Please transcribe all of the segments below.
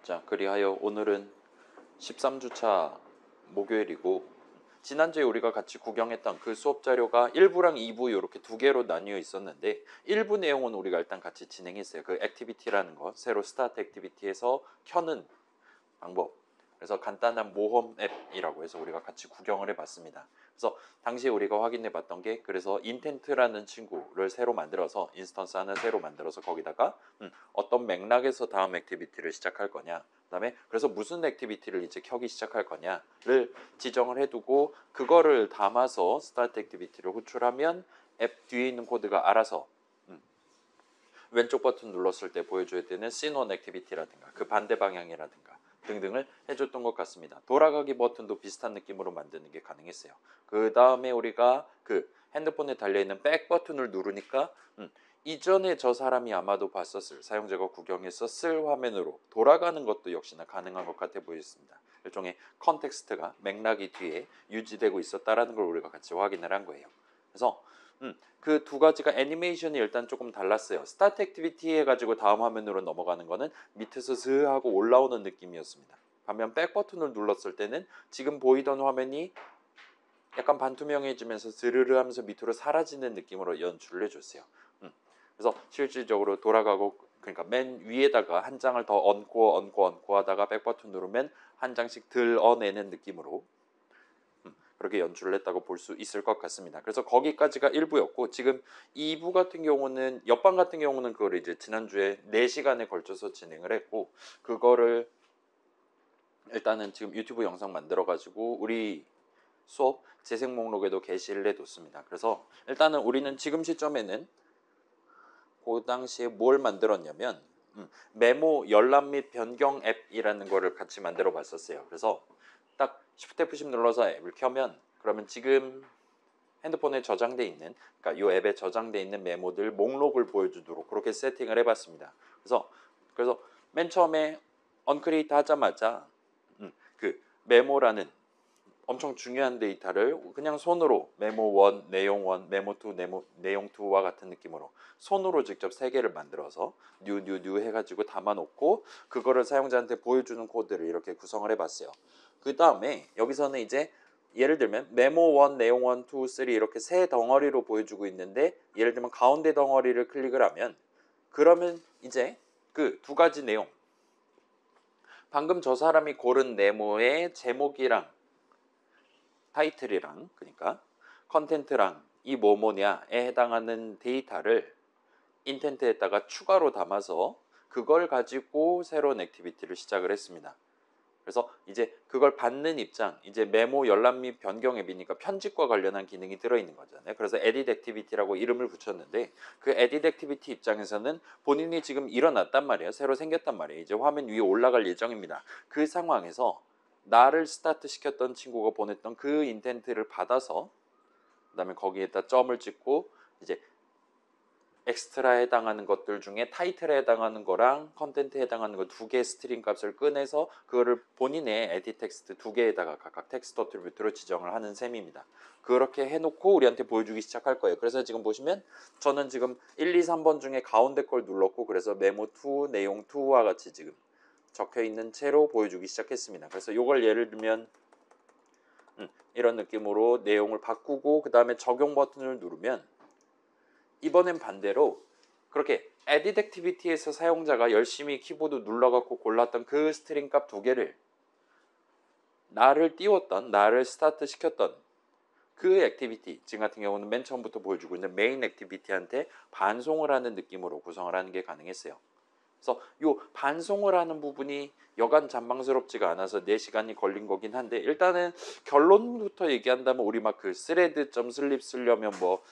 자, 그리하여 오늘은 13주차 목요일이고 지난주에 우리가 같이 구경했던 그 수업 자료가 1부랑 2부 이렇게 두 개로 나뉘어 있었는데 1부 내용은 우리가 일단 같이 진행했어요. 그 액티비티라는 거, 새로 스타트 액티비티에서 켜는 방법. 그래서 간단한 모험 앱이라고 해서 우리가 같이 구경을 해봤습니다. 그래서 당시에 우리가 확인해봤던 게 그래서 인텐트라는 친구를 새로 만들어서 인스턴스 하나 새로 만들어서 거기다가 어떤 맥락에서 다음 액티비티를 시작할 거냐, 그다음에 그래서 무슨 액티비티를 이제 켜기 시작할 거냐를 지정을 해두고 그거를 담아서 스타트 액티비티를 호출하면 앱 뒤에 있는 코드가 알아서 왼쪽 버튼 눌렀을 때 보여줘야 되는 씬원 액티비티라든가 그 반대 방향이라든가 등등을 해줬던 것 같습니다. 돌아가기 버튼도 비슷한 느낌으로 만드는 게 가능했어요. 그 다음에 우리가 그 핸드폰에 달려있는 백 버튼을 누르니까 이전에 저 사람이 아마도 봤었을 사용자가 구경했었을 화면으로 돌아가는 것도 역시나 가능한 것 같아 보였습니다. 일종의 컨텍스트가 맥락이 뒤에 유지되고 있었다라는 걸 우리가 같이 확인을 한 거예요. 그래서 그 두 가지가 애니메이션이 일단 조금 달랐어요. 스타트 액티비티 해가지고 다음 화면으로 넘어가는 거는 밑에서 슥 하고 올라오는 느낌이었습니다. 반면 백 버튼을 눌렀을 때는 지금 보이던 화면이 약간 반투명해지면서 스르르 하면서 밑으로 사라지는 느낌으로 연출을 해줬어요. 그래서 실질적으로 돌아가고 그러니까 맨 위에다가 한 장을 더 얹고 하다가 백 버튼 누르면 한 장씩 들어내는 느낌으로 그렇게 연출을 했다고 볼 수 있을 것 같습니다. 그래서 거기까지가 1부였고 지금 2부 같은 경우는 옆방 같은 경우는 그걸 이제 지난주에 4시간에 걸쳐서 진행을 했고 그거를 일단은 지금 유튜브 영상 만들어 가지고 우리 수업 재생 목록에도 게시를 해뒀습니다. 그래서 일단은 우리는 지금 시점에는 그 당시에 뭘 만들었냐면 메모 열람 및 변경 앱이라는 거를 같이 만들어 봤었어요. 그래서 딱 Shift F10 눌러서 앱을 켜면 그러면 지금 핸드폰에 저장돼 있는 그러니까 이 앱에 저장돼 있는 메모들 목록을 보여주도록 그렇게 세팅을 해봤습니다. 그래서 맨 처음에 언크리에이트 하자마자 그 메모라는 엄청 중요한 데이터를 그냥 손으로 메모 1, 내용 1, 메모 2, 내용 2와 같은 느낌으로 손으로 직접 3개를 만들어서 뉴 해가지고 담아놓고 그거를 사용자한테 보여주는 코드를 이렇게 구성을 해봤어요. 그 다음에 여기서는 이제 예를 들면 메모 1, 내용 1, 2, 3 이렇게 세 덩어리로 보여주고 있는데 예를 들면 가운데 덩어리를 클릭을 하면 그러면 이제 그 두 가지 내용 방금 저 사람이 고른 메모의 제목이랑 타이틀이랑 그러니까 컨텐트랑 이 뭐뭐냐에 해당하는 데이터를 인텐트에다가 추가로 담아서 그걸 가지고 새로운 액티비티를 시작을 했습니다. 그래서 이제 그걸 받는 입장, 이제 메모 열람 및 변경 앱이니까 편집과 관련한 기능이 들어있는 거잖아요. 그래서 에딧 액티비티라고 이름을 붙였는데 그 에딧 액티비티 입장에서는 본인이 지금 일어났단 말이에요. 새로 생겼단 말이에요. 이제 화면 위에 올라갈 예정입니다. 그 상황에서 나를 스타트 시켰던 친구가 보냈던 그 인텐트를 받아서 그다음에 거기에다 점을 찍고 이제 엑스트라에 해당하는 것들 중에 타이틀에 해당하는 거랑 컨텐트에 해당하는 거 두 개의 스트링 값을 꺼내서 그거를 본인의 에디 텍스트 두 개에다가 각각 텍스트 어트리뷰트로 지정을 하는 셈입니다. 그렇게 해놓고 우리한테 보여주기 시작할 거예요. 그래서 지금 보시면 저는 지금 1, 2, 3번 중에 가운데 걸 눌렀고 그래서 메모 2, 내용 2와 같이 지금 적혀있는 채로 보여주기 시작했습니다. 그래서 이걸 예를 들면 이런 느낌으로 내용을 바꾸고 그 다음에 적용 버튼을 누르면 이번엔 반대로 그렇게 에딧 액티비티에서 사용자가 열심히 키보드 눌러갖고 골랐던 그 스트링 값 두 개를 나를 띄웠던 나를 스타트 시켰던 그 액티비티 지금 같은 경우는 맨 처음부터 보여주고 있는 메인 액티비티한테 반송을 하는 느낌으로 구성을 하는 게 가능했어요. 그래서 이 반송을 하는 부분이 여간 잔망스럽지가 않아서 4시간이 걸린 거긴 한데 일단은 결론부터 얘기한다면 우리 막 그 스레드.슬립 쓰려면 뭐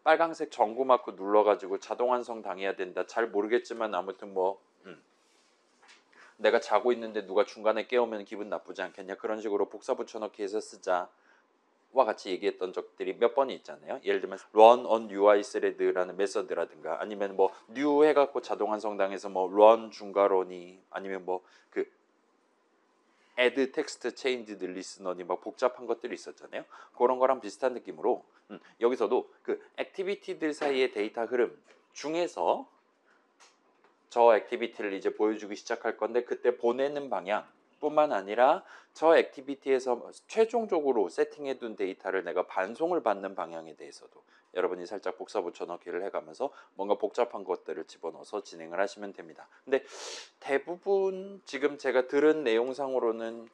빨강색 전구 마크 눌러가지고 자동 완성 당해야 된다. 잘 모르겠지만 아무튼 뭐 내가 자고 있는데 누가 중간에 깨우면 기분 나쁘지 않겠냐 그런 식으로 복사 붙여넣기 해서 쓰자. 와 같이 얘기했던 적들이 몇 번이 있잖아요. 예를 들면 run on UI thread라는 메서드라든가 아니면 뭐 new 해갖고 자동 완성당해서 뭐 run 중괄호니 아니면 뭐 그 add text change listener니 막 복잡한 것들이 있었잖아요. 그런 거랑 비슷한 느낌으로 여기서도 그 액티비티들 사이의 데이터 흐름 중에서 저 액티비티를 이제 보여주기 시작할 건데 그때 보내는 방향 뿐만 아니라 저 액티비티에서 최종적으로 세팅해둔 데이터를 내가 반송을 받는 방향에 대해서도 여러분이 살짝 복사 붙여넣기를 해가면서 뭔가 복잡한 것들을 집어넣어서 진행을 하시면 됩니다. 근데 대부분 지금 제가 들은 내용상으로는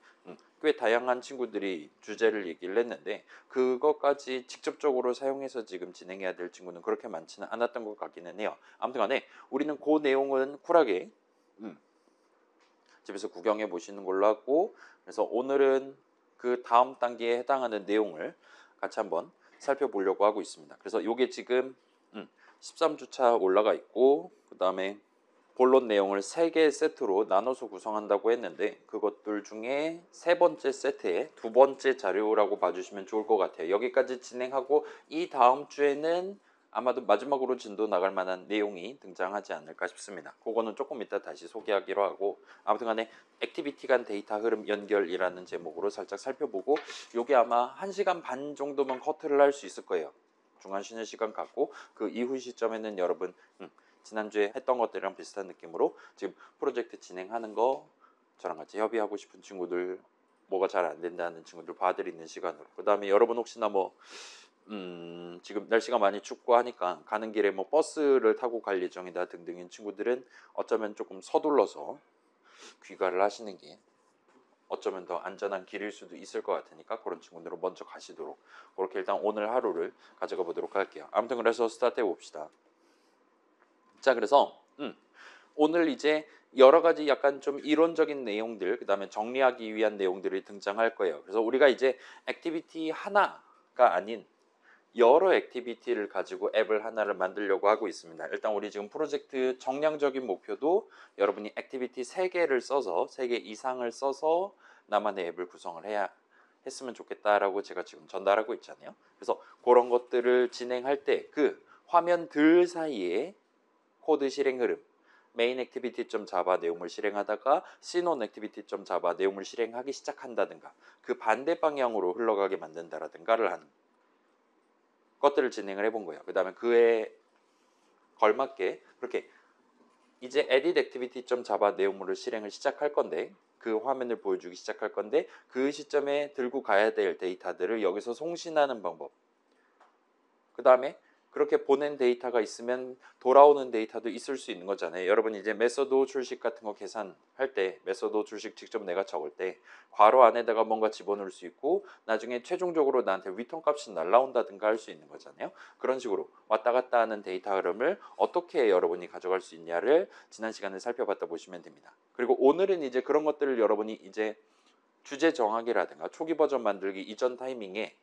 꽤 다양한 친구들이 주제를 얘기를 했는데 그것까지 직접적으로 사용해서 지금 진행해야 될 친구는 그렇게 많지는 않았던 것 같기는 해요. 아무튼 간에 우리는 그 내용은 쿨하게 집에서 구경해 보시는 걸로 하고, 그래서 오늘은 그 다음 단계에 해당하는 내용을 같이 한번 살펴보려고 하고 있습니다. 그래서 이게 지금 13주차 올라가 있고 그 다음에 본론 내용을 3개의 세트로 나눠서 구성한다고 했는데 그것들 중에 세 번째 세트의 두 번째 자료라고 봐주시면 좋을 것 같아요. 여기까지 진행하고 이 다음 주에는 아마도 마지막으로 진도 나갈 만한 내용이 등장하지 않을까 싶습니다. 그거는 조금 이따 다시 소개하기로 하고, 아무튼 간에 액티비티 간 데이터 흐름 연결이라는 제목으로 살짝 살펴보고, 요게 아마 1시간 반 정도면 커트를 할 수 있을 거예요. 중간 쉬는 시간 갖고 그 이후 시점에는 여러분 지난주에 했던 것들이랑 비슷한 느낌으로 지금 프로젝트 진행하는 거 저랑 같이 협의하고 싶은 친구들, 뭐가 잘 안 된다는 친구들 봐드리는 시간으로, 그 다음에 여러분 혹시나 뭐 지금 날씨가 많이 춥고 하니까 가는 길에 뭐 버스를 타고 갈 예정이다 등등인 친구들은 어쩌면 조금 서둘러서 귀가를 하시는 게 어쩌면 더 안전한 길일 수도 있을 것 같으니까 그런 친구들은 먼저 가시도록 그렇게 일단 오늘 하루를 가져가 보도록 할게요. 아무튼 그래서 스타트 해봅시다. 자, 그래서 오늘 이제 여러 가지 약간 좀 이론적인 내용들, 그 다음에 정리하기 위한 내용들이 등장할 거예요. 그래서 우리가 이제 액티비티 하나가 아닌 여러 액티비티를 가지고 앱을 하나를 만들려고 하고 있습니다. 일단 우리 지금 프로젝트 정량적인 목표도 여러분이 액티비티 3개를 써서 3개 이상을 써서 나만의 앱을 구성을 해야 했으면 좋겠다라고 제가 지금 전달하고 있잖아요. 그래서 그런 것들을 진행할 때 그 화면들 사이에 코드 실행 흐름, 메인 액티비티.java 내용을 실행하다가 시논 액티비티.java 내용을 실행하기 시작한다든가 그 반대 방향으로 흘러가게 만든다라든가를 하는 것들을 진행을 해본 거예요. 그 다음에 그에 걸맞게 그렇게 이제 edit activity.java 내용물을 실행을 시작할 건데 그 화면을 보여주기 시작할 건데 그 시점에 들고 가야 될 데이터들을 여기서 송신하는 방법, 그 다음에 그렇게 보낸 데이터가 있으면 돌아오는 데이터도 있을 수 있는 거잖아요. 여러분 이제 메소드 출식 같은 거 계산할 때 메소드 출식 직접 내가 적을 때 괄호 안에다가 뭔가 집어넣을 수 있고 나중에 최종적으로 나한테 리턴 값이 날라온다든가 할 수 있는 거잖아요. 그런 식으로 왔다 갔다 하는 데이터 흐름을 어떻게 여러분이 가져갈 수 있냐를 지난 시간에 살펴봤다 보시면 됩니다. 그리고 오늘은 이제 그런 것들을 여러분이 이제 주제 정하기라든가 초기 버전 만들기 이전 타이밍에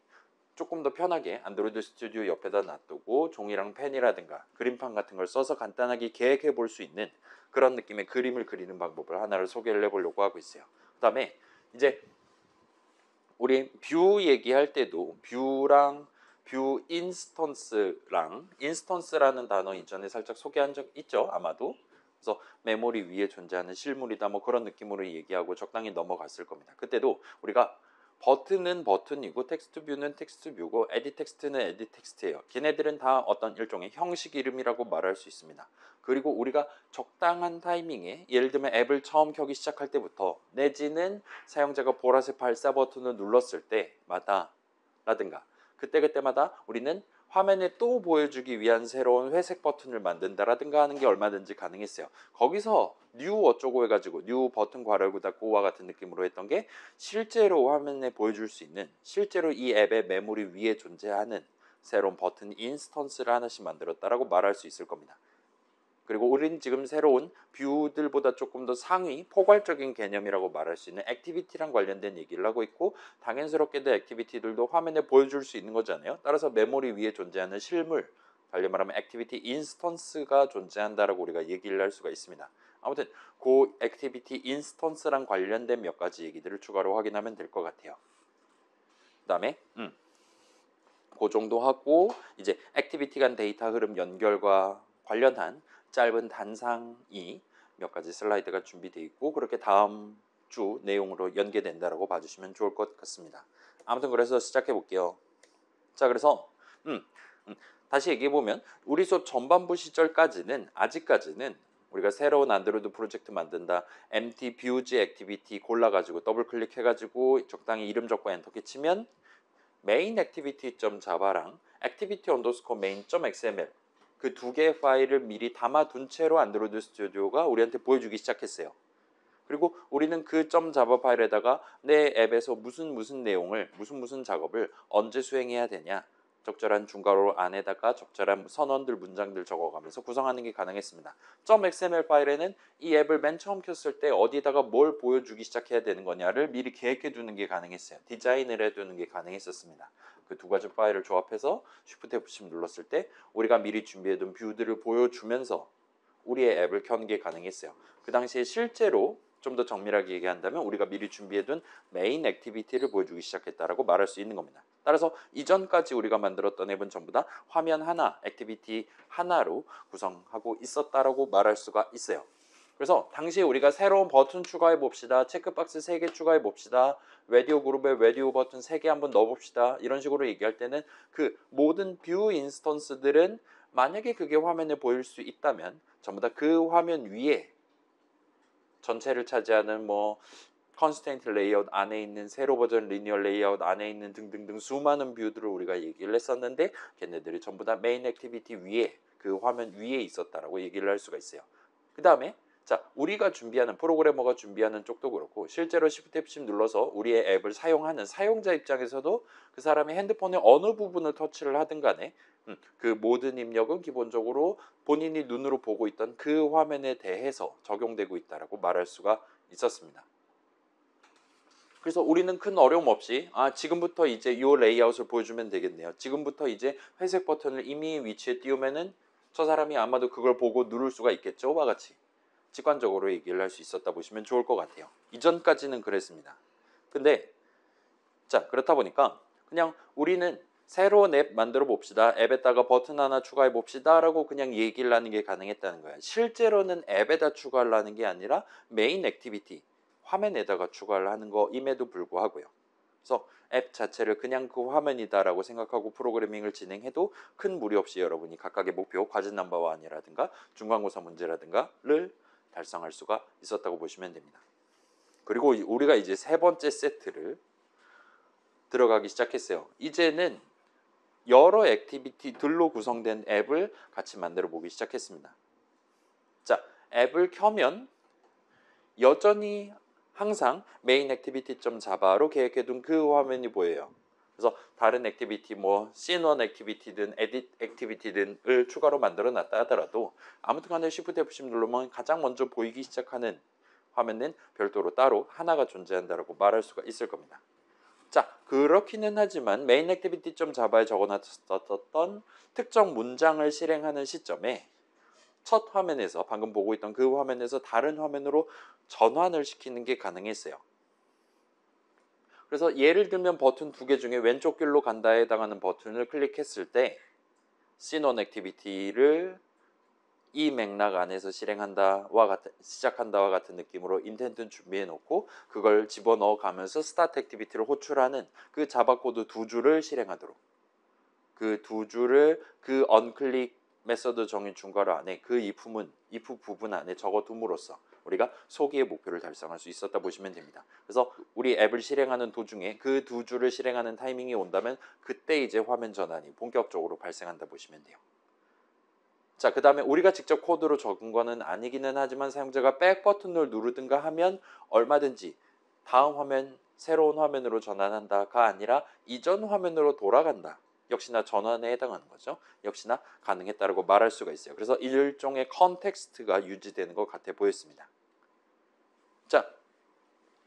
조금 더 편하게 안드로이드 스튜디오 옆에다 놔두고 종이랑 펜이라든가 그림판 같은 걸 써서 간단하게 계획해 볼 수 있는 그런 느낌의 그림을 그리는 방법을 하나를 소개를 해보려고 하고 있어요. 그 다음에 이제 우리 뷰 얘기할 때도 뷰랑 뷰 인스턴스라는 단어 이전에 살짝 소개한 적 있죠, 아마도. 그래서 메모리 위에 존재하는 실물이다 뭐 그런 느낌으로 얘기하고 적당히 넘어갔을 겁니다. 그때도 우리가 버튼은 버튼이고 텍스트 뷰는 텍스트 뷰고 에디 텍스트는 에디 텍스트예요. 걔네들은 다 어떤 일종의 형식 이름이라고 말할 수 있습니다. 그리고 우리가 적당한 타이밍에 예를 들면 앱을 처음 켜기 시작할 때부터 내지는 사용자가 보라색 발사 버튼을 눌렀을 때마다 라든가 그때마다 우리는 화면에 또 보여주기 위한 새로운 회색 버튼을 만든다라든가 하는 게 얼마든지 가능했어요. 거기서 뉴 어쩌고 해가지고 뉴 버튼 괄호 닫고와 같은 느낌으로 했던 게 실제로 화면에 보여줄 수 있는 실제로 이 앱의 메모리 위에 존재하는 새로운 버튼 인스턴스를 하나씩 만들었다라고 말할 수 있을 겁니다. 그리고 우리는 지금 새로운 뷰들보다 조금 더 상위 포괄적인 개념이라고 말할 수 있는 액티비티랑 관련된 얘기를 하고 있고 당연스럽게도 액티비티들도 화면에 보여줄 수 있는 거잖아요. 따라서 메모리 위에 존재하는 실물, 달리 말하면 액티비티 인스턴스가 존재한다라고 우리가 얘기를 할 수가 있습니다. 아무튼 그 액티비티 인스턴스랑 관련된 몇 가지 얘기들을 추가로 확인하면 될 것 같아요. 그 다음에 그 정도 하고 이제 액티비티 간 데이터 흐름 연결과 관련한 짧은 단상이 몇 가지 슬라이드가 준비되어 있고 그렇게 다음 주 내용으로 연계된다라고 봐주시면 좋을 것 같습니다. 아무튼 그래서 시작해 볼게요. 자, 그래서 다시 얘기해 보면 우리 수업 전반부 시절까지는 아직까지는 우리가 새로운 안드로이드 프로젝트 만든다. empty views activity 골라가지고 더블 클릭해가지고 적당히 이름 적고 엔터키 치면 main activity.java랑 activity_main.xml 그 두 개의 파일을 미리 담아둔 채로 안드로이드 스튜디오가 우리한테 보여주기 시작했어요. 그리고 우리는 그 .java 파일에다가 내 앱에서 무슨 내용을 무슨 작업을 언제 수행해야 되냐 적절한 중괄호 안에다가 적절한 선언들 문장들 적어가면서 구성하는 게 가능했습니다. .xml 파일에는 이 앱을 맨 처음 켰을 때 어디다가 뭘 보여주기 시작해야 되는 거냐를 미리 계획해 두는 게 가능했어요. 디자인을 해두는 게 가능했었습니다. 그 두 가지 파일을 조합해서 Shift F10 눌렀을 때 우리가 미리 준비해둔 뷰들을 보여주면서 우리의 앱을 켜는 게 가능했어요. 그 당시에 실제로 좀 더 정밀하게 얘기한다면 우리가 미리 준비해둔 메인 액티비티를 보여주기 시작했다라고 말할 수 있는 겁니다. 따라서 이전까지 우리가 만들었던 앱은 전부 다 화면 하나, 액티비티 하나로 구성하고 있었다라고 말할 수가 있어요. 그래서 당시에 우리가 새로운 버튼 추가해 봅시다. 체크박스 3개 추가해 봅시다. 라디오 그룹에 라디오 버튼 3개 한번 넣어 봅시다. 이런 식으로 얘기할 때는 그 모든 뷰 인스턴스들은 만약에 그게 화면에 보일 수 있다면 전부 다 그 화면 위에 전체를 차지하는 뭐 컨스트레인트 레이아웃 안에 있는 세로 버전 리니어 레이아웃 안에 있는 등등등 수많은 뷰들을 우리가 얘기를 했었는데 걔네들이 전부 다 메인 액티비티 위에 그 화면 위에 있었다라고 얘기를 할 수가 있어요. 그 다음에 자 우리가 준비하는 프로그래머가 준비하는 쪽도 그렇고 실제로 Shift F10 눌러서 우리의 앱을 사용하는 사용자 입장에서도 그 사람의 핸드폰의 어느 부분을 터치를 하든 간에 그 모든 입력은 기본적으로 본인이 눈으로 보고 있던 그 화면에 대해서 적용되고 있다라고 말할 수가 있었습니다. 그래서 우리는 큰 어려움 없이 지금부터 이제 이 레이아웃을 보여주면 되겠네요. 지금부터 이제 회색 버튼을 이미 위치에 띄우면은 저 사람이 아마도 그걸 보고 누를 수가 있겠죠. 와 같이 직관적으로 얘기를 할 수 있었다 보시면 좋을 것 같아요. 이전까지는 그랬습니다. 근데 자 그렇다 보니까 그냥 우리는 새로운 앱 만들어 봅시다. 앱에다가 버튼 하나 추가해 봅시다 라고 그냥 얘기를 하는 게 가능했다는 거예요. 실제로는 앱에다 추가를 하는 게 아니라 메인 액티비티 화면에다가 추가를 하는 거임에도 불구하고요. 그래서 앱 자체를 그냥 그 화면이다라고 생각하고 프로그래밍을 진행해도 큰 무리 없이 여러분이 각각의 목표, 과제 넘버원이라든가 중간고사 문제라든가를 달성할 수가 있었다고 보시면 됩니다. 그리고 우리가 이제 세 번째 세트를 들어가기 시작했어요. 이제는 여러 액티비티들로 구성된 앱을 같이 만들어 보기 시작했습니다. 자, 앱을 켜면 여전히 항상 메인 액티비티.java로 계획해둔 그 화면이 보여요. 그래서 다른 액티비티 뭐 씬1 액티비티든 에딧 액티비티든을 추가로 만들어 놨다 하더라도 아무튼 간에 Shift F10 누르면 가장 먼저 보이기 시작하는 화면은 별도로 따로 하나가 존재한다고 말할 수가 있을 겁니다. 자, 그렇기는 하지만 메인 액티비티.java에 적어놨었던 특정 문장을 실행하는 시점에 첫 화면에서 방금 보고 있던 그 화면에서 다른 화면으로 전환을 시키는 게 가능했어요. 그래서 예를 들면 버튼 두 개 중에 왼쪽 길로 간다에 해당하는 버튼을 클릭했을 때 씬1 액티비티를 이 맥락 안에서 시작한다와 같은 느낌으로 인텐트는 준비해 놓고 그걸 집어넣어 가면서 스타트 액티비티를 호출하는 그 자바 코드 두 줄을 실행하도록 그 두 줄을 그 언클릭 메서드 정의 중괄호 안에 그 if 부분 안에 적어둠으로써 우리가 소기의 목표를 달성할 수 있었다 보시면 됩니다. 그래서 우리 앱을 실행하는 도중에 그 두 줄을 실행하는 타이밍이 온다면 그때 이제 화면 전환이 본격적으로 발생한다 보시면 돼요. 자, 그 다음에 우리가 직접 코드로 적은 거는 아니기는 하지만 사용자가 백 버튼을 누르든가 하면 얼마든지 다음 화면, 새로운 화면으로 전환한다가 아니라 이전 화면으로 돌아간다. 역시나 전환에 해당하는 거죠. 역시나 가능했다고 말할 수가 있어요. 그래서 일종의 컨텍스트가 유지되는 것 같아 보였습니다. 자,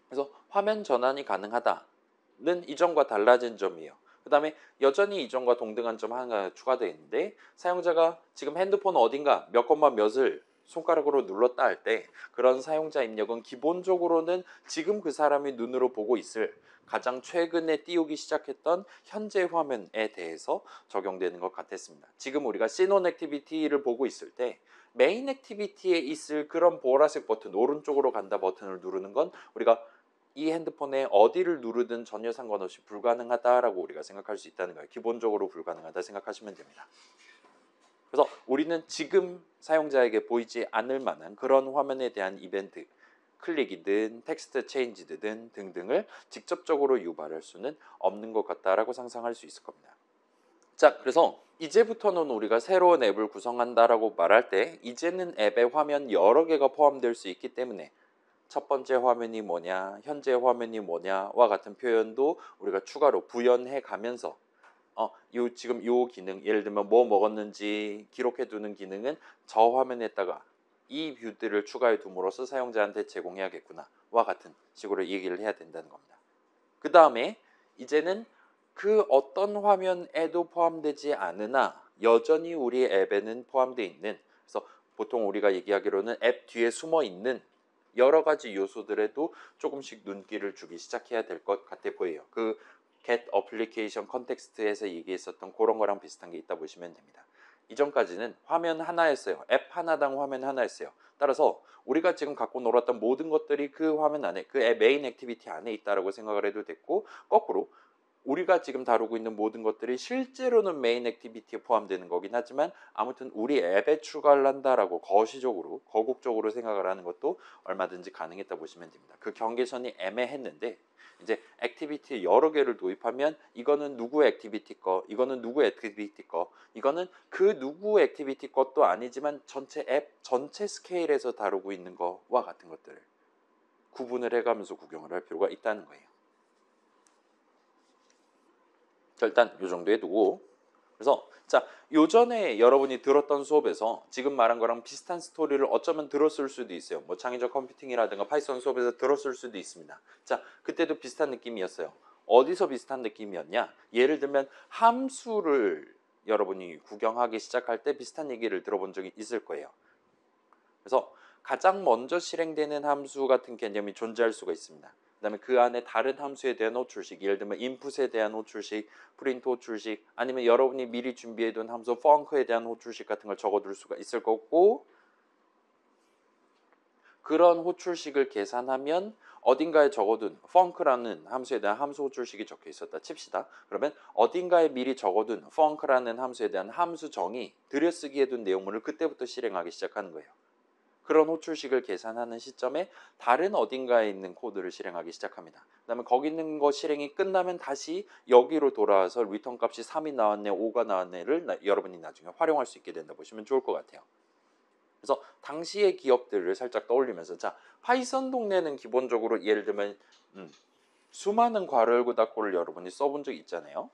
그래서 화면 전환이 가능하다는 이전과 달라진 점이에요. 그 다음에 여전히 이전과 동등한 점 하나 추가되어 있는데 사용자가 지금 핸드폰 어딘가 몇 콤마 몇을 손가락으로 눌렀다 할 때 그런 사용자 입력은 기본적으로는 지금 그 사람이 눈으로 보고 있을 가장 최근에 띄우기 시작했던 현재 화면에 대해서 적용되는 것 같았습니다. 지금 우리가 씬1 액티비티를 보고 있을 때 메인 액티비티에 있을 그런 보라색 버튼, 오른쪽으로 간다 버튼을 누르는 건 우리가 이 핸드폰에 어디를 누르든 전혀 상관없이 불가능하다라고 우리가 생각할 수 있다는 거예요. 기본적으로 불가능하다 생각하시면 됩니다. 그래서 우리는 지금 사용자에게 보이지 않을 만한 그런 화면에 대한 이벤트, 클릭이든 텍스트 체인지든 등등을 직접적으로 유발할 수는 없는 것 같다라고 상상할 수 있을 겁니다. 자, 그래서 이제부터는 우리가 새로운 앱을 구성한다라고 말할 때 이제는 앱에 화면 여러 개가 포함될 수 있기 때문에 첫 번째 화면이 뭐냐, 현재 화면이 뭐냐와 같은 표현도 우리가 추가로 부연해 가면서 지금 요 기능, 예를 들면 뭐 먹었는지 기록해 두는 기능은 저 화면에다가 이 뷰들을 추가해 둠으로써 사용자한테 제공해야겠구나 와 같은 식으로 얘기를 해야 된다는 겁니다. 그 다음에 이제는 그 어떤 화면에도 포함되지 않으나 여전히 우리 앱에는 포함되어 있는, 그래서 보통 우리가 얘기하기로는 앱 뒤에 숨어 있는 여러 가지 요소들에도 조금씩 눈길을 주기 시작해야 될 것 같아 보여요. 그 get application context에서 얘기했었던 그런 거랑 비슷한 게 있다 보시면 됩니다. 이전까지는 화면 하나였어요. 앱 하나당 화면 하나였어요. 따라서 우리가 지금 갖고 놀았던 모든 것들이 그 화면 안에, 그 앱 메인 액티비티 안에 있다라고 생각을 해도 됐고, 거꾸로 우리가 지금 다루고 있는 모든 것들이 실제로는 메인 액티비티에 포함되는 거긴 하지만 아무튼 우리 앱에 추가를 한다라고 거시적으로, 거국적으로 생각을 하는 것도 얼마든지 가능했다 보시면 됩니다. 그 경계선이 애매했는데 이제 액티비티 여러 개를 도입하면 이거는 누구 액티비티 거, 이거는 누구 액티비티 거, 이거는 그 누구 액티비티 것도 아니지만 전체 앱 전체 스케일에서 다루고 있는 거와 같은 것들을 구분을 해가면서 구경을 할 필요가 있다는 거예요. 자, 일단 이 정도에 두고, 그래서 자, 요전에 여러분이 들었던 수업에서 지금 말한 거랑 비슷한 스토리를 어쩌면 들었을 수도 있어요. 뭐 창의적 컴퓨팅이라든가 파이썬 수업에서 들었을 수도 있습니다. 자, 그때도 비슷한 느낌이었어요. 어디서 비슷한 느낌이었냐? 예를 들면 함수를 여러분이 구경하기 시작할 때 비슷한 얘기를 들어본 적이 있을 거예요. 그래서 가장 먼저 실행되는 함수 같은 개념이 존재할 수가 있습니다. 그다음에 그 안에 다른 함수에 대한 호출식, 예를 들면 인풋에 대한 호출식, 프린트 호출식, 아니면 여러분이 미리 준비해둔 함수 func에 대한 호출식 같은 걸 적어둘 수가 있을 거고, 그런 호출식을 계산하면 어딘가에 적어둔 func라는 함수에 대한 함수 호출식이 적혀 있었다 칩시다. 그러면 어딘가에 미리 적어둔 func라는 함수에 대한 함수 정의, 들여쓰기해둔 내용물을 그때부터 실행하기 시작하는 거예요. 그런 호출식을 계산하는 시점에 다른 어딘가에 있는 코드를 실행하기 시작합니다. 그다음에 거기 있는 거 실행이 끝나면 다시 여기로 돌아와서 리턴 값이 3이 나왔네, 5가 나왔네를 여러분이 나중에 활용할 수 있게 된다 보시면 좋을 것 같아요. 그래서 당시의 기억들을 살짝 떠올리면서, 자, 파이썬 동네는 기본적으로 예를 들면 수많은 괄호 열고 닫고를 여러분이 써본 적 있잖아요.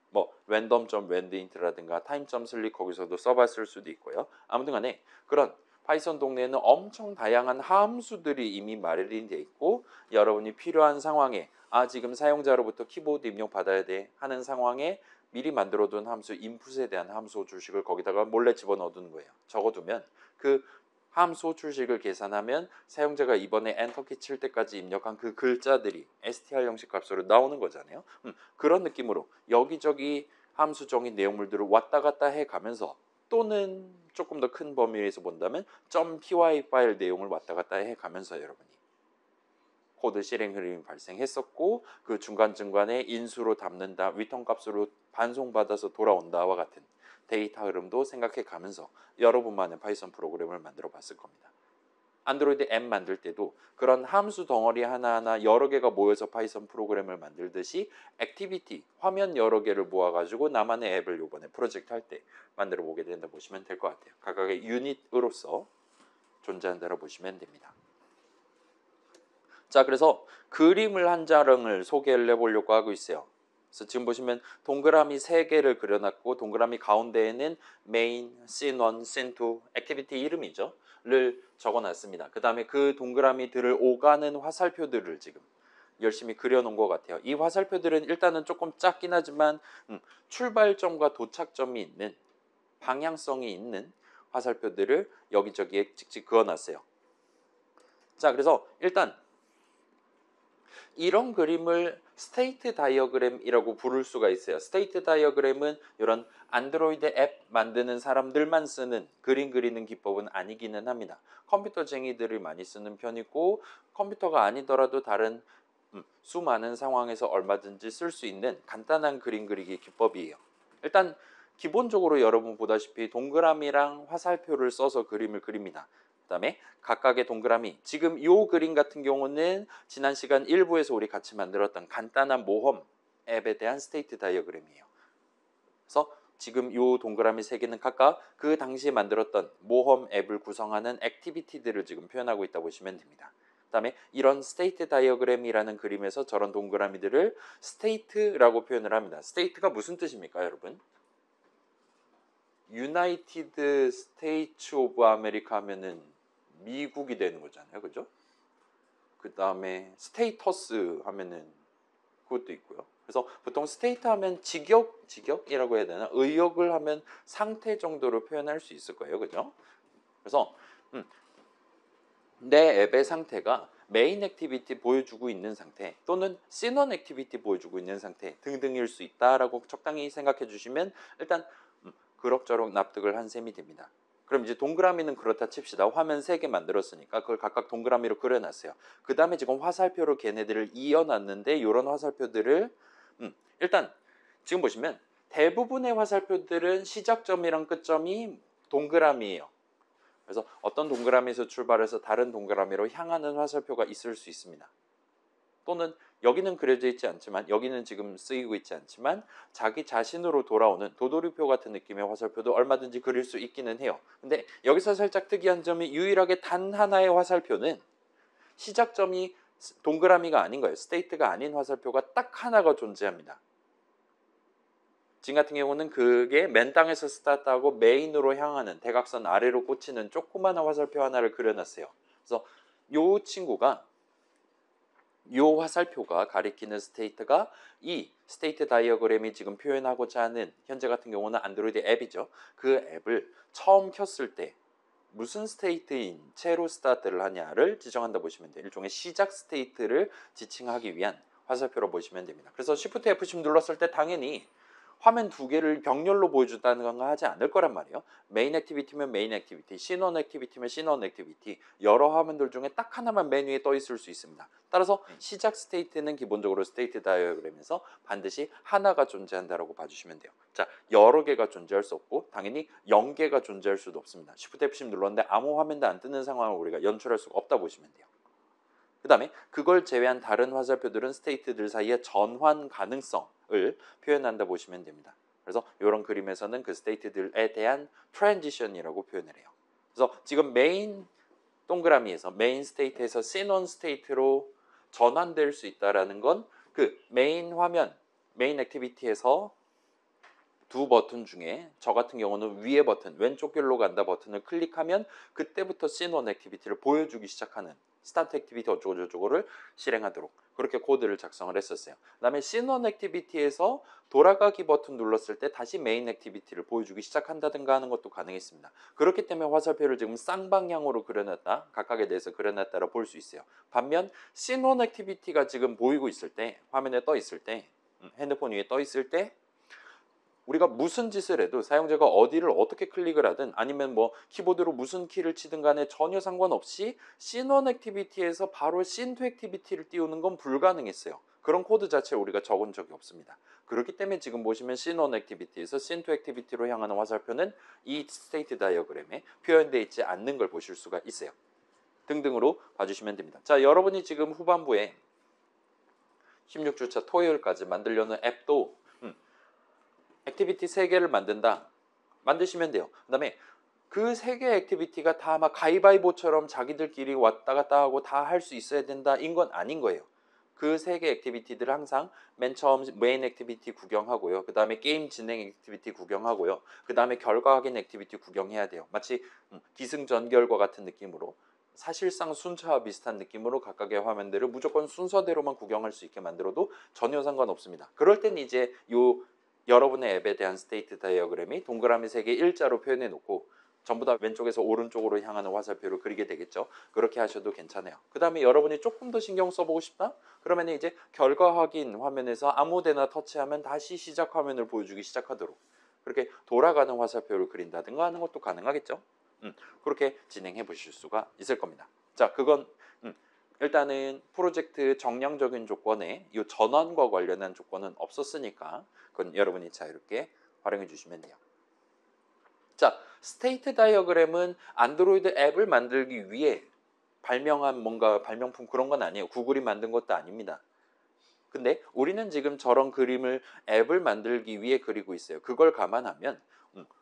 뭐 random.randint라든가 time.sleep 거기서도 써봤을 수도 있고요. 아무튼 간에 그런 파이썬 동네에는 엄청 다양한 함수들이 이미 마련이 돼 있고, 여러분이 필요한 상황에 지금 사용자로부터 키보드 입력 받아야 돼 하는 상황에 미리 만들어둔 함수 인풋에 대한 함수 호출식을 거기다가 몰래 집어넣어두는 거예요. 적어두면 그 함수 호출식을 계산하면 사용자가 이번에 엔터키 칠 때까지 입력한 그 글자들이 str 형식 값으로 나오는 거잖아요. 그런 느낌으로 여기저기 함수 정의 내용물들을 왔다 갔다 해가면서, 또는 조금 더 큰 범위에서 본다면 .py 파일 내용을 왔다 갔다 해가면서 여러분이 코드 실행 흐름이 발생했었고, 그 중간중간에 인수로 담는다, 리턴 값으로 반송받아서 돌아온다와 같은 데이터 흐름도 생각해 가면서 여러분만의 파이썬 프로그램을 만들어 봤을 겁니다. 안드로이드 앱 만들 때도 그런 함수 덩어리 하나하나 여러 개가 모여서 파이썬 프로그램을 만들듯이 액티비티, 화면 여러 개를 모아가지고 나만의 앱을 이번에 프로젝트 할 때 만들어 보게 된다 보시면 될 것 같아요. 각각의 유닛으로서 존재한다고 보시면 됩니다. 자, 그래서 그림을 한 장을 소개를 해보려고 하고 있어요. 그래서 지금 보시면 동그라미 3개를 그려놨고, 동그라미 가운데에는 메인, 씬1, 씬2, 액티비티 이름이죠. 를 적어놨습니다. 그 다음에 그 동그라미들을 오가는 화살표들을 지금 열심히 그려놓은 것 같아요. 이 화살표들은 일단은 조금 작긴 하지만 출발점과 도착점이 있는, 방향성이 있는 화살표들을 여기저기에 찍찍 그어놨어요. 자, 그래서 일단 이런 그림을 스테이트 다이어그램이라고 부를 수가 있어요. 스테이트 다이어그램은 이런 안드로이드 앱 만드는 사람들만 쓰는 그림 그리는 기법은 아니기는 합니다. 컴퓨터쟁이들이 많이 쓰는 편이고, 컴퓨터가 아니더라도 다른 수많은 상황에서 얼마든지 쓸 수 있는 간단한 그림 그리기 기법이에요. 일단 기본적으로 여러분 보다시피 동그라미랑 화살표를 써서 그림을 그립니다. 그다음에 각각의 동그라미, 지금 이 그림 같은 경우는 지난 시간 1부에서 우리 같이 만들었던 간단한 모험 앱에 대한 스테이트 다이어그램이에요. 그래서 지금 이 동그라미 세 개는 각각 그 당시에 만들었던 모험 앱을 구성하는 액티비티들을 지금 표현하고 있다고 보시면 됩니다. 그다음에 이런 스테이트 다이어그램이라는 그림에서 저런 동그라미들을 스테이트라고 표현을 합니다. 스테이트가 무슨 뜻입니까, 여러분? 유나이티드 스테이츠 오브 아메리카 하면은 미국이 되는 거잖아요, 그죠? 그 다음에 스테이터스 하면은 그것도 있고요. 그래서 보통 스테이트 하면 직역이라고 해야 되나? 의역을 하면 상태 정도로 표현할 수 있을 거예요, 그죠? 그래서 내 앱의 상태가 메인 액티비티 보여주고 있는 상태 또는 시넌 액티비티 보여주고 있는 상태 등등일 수 있다라고 적당히 생각해 주시면 일단 그럭저럭 납득을 한 셈이 됩니다. 그럼 이제 동그라미는 그렇다 칩시다. 화면 3개 만들었으니까 그걸 각각 동그라미로 그려놨어요. 그 다음에 지금 화살표로 걔네들을 이어놨는데 이런 화살표들을 일단 지금 보시면 대부분의 화살표들은 시작점이랑 끝점이 동그라미예요. 그래서 어떤 동그라미에서 출발해서 다른 동그라미로 향하는 화살표가 있을 수 있습니다. 또는 여기는 그려져 있지 않지만 여기는 지금 쓰이고 있지 않지만 자기 자신으로 돌아오는 도돌이표 같은 느낌의 화살표도 얼마든지 그릴 수 있기는 해요. 근데 여기서 살짝 특이한 점이 유일하게 단 하나의 화살표는 시작점이 동그라미가 아닌 거예요. 스테이트가 아닌 화살표가 딱 하나가 존재합니다. 지금 같은 경우는 그게 맨 땅에서 스타트하고 메인으로 향하는 대각선 아래로 꽂히는 조그마한 화살표 하나를 그려놨어요. 그래서 이 친구가 이 화살표가 가리키는 스테이트가 이 스테이트 다이어그램이 지금 표현하고자 하는 현재 같은 경우는 안드로이드 앱이죠. 그 앱을 처음 켰을 때 무슨 스테이트인 채로 스타트를 하냐를 지정한다 보시면 돼요. 일종의 시작 스테이트를 지칭하기 위한 화살표로 보시면 됩니다. 그래서 Shift F10 눌렀을 때 당연히 화면 2개를 병렬로 보여준다는 건 하지 않을 거란 말이에요. 메인 액티비티면 메인 액티비티, 시넌 액티비티면 시넌 액티비티, 여러 화면들 중에 딱 하나만 메뉴에 떠 있을 수 있습니다. 따라서 시작 스테이트는 기본적으로 스테이트 다이어그램에서 반드시 하나가 존재한다라고 봐주시면 돼요. 자, 여러 개가 존재할 수 없고 당연히 0개가 존재할 수도 없습니다. Shift F10 눌렀는데 아무 화면도 안 뜨는 상황을 우리가 연출할 수가 없다 보시면 돼요. 그 다음에 그걸 제외한 다른 화살표들은 스테이트들 사이의 전환 가능성을 표현한다 보시면 됩니다. 그래서 이런 그림에서는 그 스테이트들에 대한 트랜지션이라고 표현을 해요. 그래서 지금 메인 동그라미에서 메인 스테이트에서 시넌 스테이트로 전환될 수 있다는 건 그 메인 화면, 메인 액티비티에서 두 버튼 중에 저 같은 경우는 위에 버튼, 왼쪽 길로 간다 버튼을 클릭하면 그때부터 시넌 액티비티를 보여주기 시작하는 스타트 액티비티 어쩌고저쩌고를 실행하도록 그렇게 코드를 작성을 했었어요. 그 다음에 시넌 액티비티에서 돌아가기 버튼 눌렀을 때 다시 메인 액티비티를 보여주기 시작한다든가 하는 것도 가능했습니다. 그렇기 때문에 화살표를 지금 쌍방향으로 그려놨다, 각각에 대해서 그려놨다라 볼 수 있어요. 반면 시넌 액티비티가 지금 보이고 있을 때, 화면에 떠 있을 때, 핸드폰 위에 떠 있을 때 우리가 무슨 짓을 해도 사용자가 어디를 어떻게 클릭을 하든 아니면 뭐 키보드로 무슨 키를 치든 간에 전혀 상관없이 씬1 액티비티에서 바로 씬2 액티비티를 띄우는 건 불가능했어요. 그런 코드 자체를 우리가 적은 적이 없습니다. 그렇기 때문에 지금 보시면 씬1 액티비티에서 씬2 액티비티로 향하는 화살표는 이 스테이트 다이어그램에 표현되어 있지 않는 걸 보실 수가 있어요. 등등으로 봐주시면 됩니다. 자, 여러분이 지금 후반부에 16주차 토요일까지 만들려는 앱도 액티비티 3개를 만드시면 돼요. 그 다음에 그 3개의 액티비티가 다 막 가위바위보처럼 자기들끼리 왔다 갔다 하고 다 할 수 있어야 된다 인 건 아닌 거예요. 그 3개 액티비티들을 항상 맨 처음 메인 액티비티 구경하고요. 그 다음에 게임 진행 액티비티 구경하고요. 그 다음에 결과 확인 액티비티 구경해야 돼요. 마치 기승전결과 같은 느낌으로 사실상 순차와 비슷한 느낌으로 각각의 화면들을 무조건 순서대로만 구경할 수 있게 만들어도 전혀 상관없습니다. 그럴 땐 이제 여러분의 앱에 대한 스테이트 다이어그램이 동그라미 3개 일자로 표현해 놓고 전부 다 왼쪽에서 오른쪽으로 향하는 화살표를 그리게 되겠죠. 그렇게 하셔도 괜찮아요. 그 다음에 여러분이 조금 더 신경 써보고 싶다? 그러면 이제 결과 확인 화면에서 아무 데나 터치하면 다시 시작 화면을 보여주기 시작하도록 그렇게 돌아가는 화살표를 그린다든가 하는 것도 가능하겠죠. 그렇게 진행해 보실 수가 있을 겁니다. 자, 그건 일단은 프로젝트 정량적인 조건에 이 전환과 관련한 조건은 없었으니까 그건 여러분이 자유롭게 활용해 주시면 돼요. 자, 스테이트 다이어그램은 안드로이드 앱을 만들기 위해 발명한 뭔가 발명품 그런 건 아니에요. 구글이 만든 것도 아닙니다. 근데 우리는 지금 저런 그림을 앱을 만들기 위해 그리고 있어요. 그걸 감안하면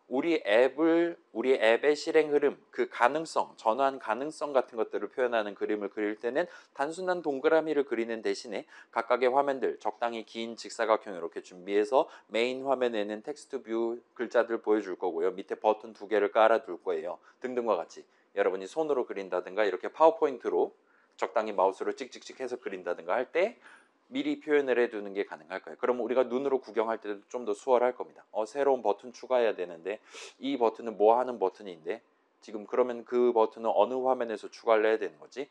우리 앱의 실행 흐름, 그 가능성, 전환 가능성 같은 것들을 표현하는 그림을 그릴 때는 단순한 동그라미를 그리는 대신에 각각의 화면들, 적당히 긴 직사각형 이렇게 준비해서 메인 화면에는 텍스트 뷰 글자들 보여줄 거고요. 밑에 버튼 2개를 깔아둘 거예요. 등등과 같이 여러분이 손으로 그린다든가 이렇게 파워포인트로 적당히 마우스로 찍찍찍 해서 그린다든가 할 때 미리 표현을 해두는 게 가능할 거예요. 그럼 우리가 눈으로 구경할 때도 좀 더 수월할 겁니다. 새로운 버튼 추가해야 되는데 이 버튼은 뭐 하는 버튼인데 지금 그러면 그 버튼은 어느 화면에서 추가를 해야 되는 거지?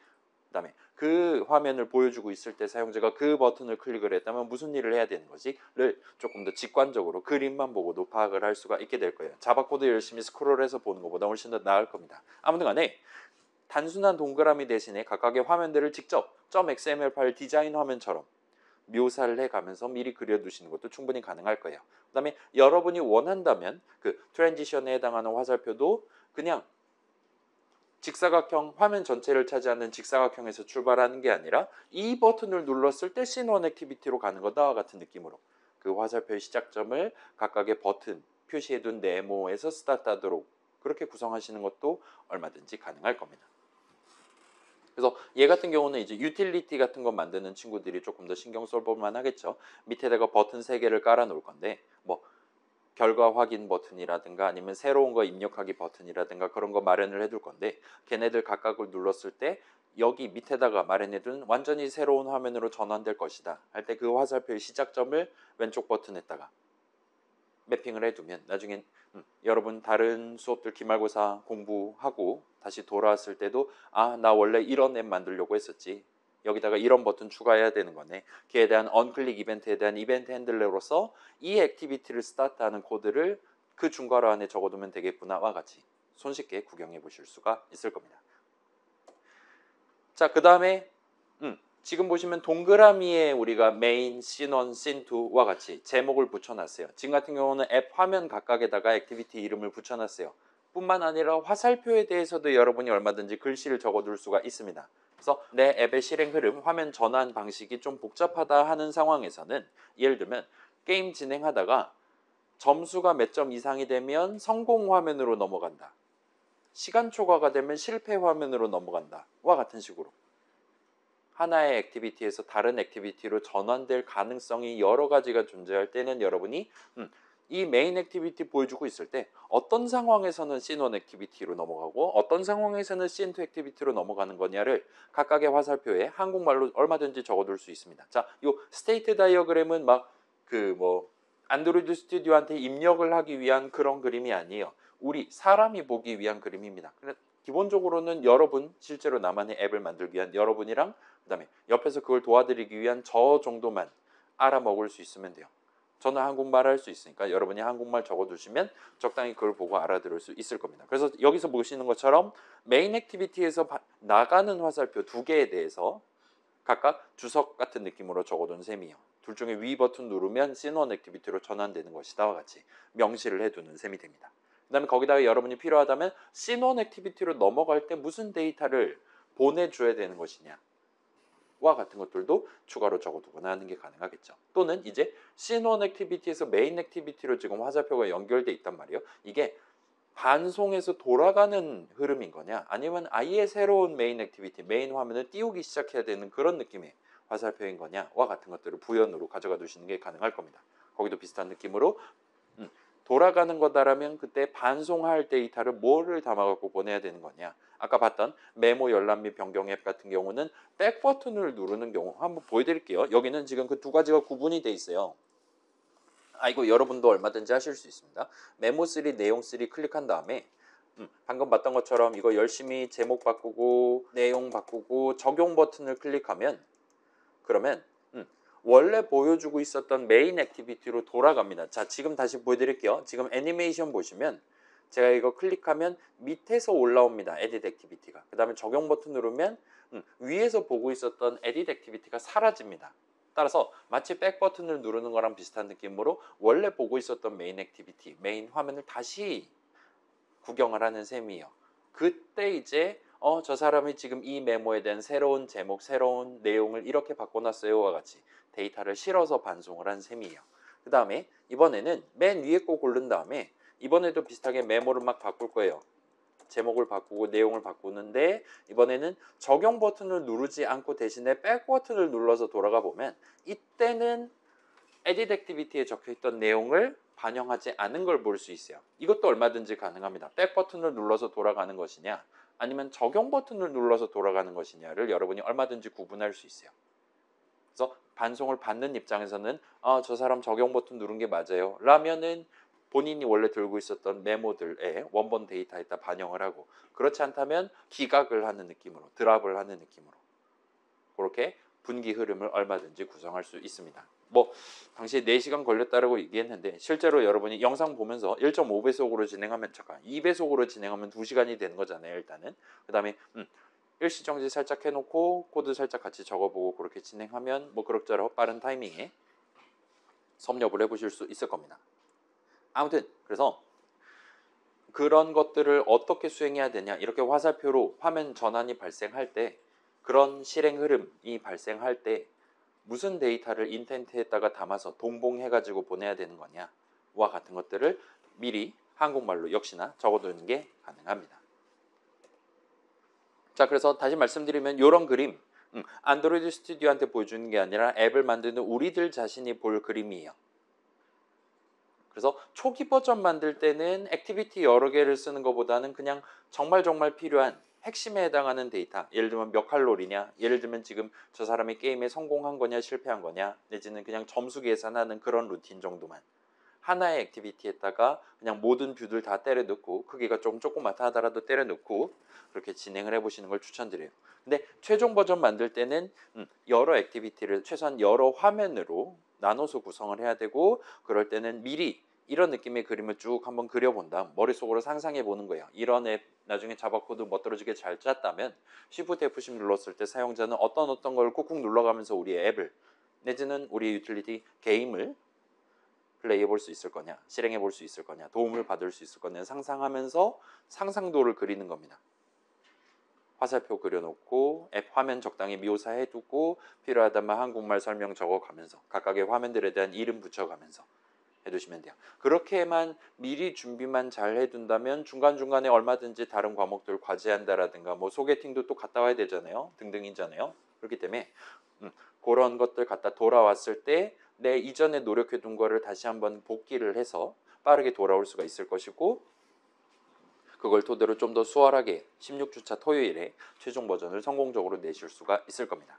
그다음에 그 화면을 보여주고 있을 때 사용자가 그 버튼을 클릭을 했다면 무슨 일을 해야 되는 거지?를 조금 더 직관적으로 그림만 보고도 파악을 할 수가 있게 될 거예요. 자바 코드 열심히 스크롤해서 보는 것보다 훨씬 더 나을 겁니다. 아무튼 간에 단순한 동그라미 대신에 각각의 화면들을 직접 .xml 파일 디자인 화면처럼 묘사를 해가면서 미리 그려두시는 것도 충분히 가능할 거예요. 그 다음에 여러분이 원한다면 그 트랜지션에 해당하는 화살표도 그냥 직사각형 화면 전체를 차지하는 직사각형에서 출발하는 게 아니라 이 버튼을 눌렀을 때 씬1 액티비티로 가는 거다와 같은 느낌으로 그 화살표의 시작점을 각각의 버튼 표시해둔 네모에서 스타트하도록 그렇게 구성하시는 것도 얼마든지 가능할 겁니다. 그래서 얘 같은 경우는 이제 유틸리티 같은 거 만드는 친구들이 조금 더 신경 써볼만 하겠죠. 밑에다가 버튼 3개를 깔아 놓을 건데 뭐 결과 확인 버튼이라든가 아니면 새로운 거 입력하기 버튼이라든가 그런 거 마련을 해둘 건데 걔네들 각각을 눌렀을 때 여기 밑에다가 마련해둔 완전히 새로운 화면으로 전환될 것이다 할 때 그 화살표의 시작점을 왼쪽 버튼에다가 매핑을 해두면 나중엔 여러분 다른 수업들 기말고사 공부하고 다시 돌아왔을 때도 나 원래 이런 앱 만들려고 했었지. 여기다가 이런 버튼 추가해야 되는 거네. 그에 대한 언클릭 이벤트에 대한 이벤트 핸들러로서 이 액티비티를 스타트하는 코드를 그 중괄호 안에 적어두면 되겠구나와 같이 손쉽게 구경해 보실 수가 있을 겁니다. 자, 그 다음에 지금 보시면 동그라미에 우리가 메인, 씬1, 씬2와 같이 제목을 붙여놨어요. 지금 같은 경우는 앱 화면 각각에다가 액티비티 이름을 붙여놨어요. 뿐만 아니라 화살표에 대해서도 여러분이 얼마든지 글씨를 적어둘 수가 있습니다. 그래서 내 앱의 실행 흐름, 화면 전환 방식이 좀 복잡하다 하는 상황에서는 예를 들면 게임 진행하다가 점수가 몇 점 이상이 되면 성공 화면으로 넘어간다. 시간 초과가 되면 실패 화면으로 넘어간다. 와 같은 식으로. 하나의 액티비티에서 다른 액티비티로 전환될 가능성이 여러 가지가 존재할 때는 여러분이 이 메인 액티비티 보여주고 있을 때 어떤 상황에서는 씬1 액티비티로 넘어가고 어떤 상황에서는 씬2 액티비티로 넘어가는 거냐를 각각의 화살표에 한국말로 얼마든지 적어둘 수 있습니다. 자, 이 스테이트 다이어그램은 막 안드로이드 스튜디오한테 입력을 하기 위한 그런 그림이 아니에요. 우리 사람이 보기 위한 그림입니다. 기본적으로는 여러분 실제로 나만의 앱을 만들기 위한 여러분이랑 그다음에 옆에서 그걸 도와드리기 위한 저 정도만 알아먹을 수 있으면 돼요. 저는 한국말 할 수 있으니까 여러분이 한국말 적어두시면 적당히 그걸 보고 알아들을 수 있을 겁니다. 그래서 여기서 보시는 것처럼 메인 액티비티에서 나가는 화살표 2개에 대해서 각각 주석 같은 느낌으로 적어둔 셈이에요. 둘 중에 위 버튼 누르면 씬1 액티비티로 전환되는 것이다와 같이 명시를 해두는 셈이 됩니다. 그 다음에 거기다가 여러분이 필요하다면 씬1 액티비티로 넘어갈 때 무슨 데이터를 보내줘야 되는 것이냐 와 같은 것들도 추가로 적어두거나 하는 게 가능하겠죠. 또는 이제 씬1 액티비티에서 메인 액티비티로 지금 화살표가 연결돼 있단 말이에요. 이게 반송해서 돌아가는 흐름인 거냐 아니면 아예 새로운 메인 액티비티, 메인 화면을 띄우기 시작해야 되는 그런 느낌의 화살표인 거냐와 같은 것들을 부연으로 가져가 두시는 게 가능할 겁니다. 거기도 비슷한 느낌으로 돌아가는 거다라면 그때 반송할 데이터를 뭐를 담아갖고 보내야 되는 거냐. 아까 봤던 메모 열람 및 변경 앱 같은 경우는 백 버튼을 누르는 경우 한번 보여드릴게요. 여기는 지금 그 2가지가 구분이 돼 있어요. 이거 여러분도 얼마든지 하실 수 있습니다. 메모 3, 내용 3 클릭한 다음에 방금 봤던 것처럼 이거 열심히 제목 바꾸고 내용 바꾸고 적용 버튼을 클릭하면 그러면 원래 보여주고 있었던 메인 액티비티로 돌아갑니다. 자, 지금 다시 보여드릴게요. 지금 애니메이션 보시면 제가 이거 클릭하면 밑에서 올라옵니다. 에딧 액티비티가. 그 다음에 적용 버튼 누르면 위에서 보고 있었던 에딧 액티비티가 사라집니다. 따라서 마치 백 버튼을 누르는 거랑 비슷한 느낌으로 원래 보고 있었던 메인 액티비티, 메인 화면을 다시 구경을 하는 셈이에요. 그때 이제 저 사람이 지금 이 메모에 대한 새로운 제목, 새로운 내용을 이렇게 바꿔놨어요와 같이 데이터를 실어서 반송을 한 셈이에요. 그 다음에 이번에는 맨 위에 거 고른 다음에 이번에도 비슷하게 메모를 막 바꿀 거예요. 제목을 바꾸고 내용을 바꾸는데 이번에는 적용 버튼을 누르지 않고 대신에 백 버튼을 눌러서 돌아가 보면 이때는 edit activity에 적혀있던 내용을 반영하지 않은 걸 볼 수 있어요. 이것도 얼마든지 가능합니다. 백 버튼을 눌러서 돌아가는 것이냐 아니면 적용 버튼을 눌러서 돌아가는 것이냐를 여러분이 얼마든지 구분할 수 있어요. 그래서 반송을 받는 입장에서는 저 사람 적용 버튼 누른 게 맞아요 라면은 본인이 원래 들고 있었던 메모들의 원본 데이터에다 반영을 하고, 그렇지 않다면 기각을 하는 느낌으로, 드랍을 하는 느낌으로 그렇게 분기 흐름을 얼마든지 구성할 수 있습니다. 뭐 당시에 4시간 걸렸다라고 얘기했는데 실제로 여러분이 영상 보면서 1.5배속으로 진행하면 2배속으로 진행하면 2시간이 되는 거잖아요. 일단은 그 다음에 일시정지 살짝 해놓고 코드 살짝 같이 적어보고 그렇게 진행하면 뭐 그럭저럭 빠른 타이밍에 섭렵을 해보실 수 있을 겁니다. 아무튼 그래서 그런 것들을 어떻게 수행해야 되냐, 이렇게 화살표로 화면 전환이 발생할 때, 그런 실행 흐름이 발생할 때 무슨 데이터를 인텐트에다가 담아서 동봉해가지고 보내야 되는 거냐와 같은 것들을 미리 한국말로 역시나 적어두는 게 가능합니다. 자, 그래서 다시 말씀드리면 이런 그림 안드로이드 스튜디오한테 보여주는 게 아니라 앱을 만드는 우리들 자신이 볼 그림이에요. 그래서 초기 버전 만들 때는 액티비티 여러 개를 쓰는 것보다는 그냥 정말 필요한 핵심에 해당하는 데이터, 예를 들면 몇 칼로리냐, 예를 들면 지금 저 사람이 게임에 성공한 거냐 실패한 거냐, 내지는 그냥 점수 계산하는 그런 루틴 정도만 하나의 액티비티에다가 그냥 모든 뷰들 다 때려 넣고 크기가 좀 조그맣다 하더라도 때려 넣고 그렇게 진행을 해보시는 걸 추천드려요. 근데 최종 버전 만들 때는 여러 액티비티를 최소한 여러 화면으로 나눠서 구성을 해야 되고, 그럴 때는 미리 이런 느낌의 그림을 쭉 한번 그려본 다음 머릿속으로 상상해 보는 거예요. 이런 앱 나중에 자바 코드 멋들어지게 잘 짰다면 Shift F10 눌렀을 때 사용자는 어떤 걸 꾹꾹 눌러가면서 우리의 앱을 내지는 우리의 유틸리티 게임을 플레이해 볼 수 있을 거냐, 실행해 볼 수 있을 거냐, 도움을 받을 수 있을 거냐 상상하면서 상상도를 그리는 겁니다. 화살표 그려놓고 앱 화면 적당히 묘사해두고 필요하다면 한국말 설명 적어가면서 각각의 화면들에 대한 이름 붙여가면서 해두시면 돼요. 그렇게만 미리 준비만 잘 해둔다면 중간중간에 얼마든지 다른 과목들 과제한다라든가 뭐 소개팅도 또 갔다 와야 되잖아요. 등등이잖아요. 그렇기 때문에 그런 것들 갔다 돌아왔을 때 내 이전에 노력해둔 거를 다시 한번 복기를 해서 빠르게 돌아올 수가 있을 것이고, 그걸 토대로 좀 더 수월하게 16주차 토요일에 최종 버전을 성공적으로 내실 수가 있을 겁니다.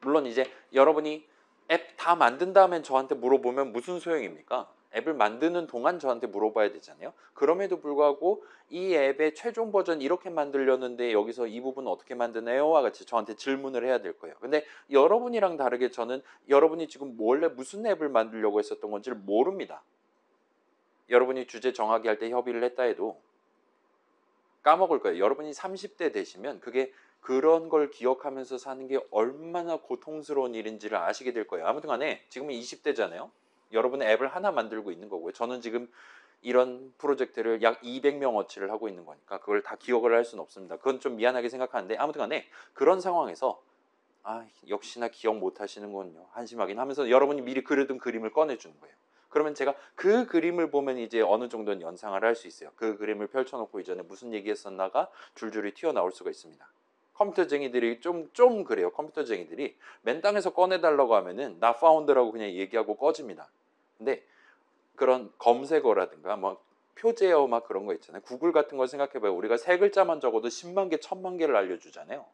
물론 이제 여러분이 앱 다 만든 다음에 저한테 물어보면 무슨 소용입니까? 앱을 만드는 동안 저한테 물어봐야 되잖아요. 그럼에도 불구하고 이 앱의 최종 버전 이렇게 만들려는데 여기서 이 부분 어떻게 만드나요?와 같이 저한테 질문을 해야 될 거예요. 근데 여러분이랑 다르게 저는 여러분이 지금 원래 무슨 앱을 만들려고 했었던 건지를 모릅니다. 여러분이 주제 정하게 할 때 협의를 했다 해도 까먹을 거예요. 여러분이 30대 되시면 그게 그런 걸 기억하면서 사는 게 얼마나 고통스러운 일인지를 아시게 될 거예요. 아무튼 간에 지금은 20대잖아요. 여러분의 앱을 하나 만들고 있는 거고요. 저는 지금 이런 프로젝트를 약 200명어치를 하고 있는 거니까 그걸 다 기억을 할 수는 없습니다. 그건 좀 미안하게 생각하는데 아무튼 간에 그런 상황에서 역시나 기억 못 하시는군요. 한심하긴 하면서 여러분이 미리 그려둔 그림을 꺼내주는 거예요. 그러면 제가 그 그림을 보면 이제 어느 정도는 연상을 할 수 있어요. 그 그림을 펼쳐놓고 이전에 무슨 얘기했었나가 줄줄이 튀어나올 수가 있습니다. 컴퓨터쟁이들이 좀 그래요. 컴퓨터쟁이들이 맨 땅에서 꺼내달라고 하면은 나 파운드라고 그냥 얘기하고 꺼집니다. 근데 그런 검색어라든가 뭐 표제어 막 그런 거 있잖아요. 구글 같은 걸 생각해봐요. 우리가 세 글자만 적어도 10만 개, 1000만 개를 알려주잖아요.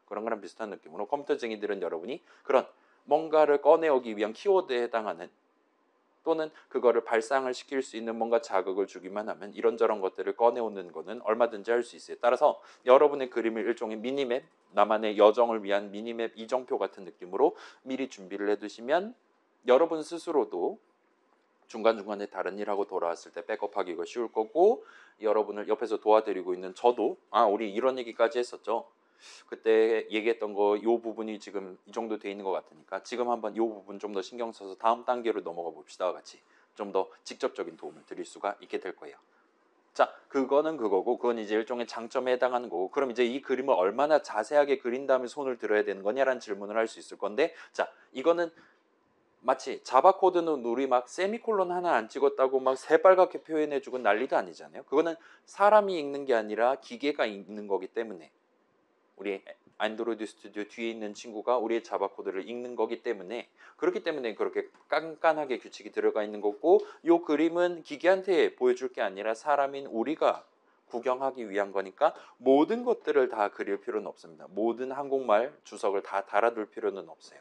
그런 거랑 비슷한 느낌으로 컴퓨터쟁이들은 여러분이 그런 뭔가를 꺼내오기 위한 키워드에 해당하는 또는 그거를 발상을 시킬 수 있는 뭔가 자극을 주기만 하면 이런저런 것들을 꺼내오는 거는 얼마든지 할 수 있어요. 따라서 여러분의 그림을 일종의 미니맵, 나만의 여정을 위한 미니맵 이정표 같은 느낌으로 미리 준비를 해두시면 여러분 스스로도 중간중간에 다른 일하고 돌아왔을 때 백업하기가 쉬울 거고, 여러분을 옆에서 도와드리고 있는 저도 우리 이런 얘기까지 했었죠. 그때 얘기했던 거 이 부분이 지금 이 정도 돼 있는 것 같으니까 지금 한번 이 부분 좀 더 신경 써서 다음 단계로 넘어가 봅시다 같이 좀 더 직접적인 도움을 드릴 수가 있게 될 거예요. 자, 그거는 그거고 그건 이제 일종의 장점에 해당하는 거고 그럼 이제 이 그림을 얼마나 자세하게 그린 다음에 손을 들어야 되는 거냐라는 질문을 할 수 있을 건데 자, 이거는 마치 자바 코드는 우리 막 세미콜론 하나 안 찍었다고 막 새빨갛게 표현해주고 난리도 아니잖아요. 그거는 사람이 읽는 게 아니라 기계가 읽는 거기 때문에 우리 안드로이드 스튜디오 뒤에 있는 친구가 우리의 자바 코드를 읽는 거기 때문에 그렇기 때문에 그렇게 깐깐하게 규칙이 들어가 있는 거고 이 그림은 기계한테 보여줄 게 아니라 사람인 우리가 구경하기 위한 거니까 모든 것들을 다 그릴 필요는 없습니다. 모든 한국말 주석을 다 달아둘 필요는 없어요.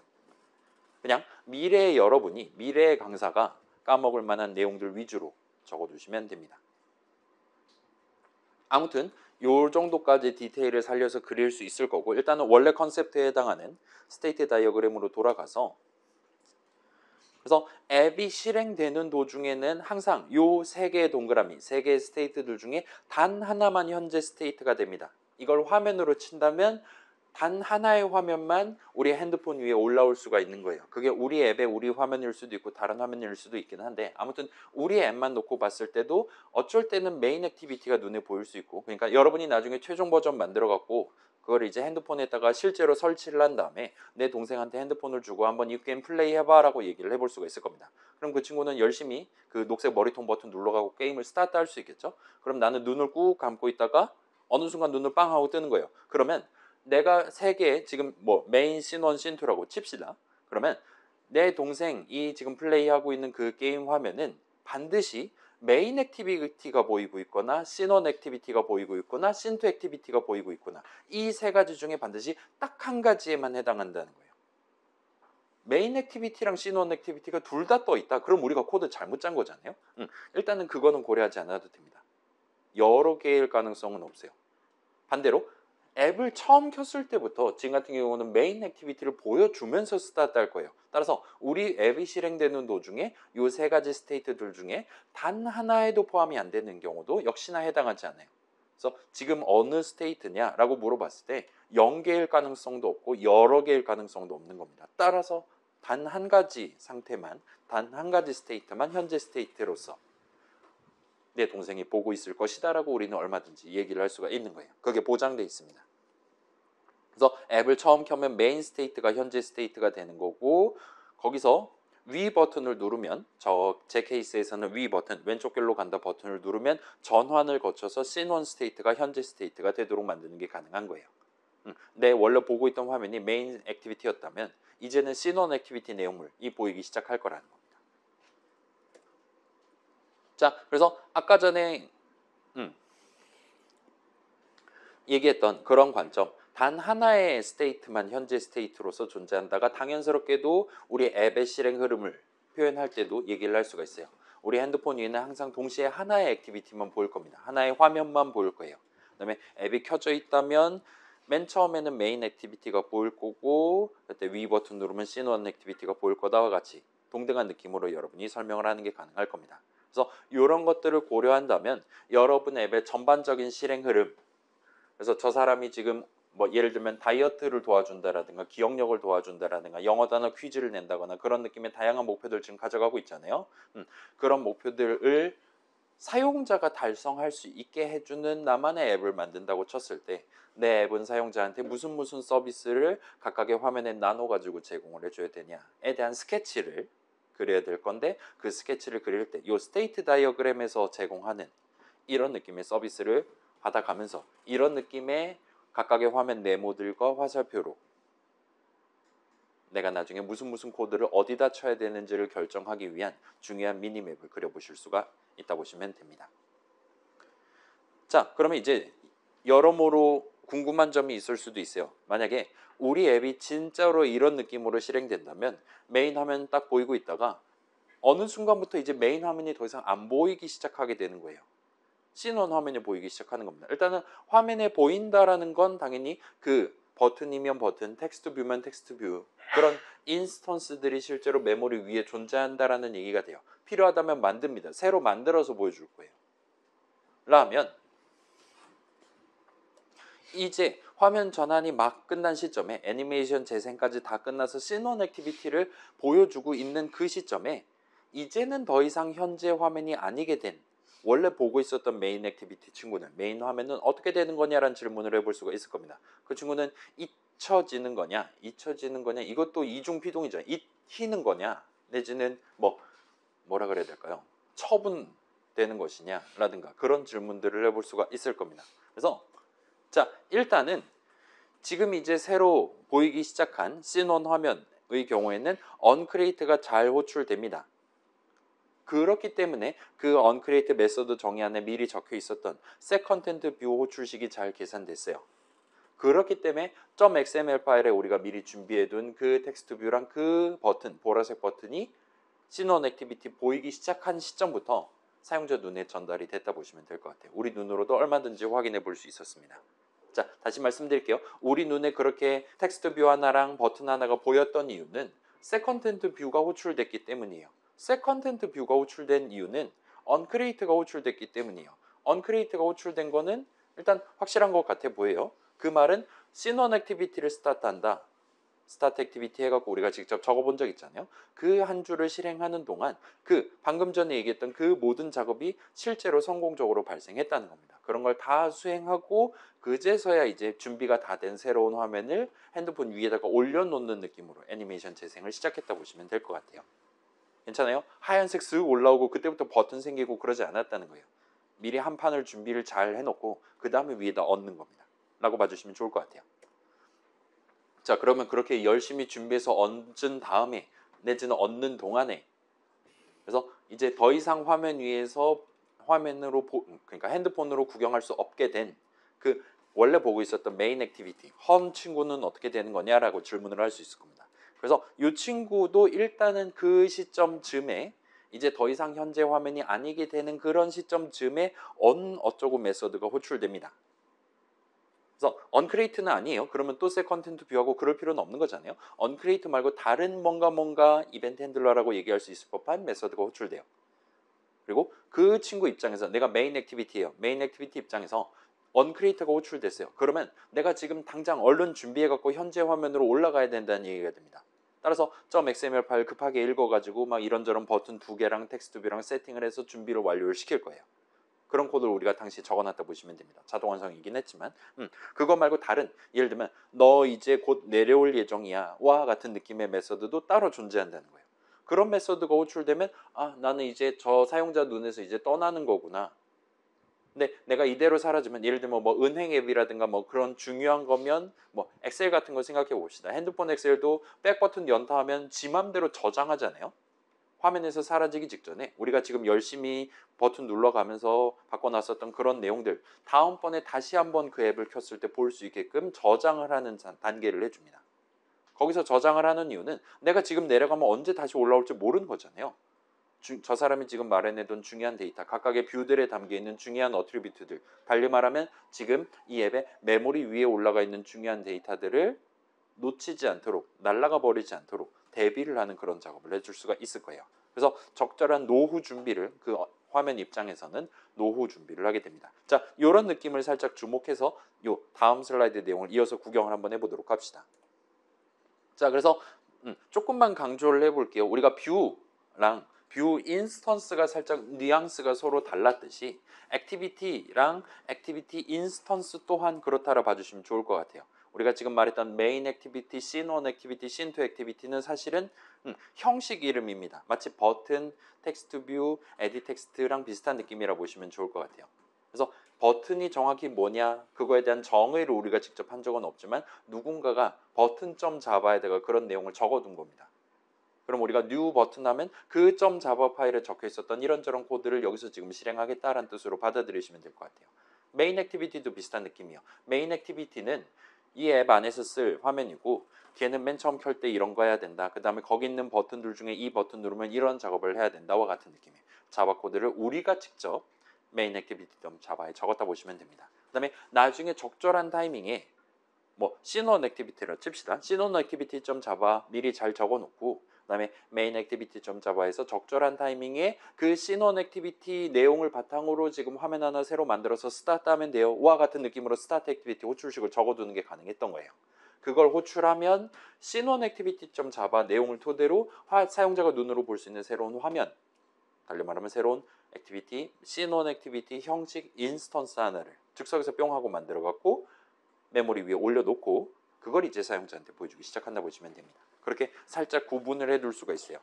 그냥 미래의 여러분이 미래의 강사가 까먹을 만한 내용들 위주로 적어두시면 됩니다. 아무튼 요 정도까지 디테일을 살려서 그릴 수 있을 거고 일단은 원래 컨셉트에 해당하는 스테이트 다이어그램으로 돌아가서 그래서 앱이 실행되는 도중에는 항상 요 세 개의 동그라미, 세 개의 스테이트들 중에 단 하나만 현재 스테이트가 됩니다. 이걸 화면으로 친다면 단 하나의 화면만 우리 핸드폰 위에 올라올 수가 있는 거예요. 그게 우리 앱의 우리 화면일 수도 있고 다른 화면일 수도 있긴 한데 아무튼 우리 앱만 놓고 봤을 때도 어쩔 때는 메인 액티비티가 눈에 보일 수 있고 그러니까 여러분이 나중에 최종 버전 만들어 갖고 그걸 이제 핸드폰에다가 실제로 설치를 한 다음에 내 동생한테 핸드폰을 주고 한번 이 게임 플레이 해봐라고 얘기를 해볼 수가 있을 겁니다. 그럼 그 친구는 열심히 그 녹색 머리통 버튼 눌러가고 게임을 스타트 할 수 있겠죠. 그럼 나는 눈을 꾹 감고 있다가 어느 순간 눈을 빵 하고 뜨는 거예요. 그러면 내가 세 개 지금 뭐 메인 씬1, 씬2라고 칩시다. 그러면 내 동생이 지금 플레이하고 있는 그 게임 화면은 반드시 메인 액티비티가 보이고 있거나 씬1 액티비티가 보이고 있거나 씬2 액티비티가 보이고 있거나 이 세 가지 중에 반드시 딱 한 가지에만 해당한다는 거예요. 메인 액티비티랑 씬1 액티비티가 둘 다 떠 있다. 그럼 우리가 코드 잘못 짠 거잖아요. 일단은 그거는 고려하지 않아도 됩니다. 여러 개일 가능성은 없어요. 반대로 앱을 처음 켰을 때부터 지금 같은 경우는 메인 액티비티를 보여주면서 스타트 할 거예요. 따라서 우리 앱이 실행되는 도중에 이 세 가지 스테이트들 중에 단 하나에도 포함이 안 되는 경우도 역시나 해당하지 않아요. 그래서 지금 어느 스테이트냐라고 물어봤을 때 0개일 가능성도 없고 여러 개일 가능성도 없는 겁니다. 따라서 단 한 가지 상태만, 단 한 가지 스테이트만 현재 스테이트로서 내 동생이 보고 있을 것이다 라고 우리는 얼마든지 얘기를 할 수가 있는 거예요. 그게 보장돼 있습니다. 그래서 앱을 처음 켜면 메인 스테이트가 현재 스테이트가 되는 거고 거기서 위 버튼을 누르면 제 케이스에서는 위 버튼 왼쪽 길로 간다 버튼을 누르면 전환을 거쳐서 씬1 스테이트가 현재 스테이트가 되도록 만드는 게 가능한 거예요. 내 원래 보고 있던 화면이 메인 액티비티였다면 이제는 씬1 액티비티 내용물이 보이기 시작할 거라는 겁니다. 자, 그래서 아까 전에 얘기했던 그런 관점 단 하나의 스테이트만 현재 스테이트로서 존재한다가 당연스럽게도 우리 앱의 실행 흐름을 표현할 때도 얘기를 할 수가 있어요. 우리 핸드폰 위에는 항상 동시에 하나의 액티비티만 보일 겁니다. 하나의 화면만 보일 거예요. 그 다음에 앱이 켜져 있다면 맨 처음에는 메인 액티비티가 보일 거고 그때 위 버튼 누르면 씬1 액티비티가 보일 거다와 같이 동등한 느낌으로 여러분이 설명을 하는 게 가능할 겁니다. 그래서 이런 것들을 고려한다면 여러분 앱의 전반적인 실행 흐름 그래서 저 사람이 지금 뭐 예를 들면 다이어트를 도와준다라든가 기억력을 도와준다라든가 영어 단어 퀴즈를 낸다거나 그런 느낌의 다양한 목표들을 지금 가져가고 있잖아요. 그런 목표들을 사용자가 달성할 수 있게 해주는 나만의 앱을 만든다고 쳤을 때 내 앱은 사용자한테 무슨 서비스를 각각의 화면에 나눠가지고 제공을 해줘야 되냐에 대한 스케치를 그려야 될 건데 그 스케치를 그릴 때 이 스테이트 다이어그램에서 제공하는 이런 느낌의 서비스를 받아가면서 이런 느낌의 각각의 화면 네모들과 화살표로 내가 나중에 무슨 코드를 어디다 쳐야 되는지를 결정하기 위한 중요한 미니맵을 그려보실 수가 있다 보시면 됩니다. 자, 그러면 이제 여러모로 궁금한 점이 있을 수도 있어요. 만약에 우리 앱이 진짜로 이런 느낌으로 실행된다면 메인 화면 딱 보이고 있다가 어느 순간부터 이제 메인 화면이 더 이상 안 보이기 시작하게 되는 거예요. 씬1 화면이 보이기 시작하는 겁니다. 일단은 화면에 보인다라는 건 당연히 그 버튼이면 버튼, 텍스트 뷰면 텍스트 뷰 그런 인스턴스들이 실제로 메모리 위에 존재한다라는 얘기가 돼요. 필요하다면 만듭니다. 새로 만들어서 보여줄 거예요. 라면 이제 화면 전환이 막 끝난 시점에 애니메이션 재생까지 다 끝나서 씬1 액티비티를 보여주고 있는 그 시점에 이제는 더 이상 현재 화면이 아니게 된 원래 보고 있었던 메인 액티비티 친구는 메인 화면은 어떻게 되는 거냐라는 질문을 해볼 수가 있을 겁니다. 그 친구는 잊혀지는 거냐, 잊혀지는 거냐, 이것도 이중피동이죠. 잊히는 거냐, 내지는 뭐라 그래야 될까요? 처분되는 것이냐라든가 그런 질문들을 해볼 수가 있을 겁니다. 그래서 자, 일단은 지금 이제 새로 보이기 시작한 씬온 화면의 경우에는 언크리에이트가 잘 호출됩니다. 그렇기 때문에 그 언크리에이트 메소드 정의안에 미리 적혀 있었던 셋 컨텐트 뷰 호출식이 잘 계산됐어요. 그렇기 때문에 .xml 파일에 우리가 미리 준비해둔 그 텍스트 뷰랑 그 버튼, 보라색 버튼이 씬온 액티비티 보이기 시작한 시점부터 사용자 눈에 전달이 됐다 보시면 될 것 같아요. 우리 눈으로도 얼마든지 확인해 볼 수 있었습니다. 자, 다시 말씀드릴게요. 우리 눈에 그렇게 텍스트 뷰 하나랑 버튼 하나가 보였던 이유는 셋 컨텐트 뷰가 호출됐기 때문이에요. 셋 컨텐트 뷰가 호출된 이유는 언크리에이트가 호출됐기 때문이에요. 언크리에이트가 호출된 거는 일단 확실한 것 같아 보여요. 그 말은 씬온 액티비티를 스타트한다. 스타트 액티비티 해갖고 우리가 직접 적어본 적 있잖아요. 그 한 줄을 실행하는 동안 그 방금 전에 얘기했던 그 모든 작업이 실제로 성공적으로 발생했다는 겁니다. 그런 걸 다 수행하고 그제서야 이제 준비가 다 된 새로운 화면을 핸드폰 위에다가 올려놓는 느낌으로 애니메이션 재생을 시작했다 보시면 될 것 같아요. 괜찮아요? 하얀색 쓱 올라오고 그때부터 버튼 생기고 그러지 않았다는 거예요. 미리 한 판을 준비를 잘 해놓고 그 다음에 위에다 얹는 겁니다. 라고 봐주시면 좋을 것 같아요. 자, 그러면 그렇게 열심히 준비해서 얹은 다음에 내지는 얹는 동안에 그래서 이제 더 이상 화면 위에서 화면으로 그러니까 핸드폰으로 구경할 수 없게 된 그 원래 보고 있었던 메인 액티비티 헌 친구는 어떻게 되는 거냐라고 질문을 할 수 있을 겁니다. 그래서 이 친구도 일단은 그 시점쯤에 이제 더 이상 현재 화면이 아니게 되는 그런 시점쯤에 어쩌고 메서드가 호출됩니다. 그래서 언크리에이트는 아니에요. 그러면 또 셋 컨텐트 뷰하고 그럴 필요는 없는 거잖아요. 언크리에이트 말고 다른 뭔가 이벤트 핸들러라고 얘기할 수 있을 법한 메서드가 호출돼요. 그리고 그 친구 입장에서 내가 메인 액티비티예요. 메인 액티비티 입장에서 언크리에이트가 호출됐어요. 그러면 내가 지금 당장 얼른 준비해갖고 현재 화면으로 올라가야 된다는 얘기가 됩니다. 따라서 .xml 파일 급하게 읽어가지고 막 이런저런 버튼 2개랑 텍스트 뷰랑 세팅을 해서 준비를 완료를 시킬 거예요. 그런 코드를 우리가 당시 적어놨다 보시면 됩니다. 자동 완성이긴 했지만 그거 말고 다른 예를 들면 너 이제 곧 내려올 예정이야 와 같은 느낌의 메서드도 따로 존재한다는 거예요. 그런 메서드가 호출되면 아 나는 이제 저 사용자 눈에서 이제 떠나는 거구나. 근데 내가 이대로 사라지면 예를 들면 뭐 은행 앱이라든가 뭐 그런 중요한 거면 뭐 엑셀 같은 거 생각해 봅시다. 핸드폰 엑셀도 백 버튼 연타하면 지 맘대로 저장하잖아요. 화면에서 사라지기 직전에 우리가 지금 열심히 버튼 눌러가면서 바꿔놨었던 그런 내용들 다음번에 다시 한번 그 앱을 켰을 때 볼 수 있게끔 저장을 하는 단계를 해줍니다. 거기서 저장을 하는 이유는 내가 지금 내려가면 언제 다시 올라올지 모르는 거잖아요. 저 사람이 지금 마련해둔 중요한 데이터 각각의 뷰들에 담겨있는 중요한 어트리뷰트들 달리 말하면 지금 이 앱의 메모리 위에 올라가 있는 중요한 데이터들을 놓치지 않도록 날아가 버리지 않도록 대비를 하는 그런 작업을 해줄 수가 있을 거예요. 그래서 적절한 노후 준비를 그 화면 입장에서는 노후 준비를 하게 됩니다. 자, 이런 느낌을 살짝 주목해서 요 다음 슬라이드 내용을 이어서 구경을 한번 해보도록 합시다. 자, 그래서 조금만 강조를 해볼게요. 우리가 뷰랑 뷰 인스턴스가 살짝 뉘앙스가 서로 달랐듯이 액티비티랑 액티비티 인스턴스 또한 그렇다라 봐주시면 좋을 것 같아요. 우리가 지금 말했던 메인 액티비티, 씬1 액티비티, 씬2 액티비티는 사실은 형식 이름입니다. 마치 버튼, 텍스트 뷰, 에디 텍스트랑 비슷한 느낌이라 보시면 좋을 것 같아요. 그래서 버튼이 정확히 뭐냐 그거에 대한 정의를 우리가 직접 한 적은 없지만 누군가가 버튼 .java에다가 그런 내용을 적어둔 겁니다. 그럼 우리가 new 버튼 하면 그 .java 파일에 적혀 있었던 이런저런 코드를 여기서 지금 실행하겠다라는 뜻으로 받아들이시면 될 것 같아요. 메인 액티비티도 비슷한 느낌이에요. 메인 액티비티는 이 앱 안에서 쓸 화면이고 걔는 맨 처음 켤 때 이런 거 해야 된다. 그 다음에 거기 있는 버튼들 중에 이 버튼 누르면 이런 작업을 해야 된다와 같은 느낌이에요. 자바 코드를 우리가 직접 메인 액티비티.java에 적었다 보시면 됩니다. 그 다음에 나중에 적절한 타이밍에 뭐 씬1 액티비티를 칩시다. 씬1 액티비티.java 미리 잘 적어놓고 그 다음에 메인 액티비티.java에서 적절한 타이밍에 그 씬1 액티비티 내용을 바탕으로 지금 화면 하나 새로 만들어서 스타트 하면 돼요. 와 같은 느낌으로 스타트 액티비티 호출식을 적어두는 게 가능했던 거예요. 그걸 호출하면 씬1 액티비티.java 내용을 토대로 사용자가 눈으로 볼 수 있는 새로운 화면, 달리 말하면 새로운 액티비티, 씬1 액티비티 형식 인스턴스 하나를 즉석에서 뿅 하고 만들어 갖고 메모리 위에 올려놓고 그걸 이제 사용자한테 보여주기 시작한다 보시면 됩니다. 그렇게 살짝 구분을 해둘 수가 있어요.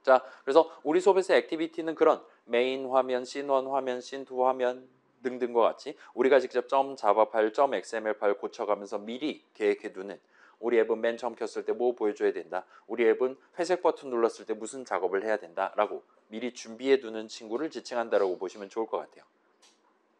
자, 그래서 우리 수업에서 액티비티는 그런 메인 화면, 씬1 화면, 씬2 화면 등등과 같이 우리가 직접 .java 파일, .xml 파일 고쳐가면서 미리 계획해두는, 우리 앱은 맨 처음 켰을 때 뭐 보여줘야 된다, 우리 앱은 회색 버튼 눌렀을 때 무슨 작업을 해야 된다라고 미리 준비해두는 친구를 지칭한다라고 보시면 좋을 것 같아요.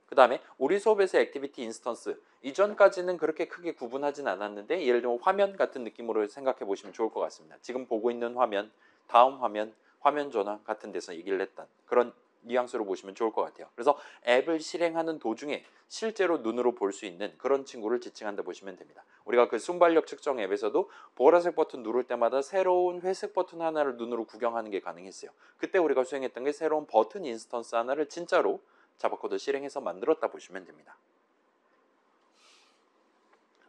그 다음에 우리 수업에서 액티비티 인스턴스, 이전까지는 그렇게 크게 구분하진 않았는데 예를 들면 화면 같은 느낌으로 생각해 보시면 좋을 것 같습니다. 지금 보고 있는 화면, 다음 화면, 화면 전환 같은 데서 얘기를 했던 그런 뉘앙스로 보시면 좋을 것 같아요. 그래서 앱을 실행하는 도중에 실제로 눈으로 볼 수 있는 그런 친구를 지칭한다 보시면 됩니다. 우리가 그 순발력 측정 앱에서도 보라색 버튼 누를 때마다 새로운 회색 버튼 하나를 눈으로 구경하는 게 가능했어요. 그때 우리가 수행했던 게 새로운 버튼 인스턴스 하나를 진짜로 자바 코드 실행해서 만들었다 보시면 됩니다.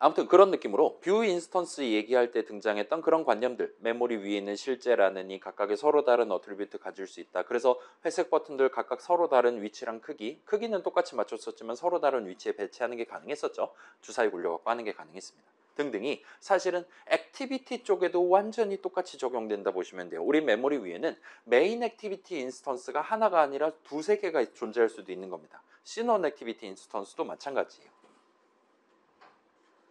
아무튼 그런 느낌으로 뷰 인스턴스 얘기할 때 등장했던 그런 관념들, 메모리 위에 있는 실제라는 이 각각의 서로 다른 어트리뷰트 가질 수 있다. 그래서 회색 버튼들 각각 서로 다른 위치랑 크기는 똑같이 맞췄었지만 서로 다른 위치에 배치하는 게 가능했었죠. 주사위 굴려갖고 하는 게 가능했습니다. 등등이 사실은 액티비티 쪽에도 완전히 똑같이 적용된다 보시면 돼요. 우리 메모리 위에는 메인 액티비티 인스턴스가 하나가 아니라 두세 개가 존재할 수도 있는 겁니다. 씬1 액티비티 인스턴스도 마찬가지예요.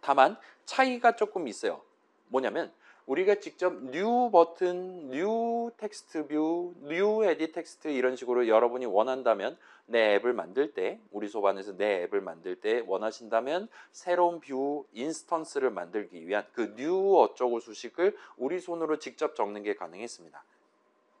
다만 차이가 조금 있어요. 뭐냐면 우리가 직접 new 버튼, new 텍스트 뷰, new edit 텍스트 이런 식으로 여러분이 원한다면 내 앱을 만들 때, 우리 수업 안에서 내 앱을 만들 때 원하신다면 새로운 뷰 인스턴스를 만들기 위한 그 new 어쩌고 수식을 우리 손으로 직접 적는 게 가능했습니다.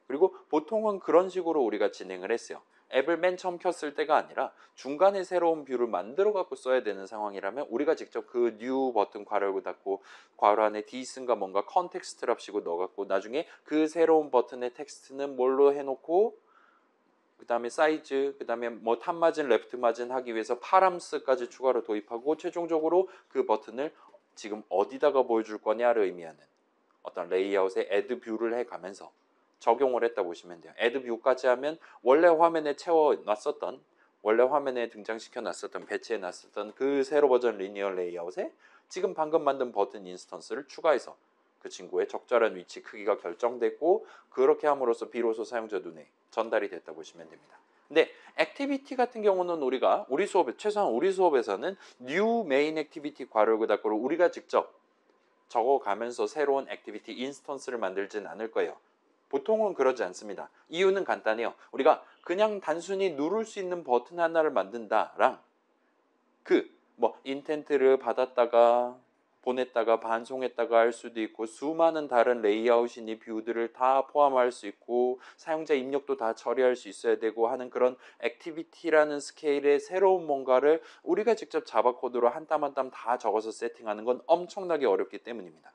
그리고 보통은 그런 식으로 우리가 진행을 했어요. 앱을 맨 처음 켰을 때가 아니라 중간에 새로운 뷰를 만들어 갖고 써야 되는 상황이라면 우리가 직접 그 new 버튼 괄호를 닫고 괄호 안에 ds인가 뭔가 컨텍스트랍시고 넣어갖고 나중에 그 새로운 버튼의 텍스트는 뭘로 해놓고 그 다음에 사이즈, 그 다음에 뭐 탑 마진, 레프트 마진 하기 위해서 파람스까지 추가로 도입하고 최종적으로 그 버튼을 지금 어디다가 보여줄 거냐를 의미하는 어떤 레이아웃에 add 뷰를 해가면서 적용을 했다 보시면 돼요. add 뷰까지 하면 원래 화면에 채워놨었던, 원래 화면에 등장시켜 놨었던, 배치해 놨었던 그 새로 버전 리니어 레이아웃에 지금 방금 만든 버튼 인스턴스를 추가해서 그 친구의 적절한 위치 크기가 결정됐고 그렇게 함으로써 비로소 사용자 눈에 전달이 됐다 보시면 됩니다. 근데 액티비티 같은 경우는 우리가 우리 수업에, 최소한 우리 수업에서는 new main activity 괄호 닫고를 우리가 직접 적어가면서 새로운 액티비티 인스턴스를 만들진 않을 거예요. 보통은 그러지 않습니다. 이유는 간단해요. 우리가 그냥 단순히 누를 수 있는 버튼 하나를 만든다랑 뭐 인텐트를 받았다가 보냈다가 반송했다가 할 수도 있고 수많은 다른 레이아웃이니 뷰들을 다 포함할 수 있고 사용자 입력도 다 처리할 수 있어야 되고 하는 그런 액티비티라는 스케일의 새로운 뭔가를 우리가 직접 자바 코드로 한 땀 한 땀 다 적어서 세팅하는 건 엄청나게 어렵기 때문입니다.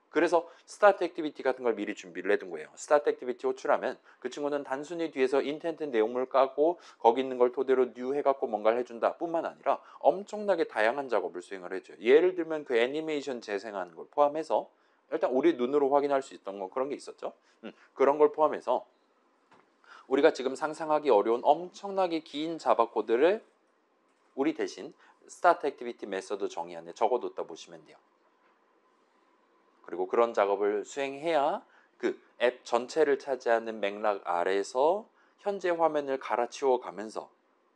그래서 스타트 액티비티 같은 걸 미리 준비를 해둔 거예요. 스타트 액티비티 호출하면 그 친구는 단순히 뒤에서 인텐트 내용물 까고 거기 있는 걸 토대로 뉴 해갖고 뭔가를 해준다 뿐만 아니라 엄청나게 다양한 작업을 수행을 해줘요. 예를 들면 그 애니메이션 재생하는 걸 포함해서 일단 우리 눈으로 확인할 수 있던 건 그런 게 있었죠. 그런 걸 포함해서 우리가 지금 상상하기 어려운 엄청나게 긴 자바 코드를 우리 대신 스타트 액티비티 메서드 정의 안에 적어뒀다 보시면 돼요. 그리고 그런 작업을 수행해야 그 앱 전체를 차지하는 맥락 아래에서 현재 화면을 갈아치워 가면서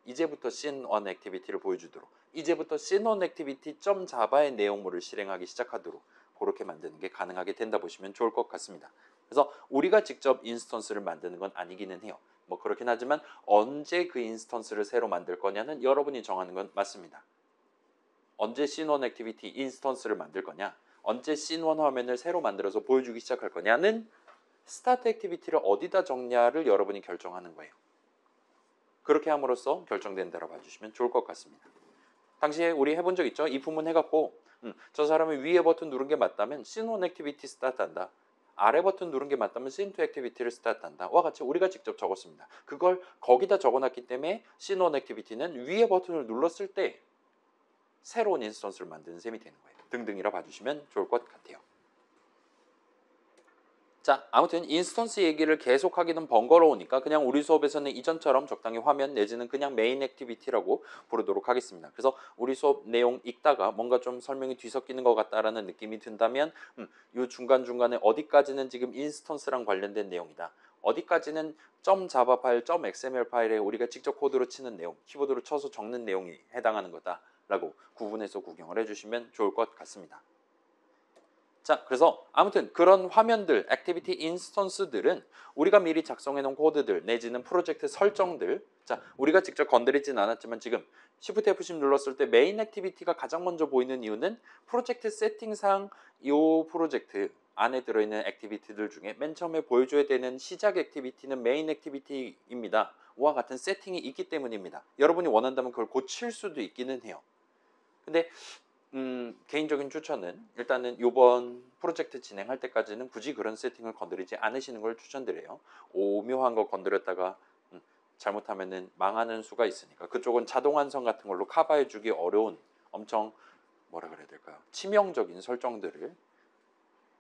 이제부터 씬1 액티비티를 보여주도록, 이제부터 씬1 액티비티 .java의 내용물을 실행하기 시작하도록 그렇게 만드는 게 가능하게 된다 보시면 좋을 것 같습니다. 그래서 우리가 직접 인스턴스를 만드는 건 아니기는 해요. 뭐 그렇긴 하지만 언제 그 인스턴스를 새로 만들 거냐는 여러분이 정하는 건 맞습니다. 언제 씬1 액티비티 인스턴스를 만들 거냐, 언제 씬1 화면을 새로 만들어서 보여주기 시작할 거냐는 스타트 액티비티를 어디다 적냐를 여러분이 결정하는 거예요. 그렇게 함으로써 결정된다고 봐주시면 좋을 것 같습니다. 당시에 우리 해본 적 있죠? 이 부분 해갖고 저 사람이 위에 버튼 누른 게 맞다면 씬1 액티비티 스타트한다, 아래 버튼 누른 게 맞다면 씬2 액티비티를 스타트한다 와 같이 우리가 직접 적었습니다. 그걸 거기다 적어놨기 때문에 씬1 액티비티는 위에 버튼을 눌렀을 때 새로운 인스턴스를 만드는 셈이 되는 거예요. 등등이라 봐주시면 좋을 것 같아요. 자, 아무튼 인스턴스 얘기를 계속하기는 번거로우니까 그냥 우리 수업에서는 이전처럼 적당히 화면 내지는 그냥 메인 액티비티라고 부르도록 하겠습니다. 그래서 우리 수업 내용 읽다가 뭔가 좀 설명이 뒤섞이는 것 같다라는 느낌이 든다면 이 중간중간에 어디까지는 지금 인스턴스랑 관련된 내용이다. 어디까지는 .java 파일, .xml 파일에 우리가 직접 코드로 치는 내용, 키보드로 쳐서 적는 내용이 해당하는 거다라고 구분해서 구경을 해주시면 좋을 것 같습니다. 자, 그래서 아무튼 그런 화면들, 액티비티 인스턴스들은 우리가 미리 작성해 놓은 코드들 내지는 프로젝트 설정들, 자, 우리가 직접 건드리진 않았지만 지금 Shift F10 눌렀을 때 메인 액티비티가 가장 먼저 보이는 이유는 프로젝트 세팅상 이 프로젝트 안에 들어있는 액티비티들 중에 맨 처음에 보여줘야 되는 시작 액티비티는 메인 액티비티입니다. 와 같은 세팅이 있기 때문입니다. 여러분이 원한다면 그걸 고칠 수도 있기는 해요. 근데 개인적인 추천은 일단은 이번 프로젝트 진행할 때까지는 굳이 그런 세팅을 건드리지 않으시는 걸 추천드려요. 오묘한 거 건드렸다가 잘못하면은 망하는 수가 있으니까 그쪽은 자동 완성 같은 걸로 커버해주기 어려운 엄청 뭐라 그래야 될까요? 치명적인 설정들을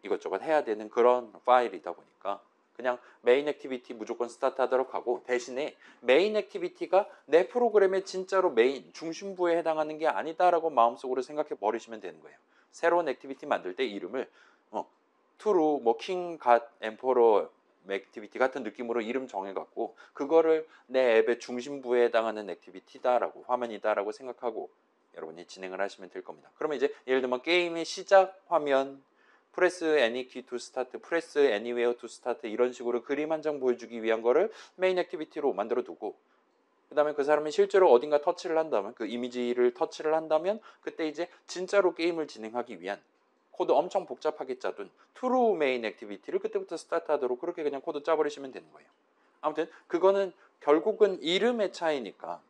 이것저것 해야 되는 그런 파일이다 보니까 그냥 메인 액티비티 무조건 스타트 하도록 하고 대신에 메인 액티비티가 내 프로그램의 진짜로 메인 중심부에 해당하는 게 아니다라고 마음속으로 생각해 버리시면 되는 거예요. 새로운 액티비티 만들 때 이름을 트루, 킹, 갓, 엠퍼러 액티비티 같은 느낌으로 이름 정해갖고 그거를 내 앱의 중심부에 해당하는 액티비티다라고 화면이다라고 생각하고 여러분이 진행을 하시면 될 겁니다. 그러면 이제 예를 들면 게임의 시작 화면 프레스 any key to start, 프레스 anywhere to start 이런 식으로 그림 한 장 보여주기 위한 거를 메인 액티비티로 만들어 두고 그 다음에 그 사람이 실제로 어딘가 터치를 한다면 그 이미지를 터치를 한다면 그때 이제 진짜로 게임을 진행하기 위한 코드 엄청 복잡하게 짜둔 true 메인 액티비티를 그때부터 스타트하도록 그렇게 그냥 코드 짜버리시면 되는 거예요. 아무튼 그거는 결국은 이름의 차이니까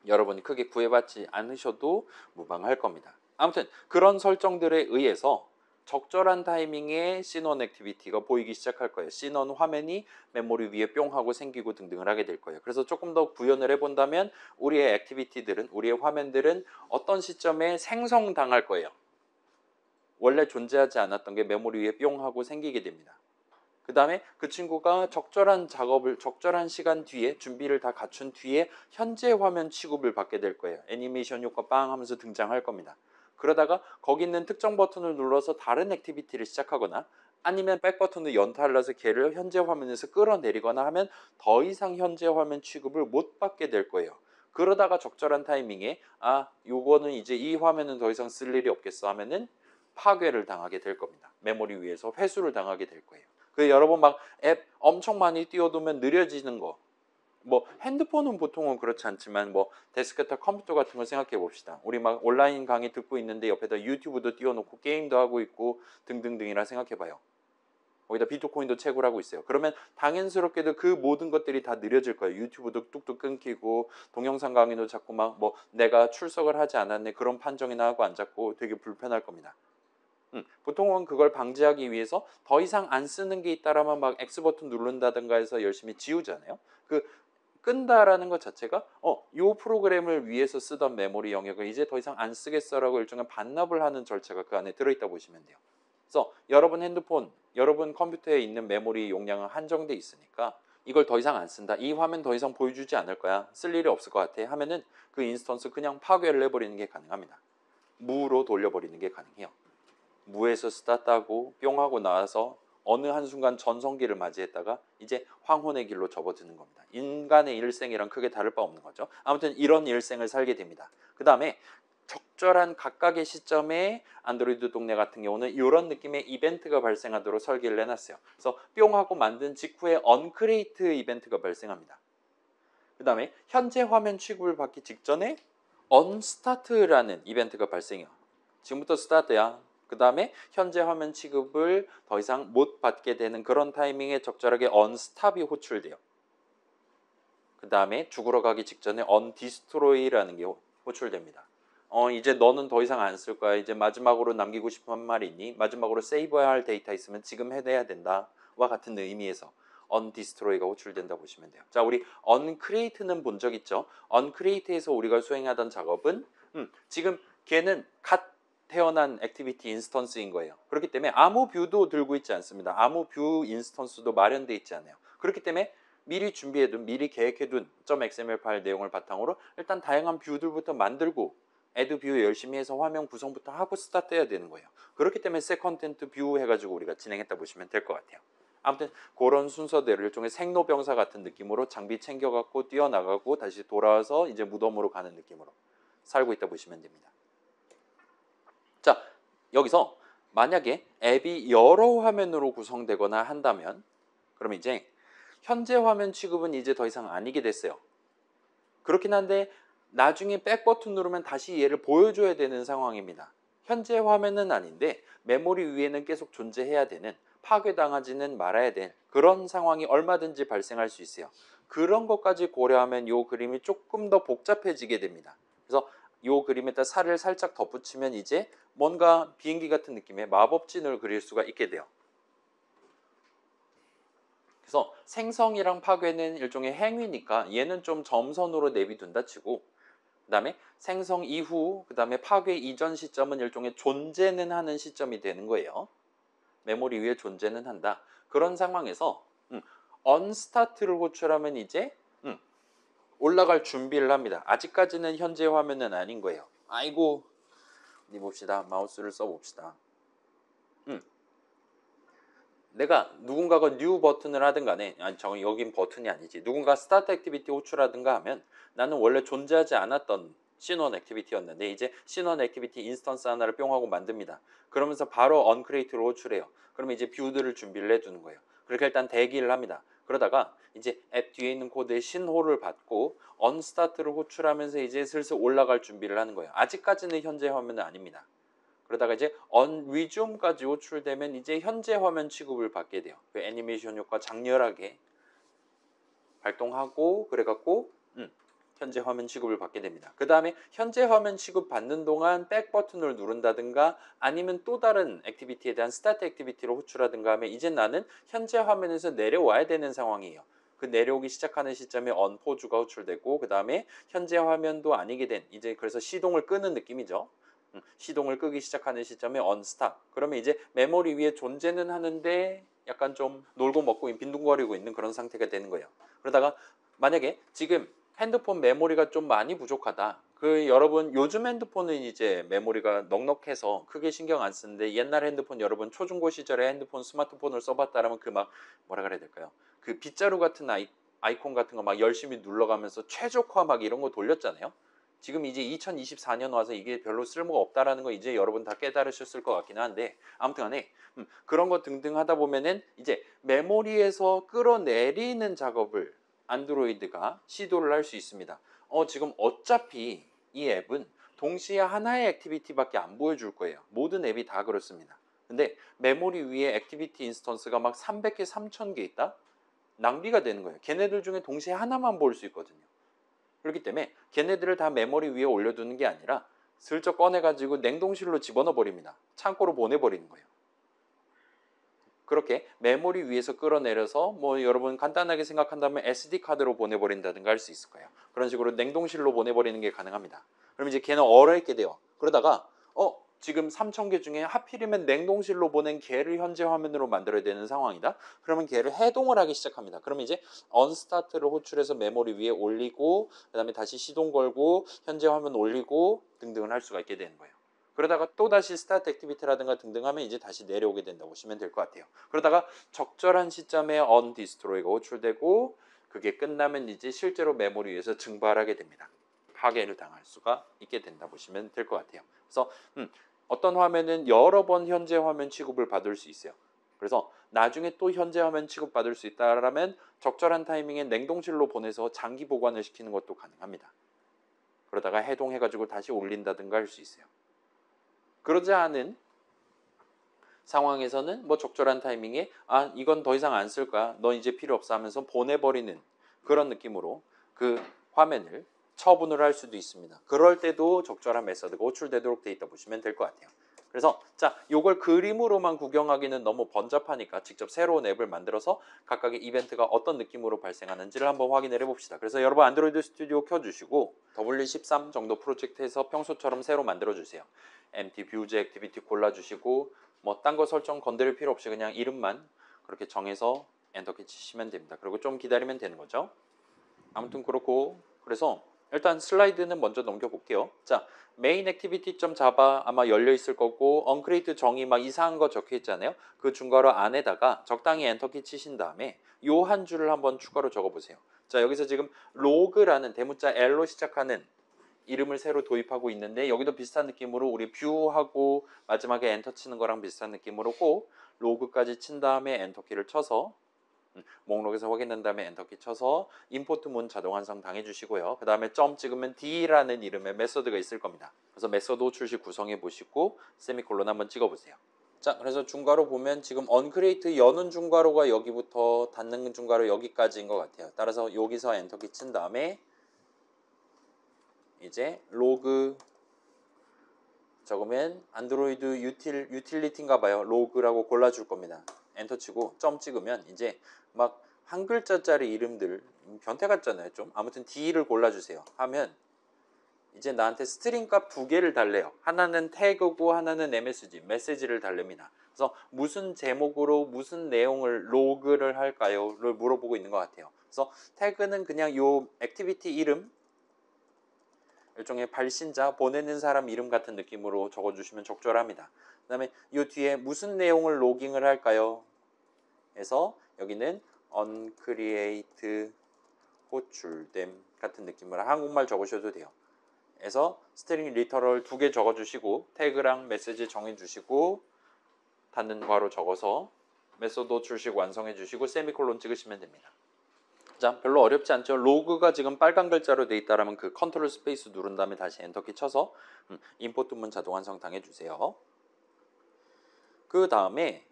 여러분이 크게 구애받지 않으셔도 무방할 겁니다. 아무튼 그런 설정들에 의해서 적절한 타이밍에 시넌 액티비티가 보이기 시작할 거예요. 시넌 화면이 메모리 위에 뿅 하고 생기고 등등을 하게 될 거예요. 그래서 조금 더 구현을 해본다면 우리의 액티비티들은 우리의 화면들은 어떤 시점에 생성당할 거예요. 원래 존재하지 않았던 게 메모리 위에 뿅 하고 생기게 됩니다. 그 다음에 그 친구가 적절한 작업을 적절한 시간 뒤에 준비를 다 갖춘 뒤에 현재 화면 취급을 받게 될 거예요. 애니메이션 효과 빵 하면서 등장할 겁니다. 그러다가 거기 있는 특정 버튼을 눌러서 다른 액티비티를 시작하거나 아니면 백 버튼을 연타하려서 걔를 현재 화면에서 끌어내리거나 하면 더 이상 현재 화면 취급을 못 받게 될 거예요. 그러다가 적절한 타이밍에 요거는 이제 이 화면은 더 이상 쓸 일이 없겠어 하면은 파괴를 당하게 될 겁니다. 메모리 위에서 회수를 당하게 될 거예요. 그 여러분 막 앱 엄청 많이 띄워두면 느려지는 거. 뭐 핸드폰은 보통은 그렇지 않지만 뭐 데스크탑 컴퓨터 같은 걸 생각해 봅시다. 우리 막 온라인 강의 듣고 있는데 옆에다 유튜브도 띄워놓고 게임도 하고 있고 등등등이라 생각해 봐요. 거기다 비트코인도 채굴 하고 있어요. 그러면 당연스럽게도 그 모든 것들이 다 느려질 거예요. 유튜브도 뚝뚝 끊기고 동영상 강의도 자꾸 막 뭐 내가 출석을 하지 않았네 그런 판정이나 하고 앉았고 되게 불편할 겁니다. 보통은 그걸 방지하기 위해서 더 이상 안 쓰는 게 있다라면 막 X 버튼 누른다든가 해서 열심히 지우잖아요. 그 끈다라는 것 자체가 요 프로그램을 위해서 쓰던 메모리 영역을 이제 더 이상 안 쓰겠어라고 일종의 반납을 하는 절차가 그 안에 들어있다 보시면 돼요. 그래서 여러분 핸드폰, 여러분 컴퓨터에 있는 메모리 용량은 한정돼 있으니까 이걸 더 이상 안 쓴다. 이 화면 더 이상 보여주지 않을 거야. 쓸 일이 없을 것 같아. 하면은 그 인스턴스 그냥 파괴를 해버리는 게 가능합니다. 무로 돌려버리는 게 가능해요. 무에서 스타트하고 뿅 하고 나와서 어느 한순간 전성기를 맞이했다가 이제 황혼의 길로 접어드는 겁니다. 인간의 일생이랑 크게 다를 바 없는 거죠. 아무튼 이런 일생을 살게 됩니다. 그 다음에 적절한 각각의 시점에 안드로이드 동네 같은 경우는 이런 느낌의 이벤트가 발생하도록 설계를 해놨어요. 그래서 뿅 하고 만든 직후에 언크리에이트 이벤트가 발생합니다. 그 다음에 현재 화면 취급을 받기 직전에 언스타트라는 이벤트가 발생해요. 지금부터 스타트야. 그 다음에 현재 화면 취급을 더 이상 못 받게 되는 그런 타이밍에 적절하게 언스탑이 호출돼요. 그 다음에 죽으러 가기 직전에 언디스트로이라는 게 호출됩니다. 이제 너는 더 이상 안 쓸 거야. 이제 마지막으로 남기고 싶은 말이 있니? 마지막으로 세이브해야 할 데이터 있으면 지금 해내야 된다. 와 같은 의미에서 언디스트로이가 호출된다 보시면 돼요. 자, 우리 언크리에이트는 본 적 있죠? 언크리에이트에서 우리가 수행하던 작업은 지금 걔는 갓 태어난 액티비티 인스턴스인 거예요. 그렇기 때문에 아무 뷰도 들고 있지 않습니다. 아무 뷰 인스턴스도 마련돼 있지 않아요. 그렇기 때문에 미리 준비해둔, 미리 계획해둔 .xml 파일 내용을 바탕으로 일단 다양한 뷰들부터 만들고 애드 뷰 열심히 해서 화면 구성부터 하고 스타트해야 되는 거예요. 그렇기 때문에 셋 컨텐트 뷰 해가지고 우리가 진행했다 보시면 될 것 같아요. 아무튼 그런 순서대로 일종의 생로병사 같은 느낌으로 장비 챙겨갖고 뛰어나가고 다시 돌아와서 이제 무덤으로 가는 느낌으로 살고 있다 보시면 됩니다. 자, 여기서 만약에 앱이 여러 화면으로 구성되거나 한다면 그럼 이제 현재 화면 취급은 이제 더 이상 아니게 됐어요. 그렇긴 한데 나중에 백 버튼 누르면 다시 얘를 보여줘야 되는 상황입니다. 현재 화면은 아닌데 메모리 위에는 계속 존재해야 되는, 파괴당하지는 말아야 될 그런 상황이 얼마든지 발생할 수 있어요. 그런 것까지 고려하면 이 그림이 조금 더 복잡해지게 됩니다. 그래서 이 그림에다 살을 살짝 덧붙이면 이제 뭔가 비행기 같은 느낌의 마법진을 그릴 수가 있게 돼요. 그래서 생성이랑 파괴는 일종의 행위니까 얘는 좀 점선으로 내비둔다 치고, 그 다음에 생성 이후, 그 다음에 파괴 이전 시점은 일종의 존재는 하는 시점이 되는 거예요. 메모리 위에 존재는 한다. 그런 상황에서 언스타트를 호출하면 이제 올라갈 준비를 합니다. 아직까지는 현재 화면은 아닌 거예요. 아이고, 어디 봅시다. 마우스를 써봅시다. 내가 누군가가 뉴 버튼을 하든 간에, 아니 여긴 버튼이 아니지, 누군가 스타트 액티비티 호출하든가 하면 나는 원래 존재하지 않았던 C1 액티비티였는데 이제 C1 액티비티 인스턴스 하나를 뿅 하고 만듭니다. 그러면서 바로 언크리에이트로 호출해요. 그러면 이제 뷰들을 준비를 해두는 거예요. 그렇게 일단 대기를 합니다. 그러다가 이제 앱 뒤에 있는 코드의 신호를 받고 언스타트를 호출하면서 이제 슬슬 올라갈 준비를 하는 거예요. 아직까지는 현재 화면은 아닙니다. 그러다가 이제 언리즘까지 호출되면 이제 현재 화면 취급을 받게 돼요. 그 애니메이션 효과 장렬하게 발동하고 그래갖고 현재 화면 취급을 받게 됩니다. 그 다음에 현재 화면 취급 받는 동안 백 버튼을 누른다든가 아니면 또 다른 액티비티에 대한 스타트 액티비티를 호출하든가 하면 이제 나는 현재 화면에서 내려와야 되는 상황이에요. 그 내려오기 시작하는 시점에 언포즈가 호출되고 그 다음에 현재 화면도 아니게 된, 이제 그래서 시동을 끄는 느낌이죠. 시동을 끄기 시작하는 시점에 언스탑. 그러면 이제 메모리 위에 존재는 하는데 약간 좀 놀고 먹고 빈둥거리고 있는 그런 상태가 되는 거예요. 그러다가 만약에 지금 핸드폰 메모리가 좀 많이 부족하다. 그 여러분 요즘 핸드폰은 이제 메모리가 넉넉해서 크게 신경 안 쓰는데 옛날 핸드폰 여러분 초중고 시절에 핸드폰 스마트폰을 써봤다라면 그 막 뭐라 그래야 될까요? 그 빗자루 같은 아이콘 같은 거 막 열심히 눌러가면서 최적화 막 이런 거 돌렸잖아요. 지금 이제 2024년 와서 이게 별로 쓸모가 없다라는 거 이제 여러분 다 깨달으셨을 것 같긴 한데 아무튼 간에 그런 거 등등 하다 보면은 이제 메모리에서 끌어내리는 작업을 안드로이드가 시도를 할 수 있습니다. 지금 어차피 이 앱은 동시에 하나의 액티비티밖에 안 보여줄 거예요. 모든 앱이 다 그렇습니다. 근데 메모리 위에 액티비티 인스턴스가 막 300개, 3000개 있다? 낭비가 되는 거예요. 걔네들 중에 동시에 하나만 볼 수 있거든요. 그렇기 때문에 걔네들을 다 메모리 위에 올려두는 게 아니라 슬쩍 꺼내가지고 냉동실로 집어넣어 버립니다. 창고로 보내버리는 거예요. 그렇게 메모리 위에서 끌어내려서 뭐 여러분 간단하게 생각한다면 SD카드로 보내버린다든가 할 수 있을 거예요. 그런 식으로 냉동실로 보내버리는 게 가능합니다. 그럼 이제 걔는 얼어있게 돼요. 그러다가 지금 3000개 중에 하필이면 냉동실로 보낸 걔를 현재 화면으로 만들어야 되는 상황이다. 그러면 걔를 해동을 하기 시작합니다. 그러면 이제 언스타트를 호출해서 메모리 위에 올리고 그 다음에 다시 시동 걸고 현재 화면 올리고 등등을 할 수가 있게 되는 거예요. 그러다가 또다시 스타트 액티비티라든가 등등 하면 이제 다시 내려오게 된다고 보시면 될 것 같아요. 그러다가 적절한 시점에 언디스트로이가 호출되고 그게 끝나면 이제 실제로 메모리 위에서 증발하게 됩니다. 파괴를 당할 수가 있게 된다 보시면 될 것 같아요. 그래서 어떤 화면은 여러 번 현재 화면 취급을 받을 수 있어요. 그래서 나중에 또 현재 화면 취급받을 수 있다라면 적절한 타이밍에 냉동실로 보내서 장기 보관을 시키는 것도 가능합니다. 그러다가 해동해가지고 다시 올린다든가 할 수 있어요. 그러지 않은 상황에서는 뭐 적절한 타이밍에 이건 더 이상 안 쓸 거야. 너 이제 필요 없어 하면서 보내버리는 그런 느낌으로 그 화면을 처분을 할 수도 있습니다. 그럴 때도 적절한 메서드가 호출되도록 돼 있다 보시면 될 것 같아요. 그래서 자, 요걸 그림으로만 구경하기는 너무 번잡하니까 직접 새로운 앱을 만들어서 각각의 이벤트가 어떤 느낌으로 발생하는지를 한번 확인을 해봅시다. 그래서 여러분 안드로이드 스튜디오 켜주시고 W13 정도 프로젝트에서 평소처럼 새로 만들어주세요. MT 뷰즈 액티비티 골라주시고 뭐 딴 거 설정 건드릴 필요 없이 그냥 이름만 그렇게 정해서 엔터키 치시면 됩니다. 그리고 좀 기다리면 되는 거죠. 아무튼 그렇고 그래서 일단 슬라이드는 먼저 넘겨볼게요. 자, 메인 액티비티 점 자바 아마 열려 있을 거고 언크리에이트 정의 막 이상한 거 적혀 있잖아요. 그 중괄호 안에다가 적당히 엔터키 치신 다음에 요 한 줄을 한번 추가로 적어보세요. 자, 여기서 지금 로그라는 대문자 L로 시작하는 이름을 새로 도입하고 있는데 여기도 비슷한 느낌으로 우리 뷰하고 마지막에 엔터 치는 거랑 비슷한 느낌으로 꼭 로그까지 친 다음에 엔터키를 쳐서 목록에서 확인한 다음에 엔터키 쳐서 임포트 문 자동 완성 당해 주시고요. 그 다음에 점 찍으면 D라는 이름의 메서드가 있을 겁니다. 그래서 메서드 호출식 구성해 보시고 세미콜론 한번 찍어 보세요. 자, 그래서 중괄호 보면 지금 언크리에이트 여는 중괄호가 여기부터 닫는 중괄호 여기까지인 것 같아요. 따라서 여기서 엔터키 친 다음에 이제 로그 적으면 안드로이드 유틸리티인가 봐요. 로그라고 골라줄 겁니다. 엔터 치고 점 찍으면 이제 막 한 글자짜리 이름들 변태 같잖아요. 좀 아무튼 D를 골라주세요. 하면 이제 나한테 스트링 값 두 개를 달래요. 하나는 태그고 하나는 메시지를 달립니다. 그래서 무슨 제목으로 무슨 내용을 로그를 할까요?를 물어보고 있는 것 같아요. 그래서 태그는 그냥 요 액티비티 이름 일종의 발신자, 보내는 사람 이름 같은 느낌으로 적어주시면 적절합니다. 그 다음에 이 뒤에 무슨 내용을 로깅을 할까요? 해서 여기는 uncreate 호출됨 같은 느낌으로 한국말 적으셔도 돼요. 그래서 스트링 리터럴 두 개 적어주시고 태그랑 메시지 정해주시고 닫는 괄호 적어서 메소드 호출식 완성해 주시고 세미콜론 찍으시면 됩니다. 자, 별로 어렵지 않죠. 로그가 지금 빨간 글자로 돼 있다라면 그 컨트롤 스페이스 누른 다음에 다시 엔터키 쳐서 임포트 문 자동 완성 당해 주세요. 그 다음에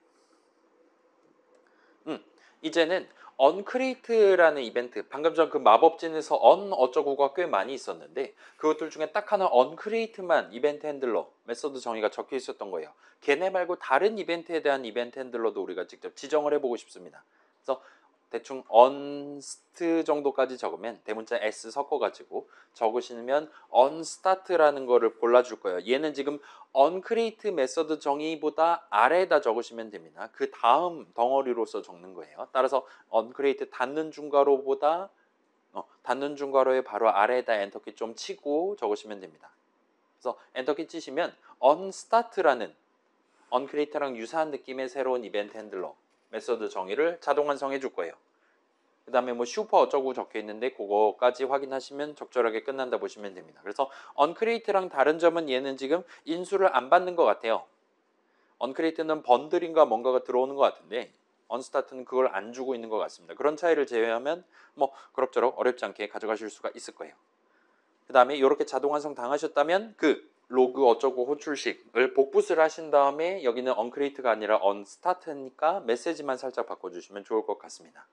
이제는 언크리에이트라는 이벤트, 방금 전 그 마법진에서 어쩌고가 꽤 많이 있었는데 그것들 중에 딱 하나 언크리에이트만 이벤트 핸들러 메서드 정의가 적혀 있었던 거예요. 걔네 말고 다른 이벤트에 대한 이벤트 핸들러도 우리가 직접 지정을 해보고 싶습니다. 그래서 대충 onst 정도까지 적으면 대문자 s 섞어가지고 적으시면 onStart라는 거를 골라줄 거예요. 얘는 지금 onCreate 메서드 정의보다 아래에다 적으시면 됩니다. 그 다음 덩어리로서 적는 거예요. 따라서 onCreate 닫는 중괄호보다 닫는 중괄호의 바로 아래에다 엔터키 좀 치고 적으시면 됩니다. 그래서 엔터키 치시면 onStart라는 onCreate랑 유사한 느낌의 새로운 이벤트 핸들러 메서드 정의를 자동 완성해 줄 거예요. 그 다음에 뭐 슈퍼 어쩌고 적혀 있는데 그거까지 확인하시면 적절하게 끝난다 보시면 됩니다. 그래서 언크리에이트랑 다른 점은 얘는 지금 인수를 안 받는 것 같아요. 언크리에이트는 번들인가 뭔가가 들어오는 것 같은데 언스타트는 그걸 안 주고 있는 것 같습니다. 그런 차이를 제외하면 뭐 그럭저럭 어렵지 않게 가져가실 수가 있을 거예요. 그 다음에 이렇게 자동 완성 당하셨다면 그 로그 어쩌고 호출식을 복붙을 하신 다음에 여기는 언크리에이트가 아니라 언스타트니까 메시지만 살짝 바꿔주시면 좋을 것 같습니다.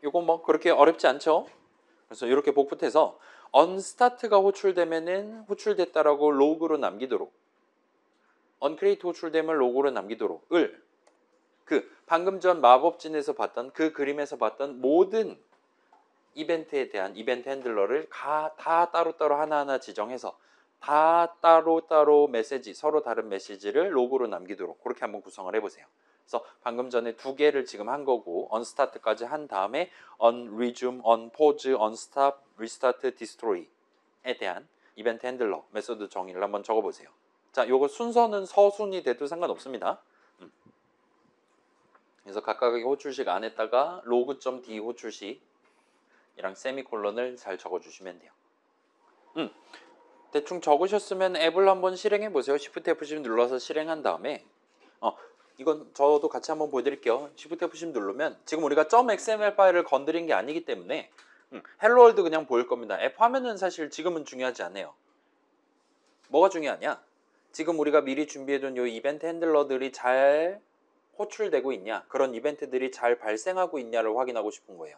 이거 뭐 그렇게 어렵지 않죠? 그래서 이렇게 복붙해서 언스타트가 호출되면은 호출됐다라고 로그로 남기도록 언크리에이트 호출됨을 로그로 남기도록 그 방금 전 마법진에서 봤던 그 그림에서 봤던 모든 이벤트에 대한 이벤트 핸들러를 다 따로따로 하나하나 지정해서 다 따로따로 메시지 서로 다른 메시지를 로그로 남기도록 그렇게 한번 구성을 해보세요. 그래서 방금 전에 두 개를 지금 한 거고 onStart까지 한 다음에 onResume, onPause, onStop, restart, destroy에 대한 이벤트 핸들러 메소드 정의를 한번 적어보세요. 자, 요거 순서는 서순이 돼도 상관없습니다. 그래서 각각의 호출식 안에다가 log.d 호출식이랑 세미콜론을 잘 적어주시면 돼요. 대충 적으셨으면 앱을 한번 실행해 보세요. Shift F10 눌러서 실행한 다음에 이건 저도 같이 한번 보여드릴게요. Shift F10 누르면 지금 우리가 .xml 파일을 건드린 게 아니기 때문에 헬로 월드 그냥 보일 겁니다. 앱 화면은 사실 지금은 중요하지 않아요. 뭐가 중요하냐? 지금 우리가 미리 준비해둔 이 이벤트 핸들러들이 잘 호출되고 있냐, 그런 이벤트들이 잘 발생하고 있냐를 확인하고 싶은 거예요.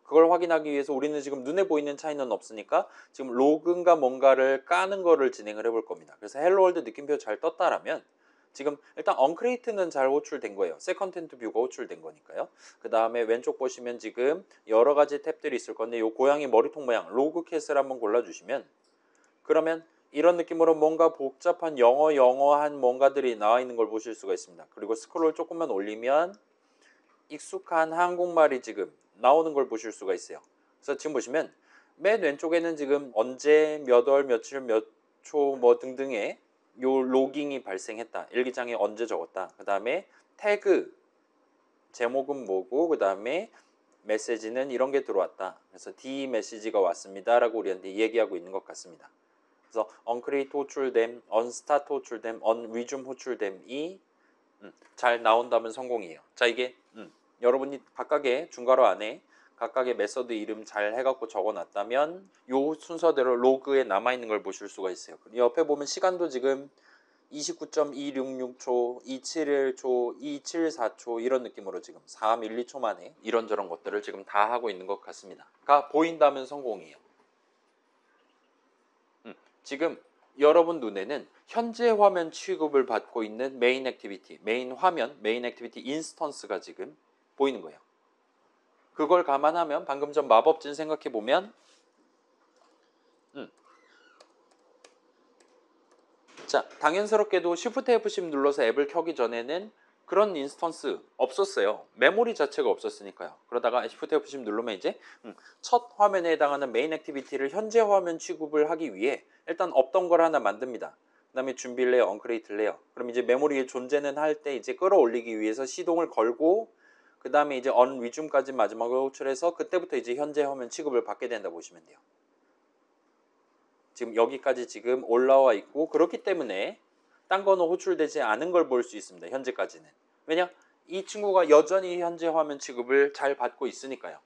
그걸 확인하기 위해서 우리는 지금 눈에 보이는 차이는 없으니까 지금 로그인가 뭔가를 까는 거를 진행을 해볼 겁니다. 그래서 헬로 월드 느낌표 잘 떴다라면 지금 일단 언크리에이트는 잘 호출된 거예요. 새 컨텐트 뷰가 호출된 거니까요. 그 다음에 왼쪽 보시면 지금 여러 가지 탭들이 있을 건데 이 고양이 머리통 모양 로그캣을 한번 골라주시면 그러면 이런 느낌으로 뭔가 복잡한 영어한 뭔가들이 나와 있는 걸 보실 수가 있습니다. 그리고 스크롤 조금만 올리면 익숙한 한국말이 지금 나오는 걸 보실 수가 있어요. 그래서 지금 보시면 맨 왼쪽에는 지금 언제 몇 월 며칠 몇 초 뭐 등등의 요 로깅이 발생했다. 일기장에 언제 적었다. 그 다음에 태그 제목은 뭐고 그 다음에 메시지는 이런 게 들어왔다. 그래서 D 메시지가 왔습니다 라고 우리한테 얘기하고 있는 것 같습니다. 그래서 언크리에이트 호출됨, 언스타트 호출됨, 언리줌 호출됨이 잘 나온다면 성공이에요. 자, 이게 여러분이 각각의 중괄호 안에 각각의 메서드 이름 잘 해갖고 적어놨다면 요 순서대로 로그에 남아있는 걸 보실 수가 있어요. 옆에 보면 시간도 지금 29.266초, 271초, 274초 이런 느낌으로 지금 312초 만에 이런저런 것들을 지금 다 하고 있는 것 같습니다. 가 보인다면 성공이에요. 지금 여러분 눈에는 현재 화면 취급을 받고 있는 메인 액티비티, 메인 화면, 메인 액티비티 인스턴스가 지금 보이는 거예요. 그걸 감안하면 방금 전 마법진 생각해 보면 자, 당연스럽게도 Shift F10 눌러서 앱을 켜기 전에는 그런 인스턴스 없었어요. 메모리 자체가 없었으니까요. 그러다가 Shift F10 누르면 이제 첫 화면에 해당하는 메인 액티비티를 현재 화면 취급을 하기 위해 일단 없던 걸 하나 만듭니다. 그 다음에 준비 레이어, 언크리에이트 레이어. 그럼 이제 메모리에 존재는 할 때 이제 끌어올리기 위해서 시동을 걸고 그 다음에 이제 언리줌까지 마지막으로 호출해서 그때부터 이제 현재 화면 취급을 받게 된다 보시면 돼요. 지금 여기까지 지금 올라와 있고 그렇기 때문에 딴 거는 호출되지 않은 걸 볼 수 있습니다. 현재까지는. 왜냐? 이 친구가 여전히 현재 화면 취급을 잘 받고 있으니까요.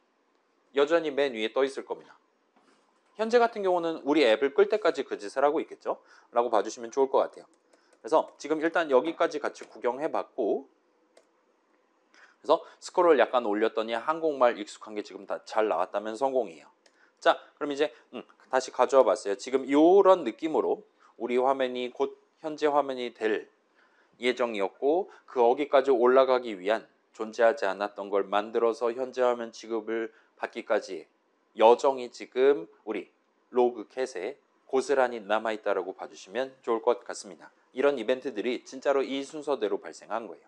여전히 맨 위에 떠 있을 겁니다. 현재 같은 경우는 우리 앱을 끌 때까지 그 짓을 하고 있겠죠? 라고 봐주시면 좋을 것 같아요. 그래서 지금 일단 여기까지 같이 구경해 봤고 그래서 스크롤 약간 올렸더니 한국말 익숙한 게 지금 다 잘 나왔다면 성공이에요. 자, 그럼 이제 다시 가져와 봤어요. 지금 이런 느낌으로 우리 화면이 곧 현재 화면이 될 예정이었고 거기까지 올라가기 위한 존재하지 않았던 걸 만들어서 현재 화면 취급을 받기까지 여정이 지금 우리 로그캣에 고스란히 남아있다라고 봐주시면 좋을 것 같습니다. 이런 이벤트들이 진짜로 이 순서대로 발생한 거예요.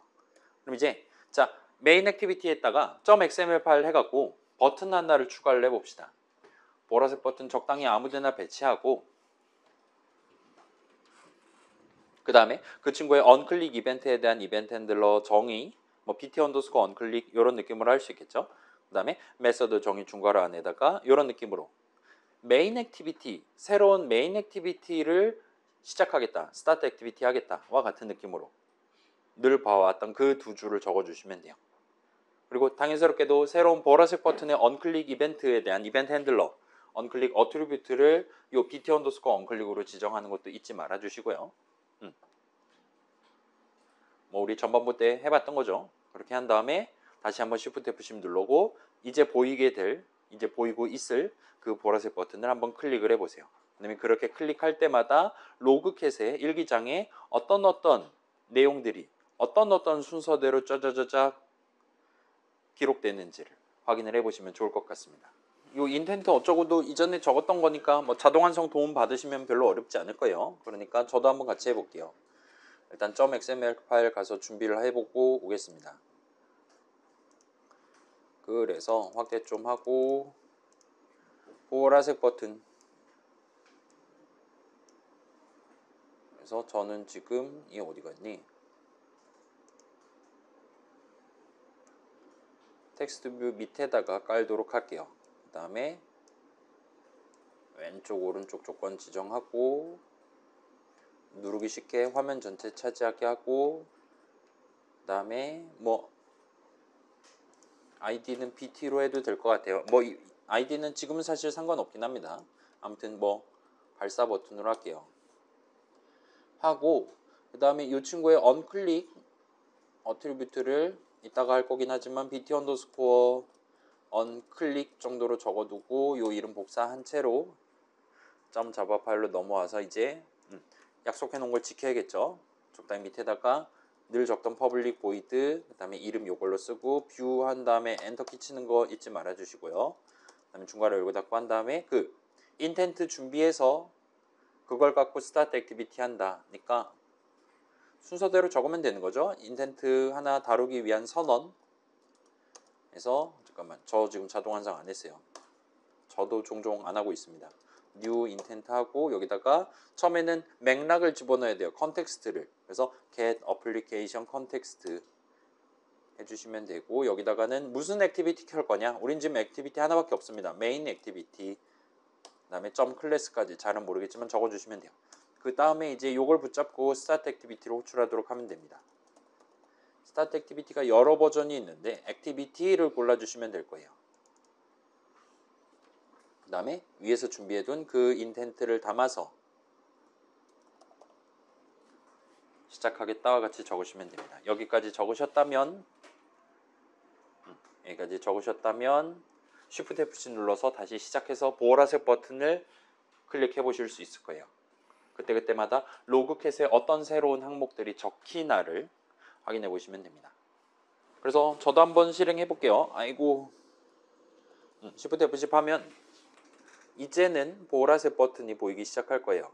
그럼 이제 자 메인 액티비티에다가 .xml 파일 해갖고 버튼 하나를 추가를 해봅시다. 보라색 버튼 적당히 아무데나 배치하고 그 다음에 그 친구의 언클릭 이벤트에 대한 이벤트 핸들러 정의 뭐 bt 언더스코어 언클릭 이런 느낌으로 할 수 있겠죠. 그 다음에 메서드 정의 중괄호 안에다가 이런 느낌으로 메인 액티비티 새로운 메인 액티비티를 시작하겠다 스타트 액티비티 하겠다와 같은 느낌으로 늘 봐왔던 그 두 줄을 적어주시면 돼요. 그리고 당연스럽게도 새로운 보라색 버튼의 언클릭 이벤트에 대한 이벤트 핸들러 언클릭 어트리뷰트를 요 bt 언더스코어 언클릭으로 지정하는 것도 잊지 말아 주시고요. 뭐 우리 전반부 때 해봤던 거죠. 그렇게 한 다음에 다시 한번 Shift F10 누르고 이제 보이고 있을 그 보라색 버튼을 한번 클릭을 해보세요. 그다음에 그렇게 클릭할 때마다 로그캣의 일기장에 어떤 내용들이 어떤 순서대로 짜자자작 기록되는지를 확인을 해보시면 좋을 것 같습니다. 이 인텐트 어쩌고도 이전에 적었던 거니까 뭐 자동 완성 도움 받으시면 별로 어렵지 않을 거예요. 그러니까 저도 한번 같이 해볼게요. 일단 .xml 파일 가서 준비를 해보고 오겠습니다. 그래서 확대 좀 하고 보라색 버튼 그래서 저는 지금 이 어디가 있니? 텍스트 뷰 밑에다가 깔도록 할게요. 그 다음에 왼쪽 오른쪽 조건 지정하고 누르기 쉽게 화면 전체 차지하게 하고 그 다음에 뭐 아이디는 BT로 해도 될 것 같아요. 뭐 아이디는 지금은 사실 상관없긴 합니다. 아무튼 뭐 발사 버튼으로 할게요. 하고 그 다음에 이 친구의 언클릭 어트리뷰트를 이따가 할 거긴 하지만 BT 언더스코어 언클릭 정도로 적어두고 요 이름 복사한 채로 .java 파일로 넘어와서 이제 약속해 놓은 걸 지켜야겠죠. 적당히 밑에다가 늘 적던 public void 그 다음에 이름 요걸로 쓰고 뷰 한 다음에 엔터키 치는 거 잊지 말아 주시고요. 그 다음에 중괄호 열고 닫고 한 다음에 그 인텐트 준비해서 그걸 갖고 스타트 액티비티 한다니까 순서대로 적으면 되는 거죠. 인텐트 하나 다루기 위한 선언 해서 잠깐만 저 지금 자동 완성 안 했어요. 저도 종종 안 하고 있습니다. new intent 하고 여기다가 처음에는 맥락을 집어넣어야 돼요. 컨텍스트를. 그래서 get application context 해주시면 되고 여기다가는 무슨 액티비티 켤 거냐? 우린 지금 액티비티 하나밖에 없습니다. 메인 액티비티 그 다음에 점 클래스까지 잘은 모르겠지만 적어주시면 돼요. 그 다음에 이제 요걸 붙잡고 스타트 액티비티로 호출하도록 하면 됩니다. 스타트 액티비티가 여러 버전이 있는데 액티비티를 골라주시면 될 거예요. 그 다음에 위에서 준비해둔 그 인텐트를 담아서 시작하겠다와 같이 적으시면 됩니다. 여기까지 적으셨다면 Shift F7 눌러서 다시 시작해서 보라색 버튼을 클릭해 보실 수 있을 거예요. 그때마다 로그캣에 어떤 새로운 항목들이 적히나를 확인해 보시면 됩니다. 그래서 저도 한번 실행해 볼게요. 아이고 Shift F10 하면 이제는 보라색 버튼이 보이기 시작할 거예요.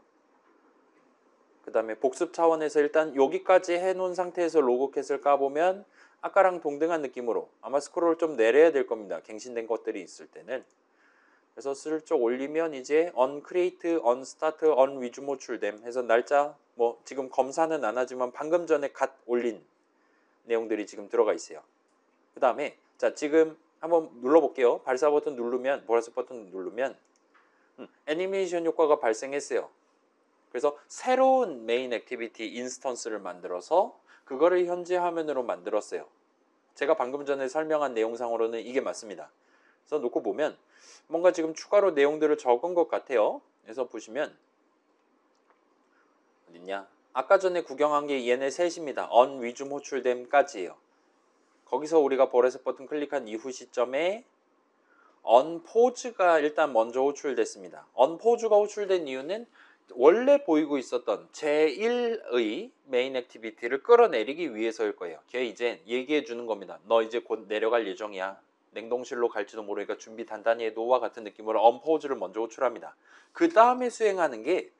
그 다음에 복습 차원에서 일단 여기까지 해놓은 상태에서 로그캣을 까보면 아까랑 동등한 느낌으로 아마 스크롤을 좀 내려야 될 겁니다. 갱신된 것들이 있을 때는. 그래서 슬쩍 올리면 이제 uncreate, unstart, unresume 호출됨 해서 날짜 뭐 지금 검사는 안 하지만 방금 전에 갓 올린 내용들이 지금 들어가 있어요. 그 다음에 자 지금 한번 눌러볼게요. 발사 버튼 누르면 보라색 버튼 누르면 애니메이션 효과가 발생했어요. 그래서 새로운 메인 액티비티 인스턴스를 만들어서 그거를 현재 화면으로 만들었어요. 제가 방금 전에 설명한 내용상으로는 이게 맞습니다. 그래서 놓고 보면 뭔가 지금 추가로 내용들을 적은 것 같아요. 그래서 보시면 어딨냐? 아까 전에 구경한 게 얘네 셋입니다. unresume 호출됨까지예요. 거기서 우리가 보라색 버튼 클릭한 이후 시점에 unpause가 일단 먼저 호출됐습니다. unpause가 호출된 이유는 원래 보이고 있었던 제1의 메인 액티비티를 끌어내리기 위해서일 거예요. 걔 이제 얘기해 주는 겁니다. 너 이제 곧 내려갈 예정이야. 냉동실로 갈지도 모르니까 준비 단단히 해도와 같은 느낌으로 unpause를 먼저 호출합니다. 그 다음에 수행하는 게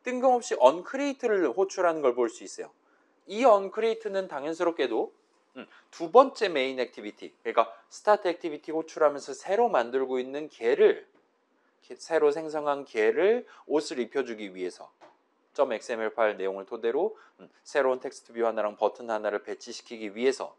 뜬금없이 uncreate를 호출하는 걸 볼 수 있어요. 이 uncreate는 당연스럽게도 두 번째 메인 액티비티, 그러니까 스타트 액티비티 호출하면서 새로 만들고 있는 걔를 새로 생성한 걔를 옷을 입혀주기 위해서 .xml 파일 내용을 토대로 새로운 텍스트 뷰 하나랑 버튼 하나를 배치시키기 위해서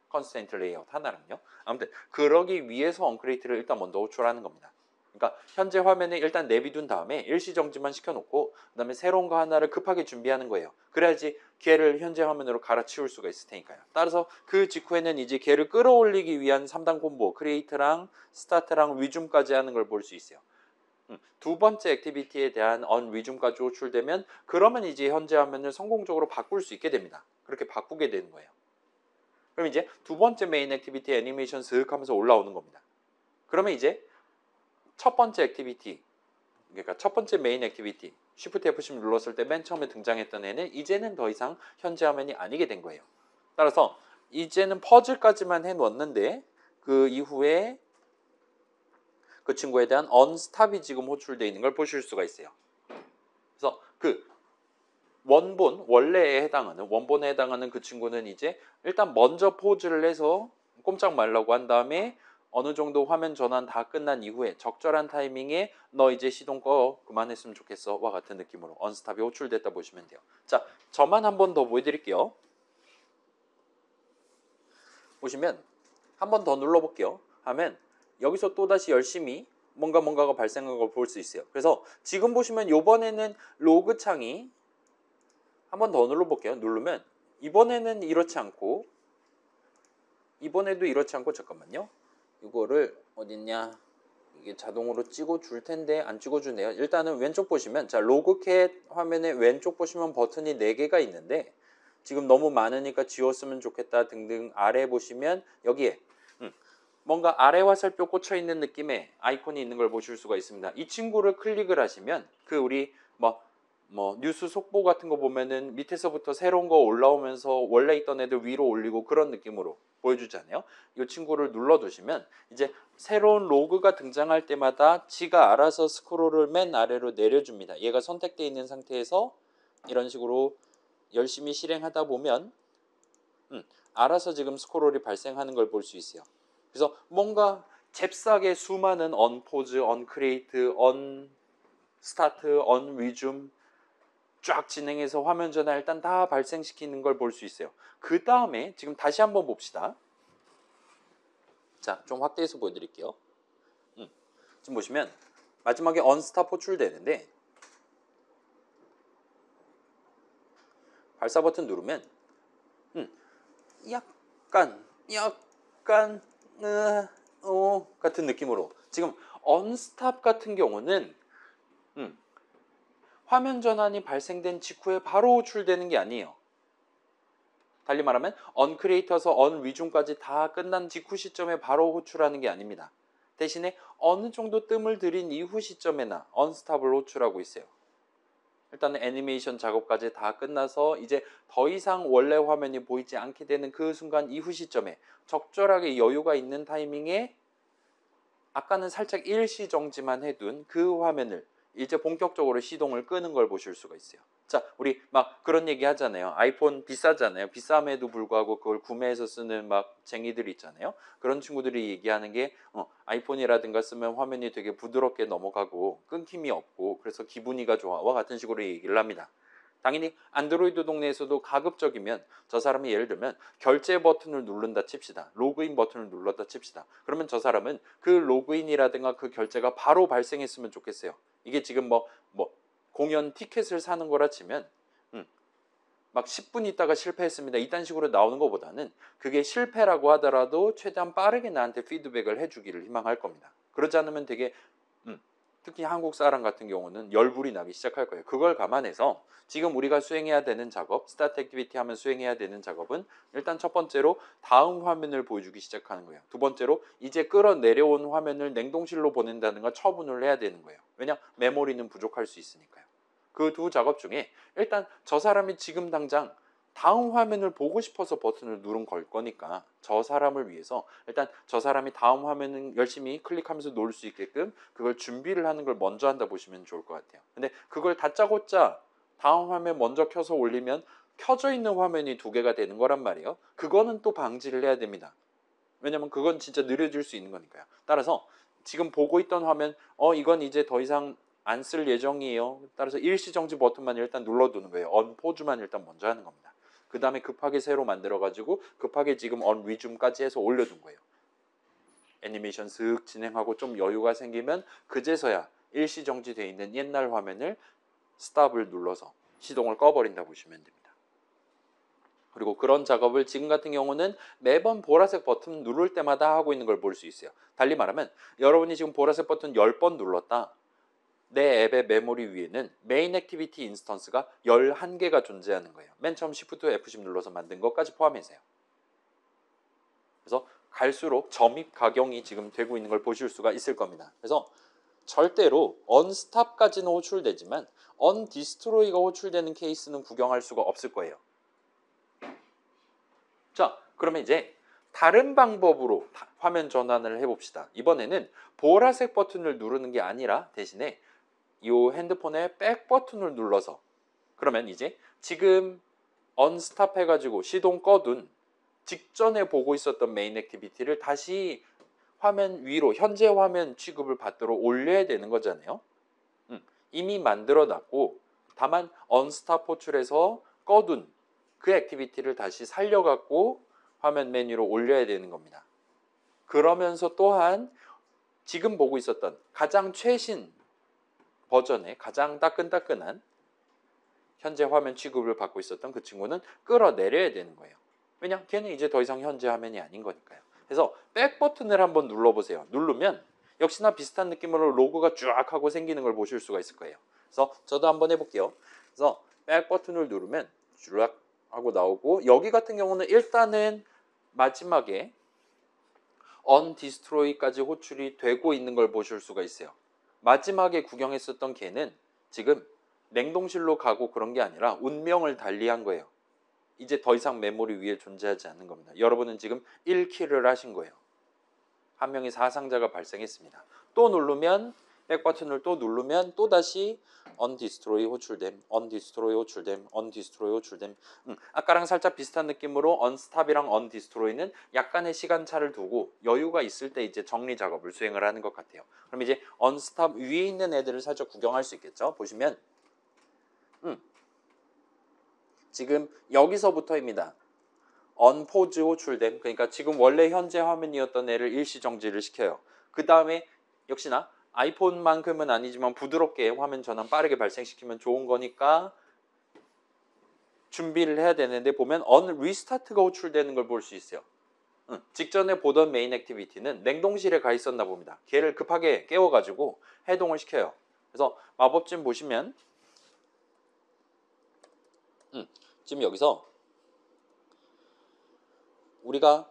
컨스트레인트 레이아웃 하나랑요. 아무튼 그러기 위해서 언크리에이트를 일단 먼저 호출하는 겁니다. 그러니까 현재 화면에 일단 내비둔 다음에 일시정지만 시켜놓고 그 다음에 새로운 거 하나를 급하게 준비하는 거예요. 그래야지 걔를 현재 화면으로 갈아치울 수가 있을 테니까요. 따라서 그 직후에는 이제 걔를 끌어올리기 위한 3단 콤보 크리에이트랑 스타트랑 위줌까지 하는 걸 볼 수 있어요. 두 번째 액티비티에 대한 unresume까지 호출되면 그러면 이제 현재 화면을 성공적으로 바꿀 수 있게 됩니다. 그렇게 바꾸게 되는 거예요. 그럼 이제 두 번째 메인 액티비티 애니메이션 슥 하면서 올라오는 겁니다. 그러면 이제 첫 번째 액티비티, 그러니까 첫 번째 메인 액티비티 Shift F10 눌렀을 때 맨 처음에 등장했던 애는 이제는 더 이상 현재 화면이 아니게 된 거예요. 따라서 이제는 퍼즐까지만 해놓았는데 그 이후에 그 친구에 대한 unstop이 지금 호출되어 있는 걸 보실 수가 있어요. 그래서 그 원본에 해당하는 그 친구는 이제 일단 먼저 포즈를 해서 꼼짝 말라고 한 다음에 어느 정도 화면 전환 다 끝난 이후에 적절한 타이밍에 너 이제 시동 꺼 그만했으면 좋겠어 와 같은 느낌으로 언스탑이 호출됐다 보시면 돼요. 자, 저만 한 번 더 보여드릴게요. 보시면 한 번 더 눌러볼게요. 하면 여기서 또다시 열심히 뭔가가 발생한 걸 볼 수 있어요. 그래서 지금 보시면 요번에는 로그 창이 한 번 더 눌러볼게요. 누르면 이번에는 이렇지 않고 이번에도 이렇지 않고 잠깐만요. 이거를 어딨냐 이게 자동으로 찍어줄 텐데 안 찍어주네요. 일단은 왼쪽 보시면 자 로그캣 화면에 왼쪽 보시면 버튼이 4개가 있는데 지금 너무 많으니까 지웠으면 좋겠다 등등 아래 보시면 여기에 뭔가 아래 화살표 꽂혀 있는 느낌의 아이콘이 있는 걸 보실 수가 있습니다. 이 친구를 클릭을 하시면 그 우리 뭐 뉴스 속보 같은 거 보면은 밑에서부터 새로운 거 올라오면서 원래 있던 애들 위로 올리고 그런 느낌으로 보여주잖아요. 이 친구를 눌러두시면 이제 새로운 로그가 등장할 때마다 지가 알아서 스크롤을 맨 아래로 내려줍니다. 얘가 선택되어 있는 상태에서 이런 식으로 열심히 실행하다 보면 알아서 지금 스크롤이 발생하는 걸 볼 수 있어요. 그래서 뭔가 잽싸게 수많은 언포즈, 언크리에이트, 언스타트, 언리줌 쫙 진행해서 화면 전환 일단 다 발생시키는 걸 볼 수 있어요. 그 다음에 지금 다시 한번 봅시다. 자, 좀 확대해서 보여드릴게요. 지금 보시면 마지막에 언스탑 호출되는데 발사 버튼 누르면 약간 같은 느낌으로 지금 언스탑 같은 경우는 화면 전환이 발생된 직후에 바로 호출되는 게 아니에요. 달리 말하면 언크리에이터에서 언리중까지 다 끝난 직후 시점에 바로 호출하는 게 아닙니다. 대신에 어느 정도 뜸을 들인 이후 시점에나 언스탑을 호출하고 있어요. 일단은 애니메이션 작업까지 다 끝나서 이제 더 이상 원래 화면이 보이지 않게 되는 그 순간 이후 시점에 적절하게 여유가 있는 타이밍에 아까는 살짝 일시 정지만 해둔 그 화면을 이제 본격적으로 시동을 끄는 걸 보실 수가 있어요. 자, 우리 막 그런 얘기 하잖아요. 아이폰 비싸잖아요. 비쌈에도 불구하고 그걸 구매해서 쓰는 막 쟁이들이 있잖아요. 그런 친구들이 얘기하는 게 아이폰이라든가 쓰면 화면이 되게 부드럽게 넘어가고 끊김이 없고 그래서 기분이가 좋아와 같은 식으로 얘기를 합니다. 당연히 안드로이드 동네에서도 가급적이면 저 사람이 예를 들면 결제 버튼을 누른다 칩시다. 로그인 버튼을 눌렀다 칩시다. 그러면 저 사람은 그 로그인이라든가 그 결제가 바로 발생했으면 좋겠어요. 이게 지금 뭐 공연 티켓을 사는 거라 치면 막 10분 있다가 실패했습니다. 이딴 식으로 나오는 것보다는 그게 실패라고 하더라도 최대한 빠르게 나한테 피드백을 해주기를 희망할 겁니다. 그러지 않으면 되게 특히 한국 사람 같은 경우는 열불이 나기 시작할 거예요. 그걸 감안해서 지금 우리가 수행해야 되는 작업, 스타트 액티비티 하면 수행해야 되는 작업은 일단 첫 번째로 다음 화면을 보여주기 시작하는 거예요. 두 번째로 이제 끌어내려온 화면을 냉동실로 보낸다는 걸 처분을 해야 되는 거예요. 왜냐? 메모리는 부족할 수 있으니까요. 그 두 작업 중에 일단 저 사람이 지금 당장 다음 화면을 보고 싶어서 버튼을 누른 걸 거니까 저 사람을 위해서 일단 저 사람이 다음 화면은 열심히 클릭하면서 놓을 수 있게끔 그걸 준비를 하는 걸 먼저 한다 보시면 좋을 것 같아요. 근데 그걸 다짜고짜 다음 화면 먼저 켜서 올리면 켜져 있는 화면이 두 개가 되는 거란 말이에요. 그거는 또 방지를 해야 됩니다. 왜냐면 그건 진짜 느려질 수 있는 거니까요. 따라서 지금 보고 있던 화면 이건 이제 더 이상 안 쓸 예정이에요. 따라서 일시정지 버튼만 일단 눌러두는 거예요. 언포즈만 일단 먼저 하는 겁니다. 그 다음에 급하게 새로 만들어가지고 급하게 지금 언리줌까지 해서 올려둔 거예요. 애니메이션 슥 진행하고 좀 여유가 생기면 그제서야 일시정지 돼 있는 옛날 화면을 스탑을 눌러서 시동을 꺼버린다 보시면 됩니다. 그리고 그런 작업을 지금 같은 경우는 매번 보라색 버튼 누를 때마다 하고 있는 걸 볼 수 있어요. 달리 말하면 여러분이 지금 보라색 버튼 10번 눌렀다. 내 앱의 메모리 위에는 메인 액티비티 인스턴스가 11개가 존재하는 거예요. 맨 처음 Shift F10 눌러서 만든 것까지 포함해서요. 그래서 갈수록 점입 가경이 지금 되고 있는 걸 보실 수가 있을 겁니다. 그래서 절대로 언스탑까지는 호출되지만 언디스트로이가 호출되는 케이스는 구경할 수가 없을 거예요. 자, 그러면 이제 다른 방법으로 화면 전환을 해봅시다. 이번에는 보라색 버튼을 누르는 게 아니라 대신에 이 핸드폰의 백 버튼을 눌러서 그러면 이제 지금 언스탑 해가지고 시동 꺼둔 직전에 보고 있었던 메인 액티비티를 다시 화면 위로 현재 화면 취급을 받도록 올려야 되는 거잖아요. 이미 만들어 놨고 다만 언스탑 호출해서 꺼둔 그 액티비티를 다시 살려갖고 화면 메뉴로 올려야 되는 겁니다. 그러면서 또한 지금 보고 있었던 가장 최신 버전의 가장 따끈따끈한 현재 화면 취급을 받고 있었던 그 친구는 끌어내려야 되는 거예요. 왜냐? 걔는 이제 더 이상 현재 화면이 아닌 거니까요. 그래서 백 버튼을 한번 눌러보세요. 누르면 역시나 비슷한 느낌으로 로고가 쫙 하고 생기는 걸 보실 수가 있을 거예요. 그래서 저도 한번 해볼게요. 그래서 백 버튼을 누르면 쫙 하고 나오고 여기 같은 경우는 일단은 마지막에 undestroy까지 호출이 되고 있는 걸 보실 수가 있어요. 마지막에 구경했었던 걔는 지금 냉동실로 가고 그런 게 아니라 운명을 달리한 거예요. 이제 더 이상 메모리 위에 존재하지 않는 겁니다. 여러분은 지금 1킬을 하신 거예요. 한 명의 사상자가 발생했습니다. 또 누르면 백 버튼을 또 누르면 또 다시 undestroy 호출됨, undestroy 호출됨, undestroy 호출됨. 아까랑 살짝 비슷한 느낌으로 unstop이랑 undestroy는 약간의 시간차를 두고 여유가 있을 때 이제 정리 작업을 수행을 하는 것 같아요. 그럼 이제 unstop 위에 있는 애들을 살짝 구경할 수 있겠죠. 보시면 지금 여기서부터입니다. unpause 호출됨. 그러니까 지금 원래 현재 화면이었던 애를 일시 정지를 시켜요. 그 다음에 역시나 아이폰만큼은 아니지만 부드럽게 화면 전환 빠르게 발생시키면 좋은 거니까 준비를 해야 되는데 보면 unrestart가 호출되는 걸 볼 수 있어요. 직전에 보던 메인 액티비티는 냉동실에 가 있었나 봅니다. 걔를 급하게 깨워가지고 해동을 시켜요. 그래서 마법진 보시면 지금 여기서 우리가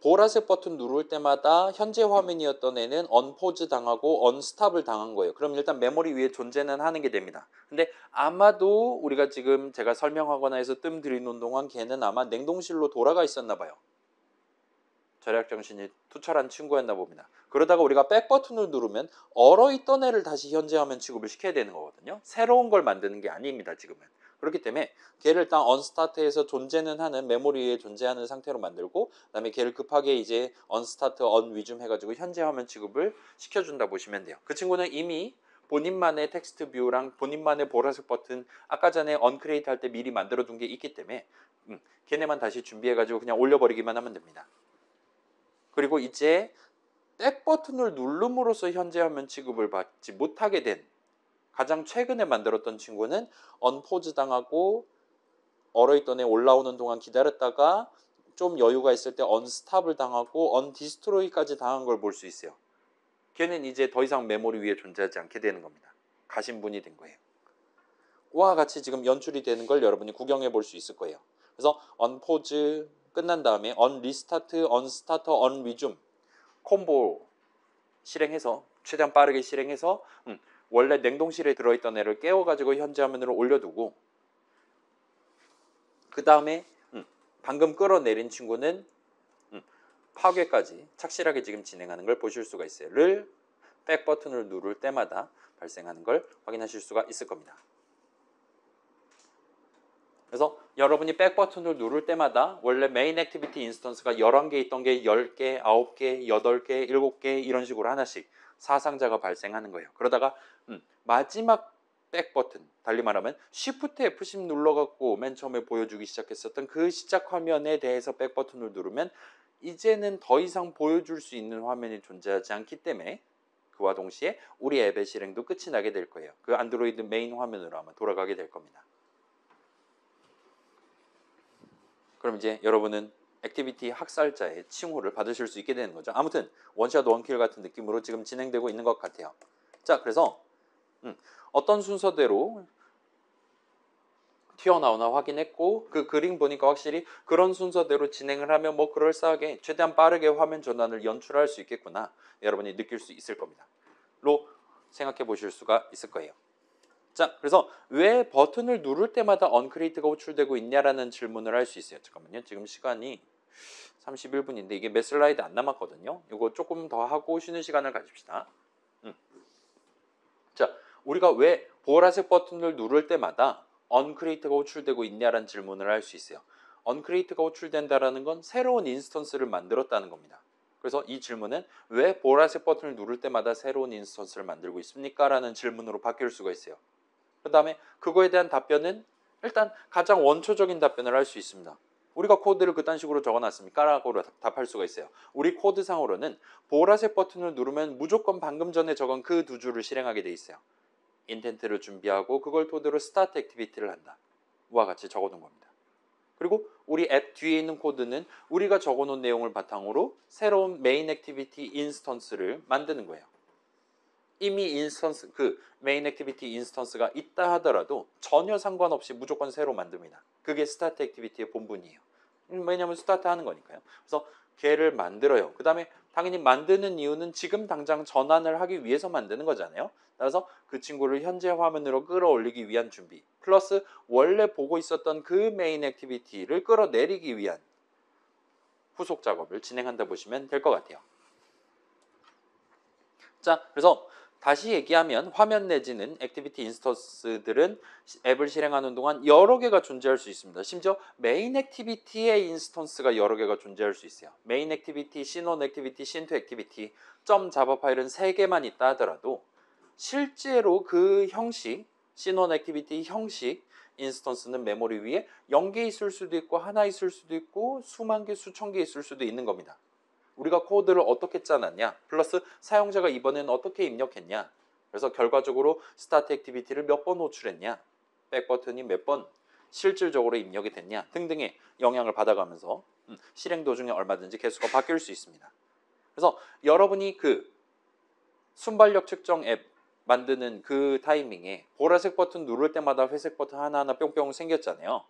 보라색 버튼 누를 때마다 현재 화면이었던 애는 언포즈 당하고 언스탑을 당한 거예요. 그럼 일단 메모리 위에 존재는 하는 게 됩니다. 근데 아마도 우리가 지금 제가 설명하거나 해서 뜸 들이는 동안 걔는 아마 냉동실로 돌아가 있었나 봐요. 절약정신이 투철한 친구였나 봅니다. 그러다가 우리가 백 버튼을 누르면 얼어있던 애를 다시 현재 화면 취급을 시켜야 되는 거거든요. 새로운 걸 만드는 게 아닙니다. 지금은. 그렇기 때문에 걔를 일단 언스타트에서 존재는 하는 메모리에 존재하는 상태로 만들고 그다음에 걔를 급하게 이제 언스타트 언위줌 해가지고 현재 화면 취급을 시켜준다 보시면 돼요. 그 친구는 이미 본인만의 텍스트 뷰랑 본인만의 보라색 버튼 아까 전에 언크리에이트 할 때 미리 만들어 둔 게 있기 때문에 걔네만 다시 준비해가지고 그냥 올려버리기만 하면 됩니다. 그리고 이제 백 버튼을 누름으로써 현재 화면 취급을 받지 못하게 된 가장 최근에 만들었던 친구는 언포즈 당하고 얼어있던 애 올라오는 동안 기다렸다가 좀 여유가 있을 때 언스탑을 당하고 언디스트로이까지 당한 걸 볼 수 있어요. 걔는 이제 더 이상 메모리 위에 존재하지 않게 되는 겁니다. 가신분이 된 거예요. 와 같이 지금 연출이 되는 걸 여러분이 구경해 볼 수 있을 거예요. 그래서 언포즈 끝난 다음에 언리스타트, 언스타터, 언리줌 콤보 실행해서 최대한 빠르게 실행해서 원래 냉동실에 들어있던 애를 깨워가지고 현재 화면으로 올려두고 그 다음에 방금 끌어내린 친구는 파괴까지 착실하게 지금 진행하는 걸 보실 수가 있어요. 를 백 버튼을 누를 때마다 발생하는 걸 확인하실 수가 있을 겁니다. 그래서 여러분이 백 버튼을 누를 때마다 원래 메인 액티비티 인스턴스가 11개 있던 게 10개, 9개, 8개, 7개 이런 식으로 하나씩 사상자가 발생하는 거예요. 그러다가 마지막 백 버튼, 달리 말하면 Shift F10 눌러갖고 맨 처음에 보여주기 시작했었던 그 시작 화면에 대해서 백 버튼을 누르면 이제는 더 이상 보여줄 수 있는 화면이 존재하지 않기 때문에 그와 동시에 우리 앱의 실행도 끝이 나게 될 거예요. 그 안드로이드 메인 화면으로 아마 돌아가게 될 겁니다. 그럼 이제 여러분은 액티비티 학살자의 칭호를 받으실 수 있게 되는 거죠. 아무튼 원샷 원킬 같은 느낌으로 지금 진행되고 있는 것 같아요. 자, 그래서 어떤 순서대로 튀어나오나 확인했고 그 그림 보니까 확실히 그런 순서대로 진행을 하면 뭐 그럴싸하게 최대한 빠르게 화면 전환을 연출할 수 있겠구나 여러분이 느낄 수 있을 겁니다. 로 생각해 보실 수가 있을 거예요. 자, 그래서 왜 버튼을 누를 때마다 언크리에이트가 호출되고 있냐라는 질문을 할 수 있어요. 잠깐만요. 지금 시간이 31분인데 이게 몇 슬라이드 안 남았거든요. 이거 조금 더 하고 쉬는 시간을 가집시다. 자, 우리가 왜 보라색 버튼을 누를 때마다 언크리에이트가 호출되고 있냐라는 질문을 할 수 있어요. 언크리에이트가 호출된다라는 건 새로운 인스턴스를 만들었다는 겁니다. 그래서 이 질문은 왜 보라색 버튼을 누를 때마다 새로운 인스턴스를 만들고 있습니까? 라는 질문으로 바뀔 수가 있어요. 그 다음에 그거에 대한 답변은 일단 가장 원초적인 답변을 할 수 있습니다. 우리가 코드를 그딴 식으로 적어놨습니까? 라고 답할 수가 있어요. 우리 코드상으로는 보라색 버튼을 누르면 무조건 방금 전에 적은 그 두 줄을 실행하게 돼 있어요. 인텐트를 준비하고 그걸 토대로 스타트 액티비티를 한다. 와 같이 적어놓은 겁니다. 그리고 우리 앱 뒤에 있는 코드는 우리가 적어놓은 내용을 바탕으로 새로운 메인 액티비티 인스턴스를 만드는 거예요. 이미 인스턴스 그 메인 액티비티 인스턴스가 있다 하더라도 전혀 상관없이 무조건 새로 만듭니다. 그게 스타트 액티비티의 본분이에요. 왜냐하면 스타트 하는 거니까요. 그래서 걔를 만들어요. 그 다음에 당연히 만드는 이유는 지금 당장 전환을 하기 위해서 만드는 거잖아요. 따라서 그 친구를 현재 화면으로 끌어올리기 위한 준비 플러스 원래 보고 있었던 그 메인 액티비티를 끌어내리기 위한 후속 작업을 진행한다 보시면 될 것 같아요. 자, 그래서 다시 얘기하면 화면 내지는 액티비티 인스턴스들은 앱을 실행하는 동안 여러 개가 존재할 수 있습니다. 심지어 메인 액티비티의 인스턴스가 여러 개가 존재할 수 있어요. 메인 액티비티, 씬온 액티비티, 씬2 액티비티, 점 자바 파일은 3개만 있다 하더라도 실제로 그 형식, 씬온 액티비티 형식 인스턴스는 메모리 위에 0개 있을 수도 있고 하나 있을 수도 있고 수만 개, 수천 개 있을 수도 있는 겁니다. 우리가 코드를 어떻게 짜놨냐 플러스 사용자가 이번에는 어떻게 입력했냐 그래서 결과적으로 스타트 액티비티를 몇 번 호출했냐 백 버튼이 몇 번 실질적으로 입력이 됐냐 등등의 영향을 받아가면서 실행 도중에 얼마든지 개수가 바뀔 수 있습니다. 그래서 여러분이 그 순발력 측정 앱 만드는 그 타이밍에 보라색 버튼 누를 때마다 회색 버튼 하나하나 뿅뿅 생겼잖아요.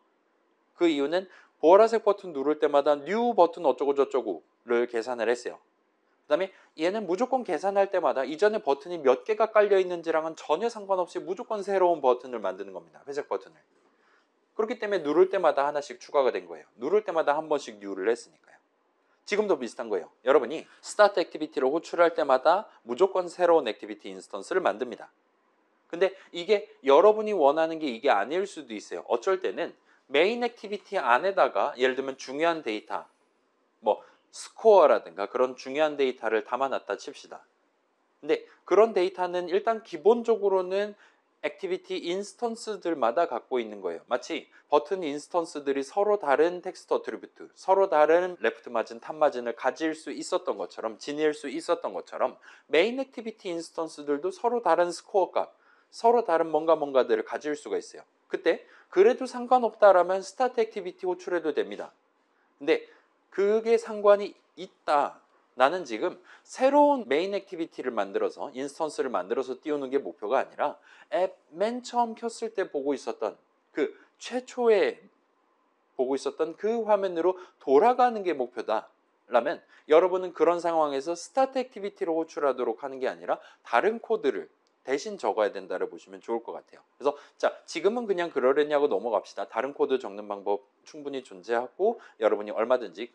그 이유는 보라색 버튼 누를 때마다 뉴 버튼 어쩌고 저쩌고를 계산을 했어요. 그 다음에 얘는 무조건 계산할 때마다 이전에 버튼이 몇 개가 깔려 있는지랑은 전혀 상관없이 무조건 새로운 버튼을 만드는 겁니다. 회색 버튼을. 그렇기 때문에 누를 때마다 하나씩 추가가 된 거예요. 누를 때마다 한 번씩 뉴를 했으니까요. 지금도 비슷한 거예요. 여러분이 스타트 액티비티를 호출할 때마다 무조건 새로운 액티비티 인스턴스를 만듭니다. 근데 이게 여러분이 원하는 게 이게 아닐 수도 있어요. 어쩔 때는 메인 액티비티 안에다가 예를 들면 중요한 데이터, 뭐 스코어라든가 그런 중요한 데이터를 담아놨다 칩시다. 근데 그런 데이터는 일단 기본적으로는 액티비티 인스턴스들마다 갖고 있는 거예요. 마치 버튼 인스턴스들이 서로 다른 텍스트 어트리뷰트, 서로 다른 레프트 마진, 탑 마진을 가질 수 있었던 것처럼, 지닐 수 있었던 것처럼 메인 액티비티 인스턴스들도 서로 다른 스코어 값, 서로 다른 뭔가들을 가질 수가 있어요. 그때 그래도 상관없다라면 스타트 액티비티 호출해도 됩니다. 근데 그게 상관이 있다. 나는 지금 새로운 메인 액티비티를 만들어서 인스턴스를 만들어서 띄우는 게 목표가 아니라 앱 맨 처음 켰을 때 보고 있었던 그 최초에 보고 있었던 그 화면으로 돌아가는 게 목표다. 라면 여러분은 그런 상황에서 스타트 액티비티로 호출하도록 하는 게 아니라 다른 코드를 대신 적어야 된다를 보시면 좋을 것 같아요. 그래서 자 지금은 그냥 그러려냐고 넘어갑시다. 다른 코드 적는 방법 충분히 존재하고 여러분이 얼마든지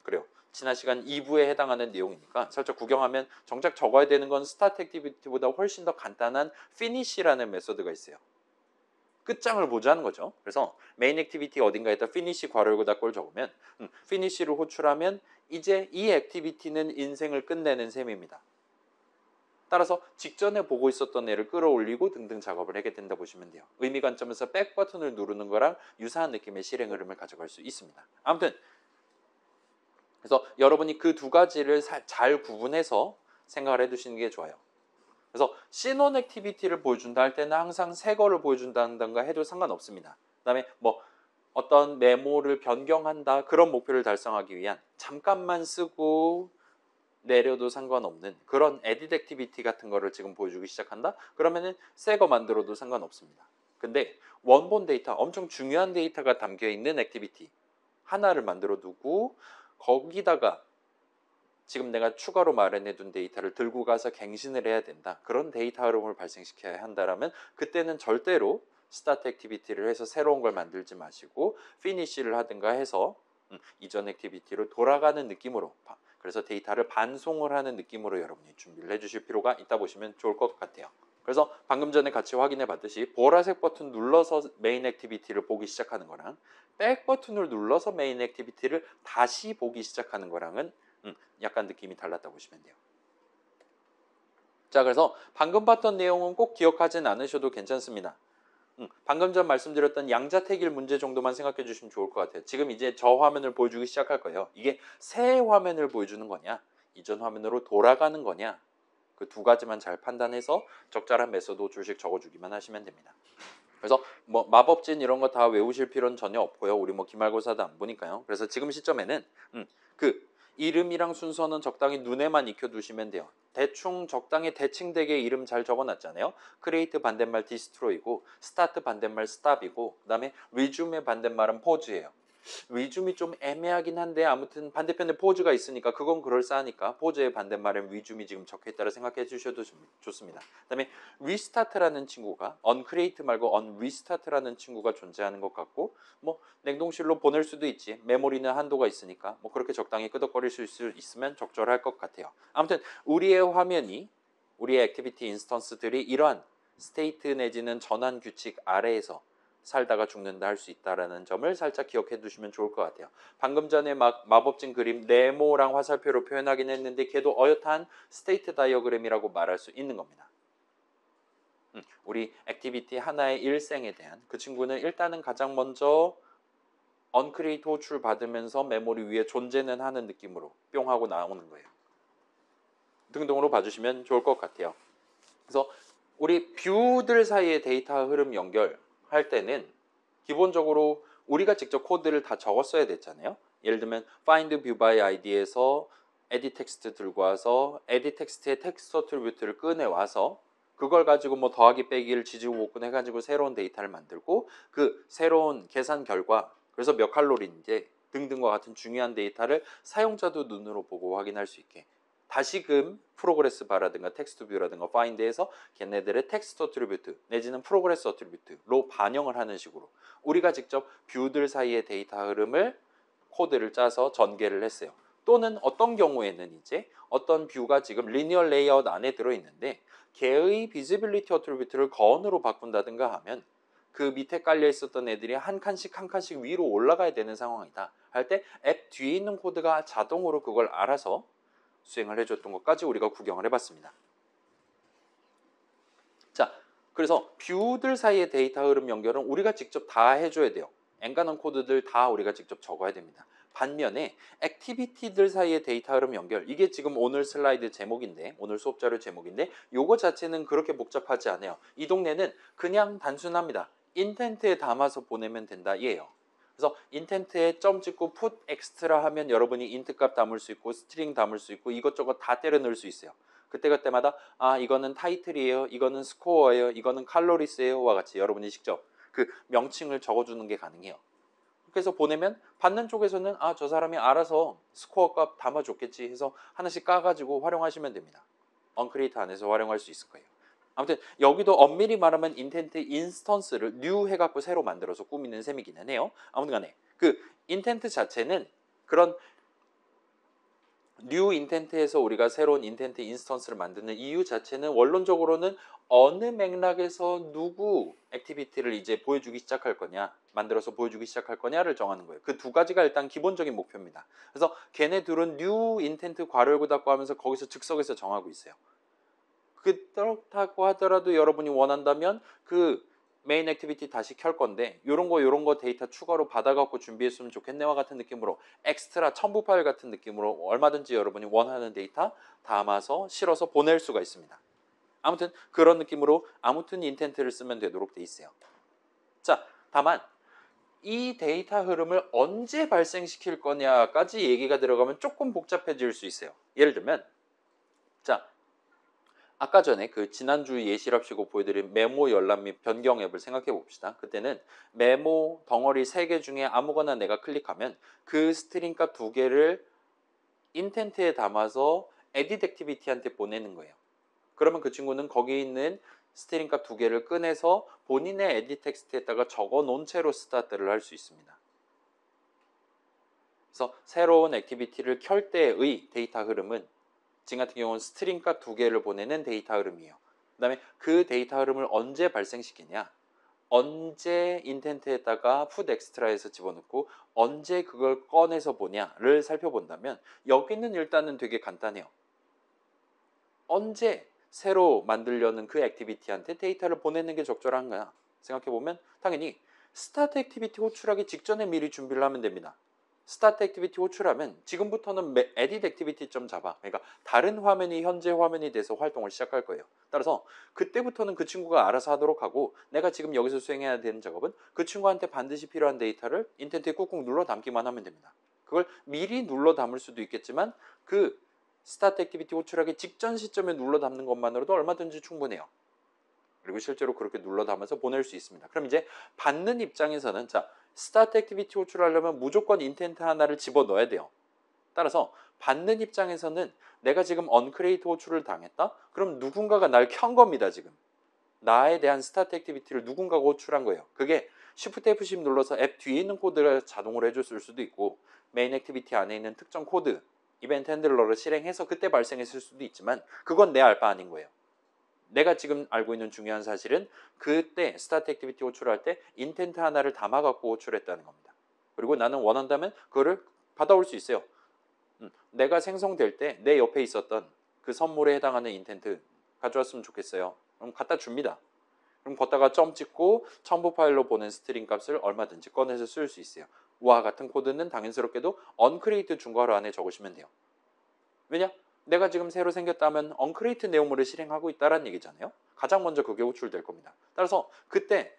그래요. 지난 시간 2부에 해당하는 내용이니까 살짝 구경하면 정작 적어야 되는 건 스타트 액티비티보다 훨씬 더 간단한 피니시라는 메소드가 있어요. 끝장을 보자는 거죠. 그래서 메인 액티비티 어딘가에다 피니시 괄호 닫고를 적으면 피니시를 호출하면 이제 이 액티비티는 인생을 끝내는 셈입니다. 따라서 직전에 보고 있었던 애를 끌어올리고 등등 작업을 하게 된다 보시면 돼요. 의미 관점에서 백 버튼을 누르는 거랑 유사한 느낌의 실행 흐름을 가져갈 수 있습니다. 아무튼 그래서 여러분이 그 두 가지를 잘 구분해서 생각을 해두시는 게 좋아요. 그래서 씬온 액티비티를 보여준다 할 때는 항상 새 거를 보여준다든가 해도 상관없습니다. 그 다음에 뭐 어떤 메모를 변경한다 그런 목표를 달성하기 위한 잠깐만 쓰고 내려도 상관없는 그런 에딧 액티비티 같은 거를 지금 보여주기 시작한다? 그러면은 새 거 만들어도 상관없습니다. 근데 원본 데이터, 엄청 중요한 데이터가 담겨있는 액티비티 하나를 만들어 두고 거기다가 지금 내가 추가로 마련해둔 데이터를 들고 가서 갱신을 해야 된다. 그런 데이터 흐름을 발생시켜야 한다라면 그때는 절대로 스타트 액티비티를 해서 새로운 걸 만들지 마시고 피니시를 하든가 해서 이전 액티비티로 돌아가는 느낌으로 그래서 데이터를 반송을 하는 느낌으로 여러분이 준비를 해주실 필요가 있다 보시면 좋을 것 같아요. 그래서 방금 전에 같이 확인해 봤듯이 보라색 버튼 눌러서 메인 액티비티를 보기 시작하는 거랑 백 버튼을 눌러서 메인 액티비티를 다시 보기 시작하는 거랑은 약간 느낌이 달랐다 보시면 돼요. 자, 그래서 방금 봤던 내용은 꼭 기억하진 않으셔도 괜찮습니다. 방금 전 말씀드렸던 양자택일 문제 정도만 생각해 주시면 좋을 것 같아요. 지금 이제 저 화면을 보여주기 시작할 거예요. 이게 새 화면을 보여주는 거냐 이전 화면으로 돌아가는 거냐 그 두 가지만 잘 판단해서 적절한 메소드 줄씩 적어주기만 하시면 됩니다. 그래서 뭐 마법진 이런 거 다 외우실 필요는 전혀 없고요. 우리 뭐 기말고사도 안 보니까요. 그래서 지금 시점에는 그 이름이랑 순서는 적당히 눈에만 익혀두시면 돼요. 대충 적당히 대칭되게 이름 잘 적어놨잖아요. 크리에이트 반대말 디스트로이고 스타트 반대말 스탑이고 그 다음에 리즘의 반대말은 포즈예요. 위줌이 좀 애매하긴 한데 아무튼 반대편에 포즈가 있으니까 그건 그럴싸하니까 포즈의 반대말엔 위줌이 지금 적혀있다고 생각해 주셔도 좋습니다. 그다음에 리스타트라는 친구가 언크리에이트 말고 언리스타트라는 친구가 존재하는 것 같고 뭐 냉동실로 보낼 수도 있지. 메모리는 한도가 있으니까 뭐 그렇게 적당히 끄덕거릴 수 있으면 적절할 것 같아요. 아무튼 우리의 화면이 우리의 액티비티 인스턴스들이 이러한 스테이트 내지는 전환 규칙 아래에서 살다가 죽는다 할 수 있다라는 점을 살짝 기억해 두시면 좋을 것 같아요. 방금 전에 마법진 그림 네모랑 화살표로 표현하긴 했는데 걔도 어엿한 스테이트 다이어그램이라고 말할 수 있는 겁니다. 우리 액티비티 하나의 일생에 대한 그 친구는 일단은 가장 먼저 언크리에이트 호출 받으면서 메모리 위에 존재는 하는 느낌으로 뿅 하고 나오는 거예요. 등등으로 봐주시면 좋을 것 같아요. 그래서 우리 뷰들 사이의 데이터 흐름 연결할 때는 기본적으로 우리가 직접 코드를 다 적었어야 됐잖아요. 예를 들면 find view by id에서 edit text 들고 와서 edit text의 텍스트 어트리뷰트를 꺼내 와서 그걸 가지고 뭐 더하기 빼기를 지지고 볶고 해가지고 새로운 데이터를 만들고 그 새로운 계산 결과 그래서 몇 칼로리인지 등등과 같은 중요한 데이터를 사용자도 눈으로 보고 확인할 수 있게 다시금 프로그레스 바라든가 텍스트 뷰라든가 파인드에서 걔네들의 텍스트 어트리뷰트 내지는 프로그레스 어트리뷰트로 반영을 하는 식으로 우리가 직접 뷰들 사이의 데이터 흐름을 코드를 짜서 전개를 했어요. 또는 어떤 경우에는 이제 어떤 뷰가 지금 리니어 레이아웃 안에 들어있는데 걔의 비지빌리티 어트리뷰트를 건으로 바꾼다든가 하면 그 밑에 깔려 있었던 애들이 한 칸씩 한 칸씩 위로 올라가야 되는 상황이다 할 때 앱 뒤에 있는 코드가 자동으로 그걸 알아서 수행을 해줬던 것까지 우리가 구경을 해봤습니다. 자, 그래서 뷰들 사이의 데이터 흐름 연결은 우리가 직접 다 해줘야 돼요. 엔간한 코드들 다 우리가 직접 적어야 됩니다. 반면에 액티비티들 사이의 데이터 흐름 연결 이게 지금 오늘 슬라이드 제목인데 오늘 수업 자료 제목인데 요거 자체는 그렇게 복잡하지 않아요. 이 동네는 그냥 단순합니다. 인텐트에 담아서 보내면 된다 이에요. 그래서 인텐트에 점 찍고 put extra 하면 여러분이 인트 값 담을 수 있고 스트링 담을 수 있고 이것저것 다 때려 넣을 수 있어요. 그때그때마다 아 이거는 타이틀이에요, 이거는 스코어예요, 이거는 칼로리스예요와 같이 여러분이 직접 그 명칭을 적어주는 게 가능해요. 그래서 보내면 받는 쪽에서는 아 저 사람이 알아서 스코어 값 담아줬겠지 해서 하나씩 까가지고 활용하시면 됩니다. 언크리에이트 안에서 활용할 수 있을 거예요. 아무튼 여기도 엄밀히 말하면 인텐트 인스턴스를 뉴 해갖고 새로 만들어서 꾸미는 셈이기는 해요. 아무튼 간에 그 인텐트 자체는 그런 뉴 인텐트에서 우리가 새로운 인텐트 인스턴스를 만드는 이유 자체는 원론적으로는 어느 맥락에서 누구 액티비티를 이제 보여주기 시작할 거냐 만들어서 보여주기 시작할 거냐를 정하는 거예요. 그 두 가지가 일단 기본적인 목표입니다. 그래서 걔네 둘은 뉴 인텐트 괄호 닫고 하면서 거기서 즉석에서 정하고 있어요. 그렇다고 하더라도 여러분이 원한다면 그 메인 액티비티 다시 켤 건데 요런 거 데이터 추가로 받아갖고 준비했으면 좋겠네와 같은 느낌으로 엑스트라 첨부 파일 같은 느낌으로 얼마든지 여러분이 원하는 데이터 담아서 실어서 보낼 수가 있습니다. 아무튼 그런 느낌으로 아무튼 인텐트를 쓰면 되도록 돼 있어요. 자, 다만 이 데이터 흐름을 언제 발생시킬 거냐까지 얘기가 들어가면 조금 복잡해질 수 있어요. 예를 들면 자 아까 전에 그 지난주 예시랍시고 보여드린 메모 열람 및 변경 앱을 생각해 봅시다. 그때는 메모 덩어리 3개 중에 아무거나 내가 클릭하면 그 스트링 값 2개를 인텐트에 담아서 에딧 액티비티한테 보내는 거예요. 그러면 그 친구는 거기 있는 스트링 값 2개를 꺼내서 본인의 에딧 텍스트에다가 적어 놓은 채로 스타트를 할 수 있습니다. 그래서 새로운 액티비티를 켤 때의 데이터 흐름은 지금 같은 경우는 스트링 값 2개를 보내는 데이터 흐름이에요. 그 다음에 그 데이터 흐름을 언제 발생시키냐 언제 인텐트에다가 put extra에서 집어넣고 언제 그걸 꺼내서 보냐를 살펴본다면 여기는 일단은 되게 간단해요. 언제 새로 만들려는 그 액티비티한테 데이터를 보내는 게 적절한가 생각해보면 당연히 스타트 액티비티 호출하기 직전에 미리 준비를 하면 됩니다. 스타트 액티비티 호출하면 지금부터는 에딧 액티비티 점 잡아 그러니까 다른 화면이 현재 화면이 돼서 활동을 시작할 거예요. 따라서 그때부터는 그 친구가 알아서 하도록 하고 내가 지금 여기서 수행해야 되는 작업은 그 친구한테 반드시 필요한 데이터를 인텐트에 꾹꾹 눌러 담기만 하면 됩니다. 그걸 미리 눌러 담을 수도 있겠지만 그 스타트 액티비티 호출하기 직전 시점에 눌러 담는 것만으로도 얼마든지 충분해요. 그리고 실제로 그렇게 눌러 담아서 보낼 수 있습니다. 그럼 이제 받는 입장에서는 자 스타트 액티비티 호출하려면 무조건 인텐트 하나를 집어넣어야 돼요. 따라서 받는 입장에서는 내가 지금 언크리에이트 호출을 당했다? 그럼 누군가가 날 켠 겁니다, 지금. 나에 대한 스타트 액티비티를 누군가가 호출한 거예요. 그게 Shift F10 눌러서 앱 뒤에 있는 코드를 자동으로 해줬을 수도 있고 메인 액티비티 안에 있는 특정 코드, 이벤트 핸들러를 실행해서 그때 발생했을 수도 있지만 그건 내 알바 아닌 거예요. 내가 지금 알고 있는 중요한 사실은 그때 스타트 액티비티 호출할 때 인텐트 하나를 담아갖고 호출했다는 겁니다. 그리고 나는 원한다면 그거를 받아올 수 있어요. 내가 생성될 때 내 옆에 있었던 그 선물에 해당하는 인텐트 가져왔으면 좋겠어요. 그럼 갖다 줍니다. 그럼 걷다가 점 찍고 첨부 파일로 보낸 스트링 값을 얼마든지 꺼내서 쓸 수 있어요. 와 같은 코드는 당연스럽게도 언크리에이트 중괄호 안에 적으시면 돼요. 왜냐? 내가 지금 새로 생겼다면 언크리에이트 내용물을 실행하고 있다는 얘기잖아요. 가장 먼저 그게 호출될 겁니다. 따라서 그때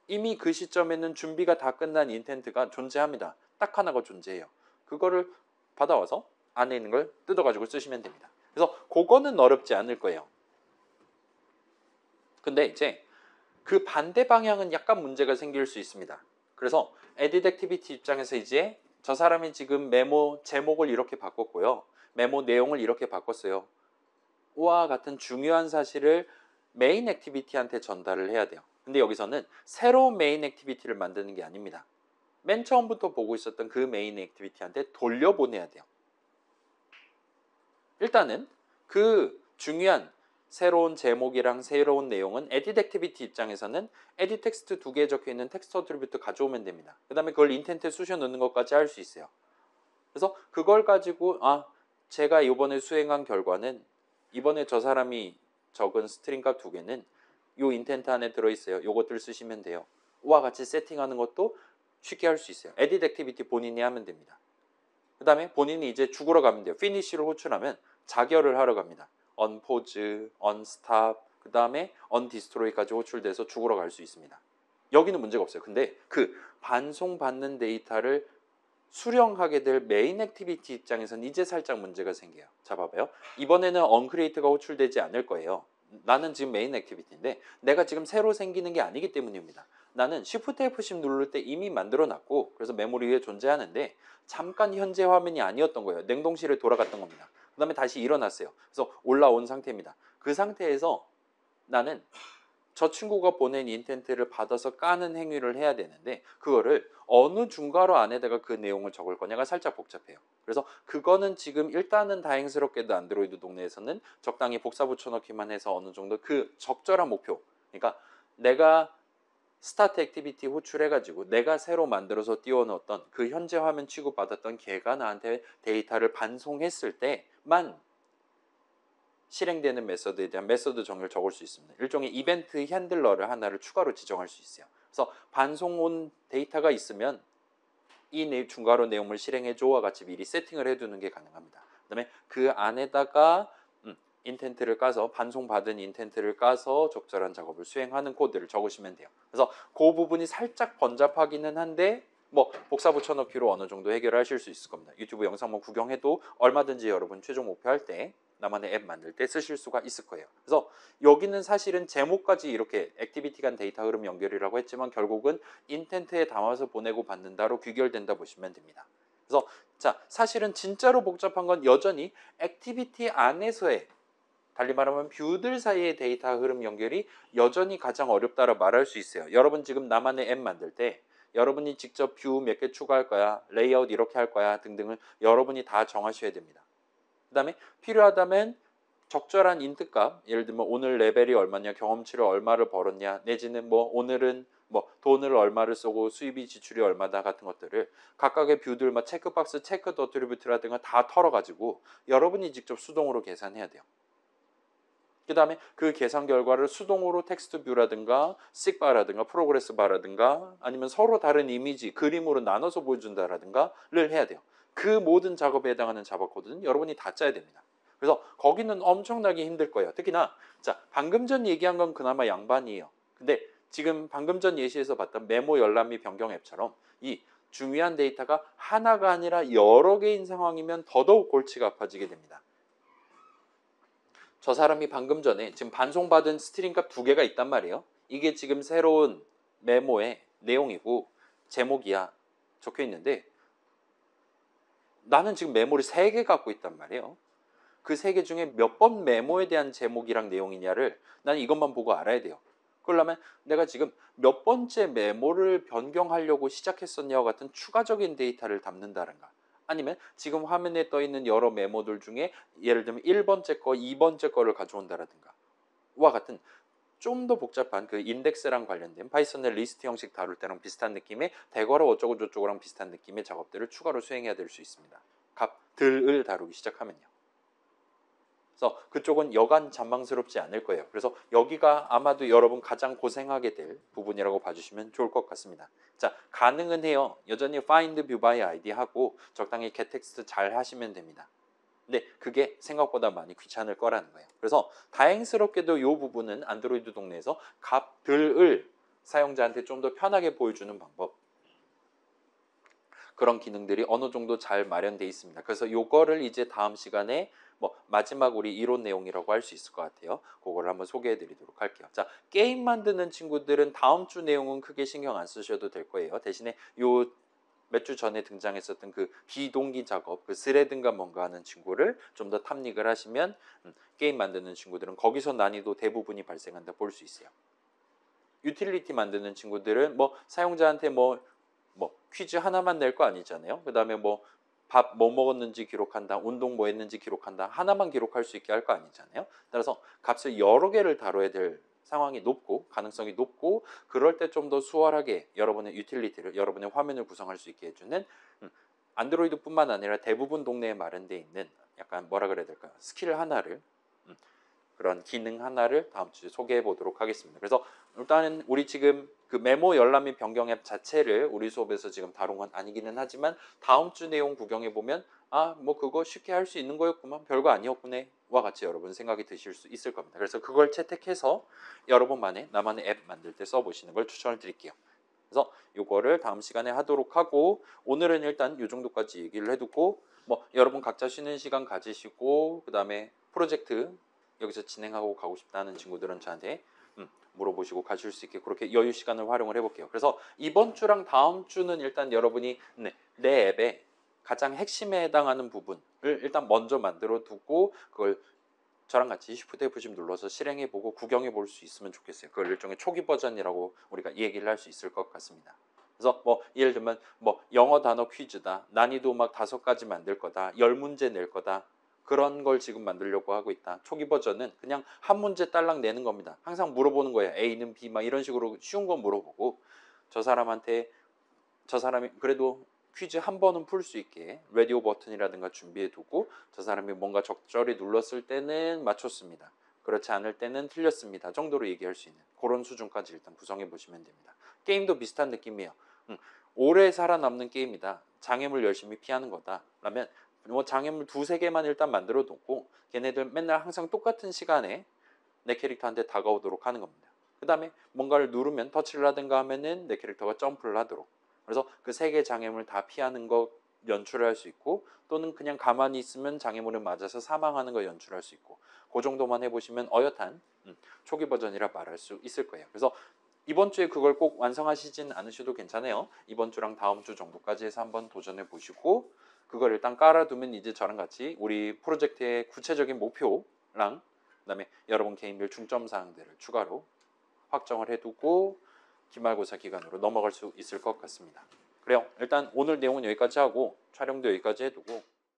이미 그 시점에는 준비가 다 끝난 인텐트가 존재합니다. 딱 하나가 존재해요. 그거를 받아와서 안에 있는 걸 뜯어가지고 쓰시면 됩니다. 그래서 그거는 어렵지 않을 거예요. 근데 이제 그 반대 방향은 약간 문제가 생길 수 있습니다. 그래서 edit activity 입장에서 이제 저 사람이 지금 메모 제목을 이렇게 바꿨고요. 메모 내용을 이렇게 바꿨어요. 와 같은 중요한 사실을 메인 액티비티한테 전달을 해야 돼요. 근데 여기서는 새로운 메인 액티비티를 만드는 게 아닙니다. 맨 처음부터 보고 있었던 그 메인 액티비티한테 돌려보내야 돼요. 일단은 그 중요한 새로운 제목이랑 새로운 내용은 edit activity 입장에서는 edit 텍스트 두 개 적혀 있는 텍스트 어트리뷰트 가져오면 됩니다. 그 다음에 그걸 인텐트에 쑤셔 넣는 것까지 할 수 있어요. 그래서 그걸 가지고 제가 이번에 수행한 결과는 이번에 저 사람이 적은 스트링 값 두 개는 요 인텐트 안에 들어있어요. 요것들 쓰시면 돼요. 와 같이 세팅하는 것도 쉽게 할 수 있어요. edit activity 본인이 하면 됩니다. 그 다음에 본인이 이제 죽으러 가면 돼요. finish를 호출하면 자결을 하러 갑니다. unpause, unstop, 그 다음에 undestroy까지 호출돼서 죽으러 갈 수 있습니다. 여기는 문제가 없어요. 근데 그 반송받는 데이터를 수령하게 될 메인 액티비티 입장에서는 이제 살짝 문제가 생겨요. 자, 봐봐요. 이번에는 onCreate가 호출되지 않을 거예요. 나는 지금 메인 액티비티인데 내가 지금 새로 생기는 게 아니기 때문입니다. 나는 Shift F10 누를 때 이미 만들어 놨고 그래서 메모리 위에 존재하는데 잠깐 현재 화면이 아니었던 거예요. 냉동실에 돌아갔던 겁니다. 그 다음에 다시 일어났어요. 그래서 올라온 상태입니다. 그 상태에서 나는 저 친구가 보낸 인텐트를 받아서 까는 행위를 해야 되는데 그거를 어느 중괄호 안에다가 그 내용을 적을 거냐가 살짝 복잡해요. 그래서 그거는 지금 일단은 다행스럽게도 안드로이드 동네에서는 적당히 복사 붙여넣기만 해서 어느 정도 그 적절한 목표, 그러니까 내가 스타트 액티비티 호출해가지고 내가 새로 만들어서 띄워넣었던 그 현재 화면 취급받았던 걔가 나한테 데이터를 반송했을 때만 실행되는 메서드에 대한 메서드 정의를 적을 수 있습니다. 일종의 이벤트 핸들러를 하나를 추가로 지정할 수 있어요. 그래서 반송 온 데이터가 있으면 이 중괄호 내용을 실행해줘와 같이 미리 세팅을 해두는 게 가능합니다. 그 다음에 그 안에다가 인텐트를 까서 반송받은 인텐트를 까서 적절한 작업을 수행하는 코드를 적으시면 돼요. 그래서 그 부분이 살짝 번잡하기는 한데 뭐 복사 붙여넣기로 어느 정도 해결하실 수 있을 겁니다. 유튜브 영상만 구경해도 얼마든지 여러분 최종 목표할 때 나만의 앱 만들 때 쓰실 수가 있을 거예요. 그래서 여기는 사실은 제목까지 이렇게 액티비티 간 데이터 흐름 연결이라고 했지만 결국은 인텐트에 담아서 보내고 받는다로 귀결된다 보시면 됩니다. 그래서 자, 사실은 진짜로 복잡한 건 여전히 액티비티 안에서의 달리 말하면 뷰들 사이의 데이터 흐름 연결이 여전히 가장 어렵다고 말할 수 있어요. 여러분 지금 나만의 앱 만들 때 여러분이 직접 뷰 몇 개 추가할 거야, 레이아웃 이렇게 할 거야 등등을 여러분이 다 정하셔야 됩니다. 그 다음에 필요하다면 적절한 인트값, 예를 들면 오늘 레벨이 얼마냐, 경험치를 얼마를 벌었냐, 내지는 뭐 오늘은 뭐 돈을 얼마를 쓰고 수입이 지출이 얼마다 같은 것들을 각각의 뷰들 막 체크박스, 체크 어트리뷰트라든가 다 털어가지고 여러분이 직접 수동으로 계산해야 돼요. 그 다음에 그 계산 결과를 수동으로 텍스트 뷰라든가 식바라든가 프로그레스 바라든가 아니면 서로 다른 이미지, 그림으로 나눠서 보여준다라든가를 해야 돼요. 그 모든 작업에 해당하는 자바 코드는 여러분이 다 짜야 됩니다. 그래서 거기는 엄청나게 힘들 거예요. 특히나 자, 방금 전 얘기한 건 그나마 양반이에요. 근데 지금 방금 전 예시에서 봤던 메모 열람 및 변경 앱처럼 이 중요한 데이터가 하나가 아니라 여러 개인 상황이면 더더욱 골치가 아파지게 됩니다. 저 사람이 방금 전에 지금 반송받은 스트링 값 두 개가 있단 말이에요. 이게 지금 새로운 메모의 내용이고 제목이야 적혀 있는데 나는 지금 메모를 3개 갖고 있단 말이에요. 그 3개 중에 몇 번 메모에 대한 제목이랑 내용이냐를 나는 이것만 보고 알아야 돼요. 그러려면 내가 지금 몇 번째 메모를 변경하려고 시작했었냐와 같은 추가적인 데이터를 담는다든가 아니면 지금 화면에 떠 있는 여러 메모들 중에 예를 들면 1번째 거, 2번째 거를 가져온다든가 와 같은 좀 더 복잡한 그 인덱스랑 관련된 파이썬의 리스트 형식 다룰 때랑 비슷한 느낌의 대괄호 어쩌고 저쩌고랑 비슷한 느낌의 작업들을 추가로 수행해야 될 수 있습니다. 값들을 다루기 시작하면요. 그래서 그쪽은 여간 잔망스럽지 않을 거예요. 그래서 여기가 아마도 여러분 가장 고생하게 될 부분이라고 봐주시면 좋을 것 같습니다. 자, 가능은 해요. 여전히 find view by id 하고 적당히 get text 잘 하시면 됩니다. 근데 그게 생각보다 많이 귀찮을 거라는 거예요. 그래서 다행스럽게도 이 부분은 안드로이드 동네에서 값들을 사용자한테 좀 더 편하게 보여주는 방법, 그런 기능들이 어느 정도 잘 마련되어 있습니다. 그래서 이거를 이제 다음 시간에 뭐 마지막 우리 이론 내용이라고 할 수 있을 것 같아요. 그거를 한번 소개해 드리도록 할게요. 자, 게임 만드는 친구들은 다음 주 내용은 크게 신경 안 쓰셔도 될 거예요. 대신에 요 몇 주 전에 등장했었던 그 비동기 작업, 그 스레든가 뭔가 하는 친구를 좀 더 탐닉을 하시면 게임 만드는 친구들은 거기서 난이도 대부분이 발생한다 볼 수 있어요. 유틸리티 만드는 친구들은 뭐 사용자한테 뭐 퀴즈 하나만 낼 거 아니잖아요. 그 다음에 뭐 밥 뭐 먹었는지 기록한다, 운동 뭐 했는지 기록한다, 하나만 기록할 수 있게 할 거 아니잖아요. 따라서 값을 여러 개를 다뤄야 될 상황이 높고 가능성이 높고 그럴 때 좀 더 수월하게 여러분의 유틸리티를 여러분의 화면을 구성할 수 있게 해주는 안드로이드뿐만 아니라 대부분 동네에 마련되어 있는 약간 뭐라 그래야 될까요? 스킬 하나를 그런 기능 하나를 다음 주에 소개해 보도록 하겠습니다. 그래서 일단은 우리 지금 그 메모 열람 및 변경 앱 자체를 우리 수업에서 지금 다룬 건 아니기는 하지만 다음 주 내용 구경해 보면 아, 뭐 그거 쉽게 할 수 있는 거였구만, 별거 아니었구네 와 같이 여러분 생각이 드실 수 있을 겁니다. 그래서 그걸 채택해서 여러분만의 나만의 앱 만들 때 써보시는 걸 추천을 드릴게요. 그래서 이거를 다음 시간에 하도록 하고 오늘은 일단 이 정도까지 얘기를 해두고 뭐 여러분 각자 쉬는 시간 가지시고 그 다음에 프로젝트 여기서 진행하고 가고 싶다는 친구들은 저한테 물어보시고 가실 수 있게 그렇게 여유 시간을 활용을 해볼게요. 그래서 이번 주랑 다음 주는 일단 여러분이 내 앱에 가장 핵심에 해당하는 부분을 일단 먼저 만들어 두고 그걸 저랑 같이 Shift F10 눌러서 실행해보고 구경해볼 수 있으면 좋겠어요. 그걸 일종의 초기 버전이라고 우리가 얘기를 할 수 있을 것 같습니다. 그래서 뭐 예를 들면 뭐 영어 단어 퀴즈다, 난이도 막 5가지 만들 거다, 10문제 낼 거다, 그런 걸 지금 만들려고 하고 있다. 초기 버전은 그냥 한 문제 딸랑 내는 겁니다. 항상 물어보는 거예요. A는 B 막 이런 식으로 쉬운 거 물어보고 저 사람한테 저 사람이 그래도 퀴즈 한 번은 풀 수 있게 라디오 버튼이라든가 준비해 두고 저 사람이 뭔가 적절히 눌렀을 때는 맞췄습니다, 그렇지 않을 때는 틀렸습니다 정도로 얘기할 수 있는 그런 수준까지 일단 구성해 보시면 됩니다. 게임도 비슷한 느낌이에요. 오래 살아남는 게임이다, 장애물 열심히 피하는 거다 라면 뭐 장애물 2-3개만 일단 만들어 놓고 걔네들 맨날 항상 똑같은 시간에 내 캐릭터한테 다가오도록 하는 겁니다. 그 다음에 뭔가를 누르면 터치를 하든가 하면은 내 캐릭터가 점프를 하도록, 그래서 그 3개 장애물 다 피하는 거 연출을 할 수 있고 또는 그냥 가만히 있으면 장애물을 맞아서 사망하는 거 연출할 수 있고 그 정도만 해보시면 어엿한 초기 버전이라 말할 수 있을 거예요. 그래서 이번 주에 그걸 꼭 완성하시진 않으셔도 괜찮아요. 이번 주랑 다음 주 정도까지 해서 한번 도전해 보시고 그걸 일단 깔아두면 이제 저랑 같이 우리 프로젝트의 구체적인 목표랑 그다음에 여러분 개인별 중점 사항들을 추가로 확정을 해두고 기말고사 기간으로 넘어갈 수 있을 것 같습니다. 그래요. 일단 오늘 내용은 여기까지 하고 촬영도 여기까지 해두고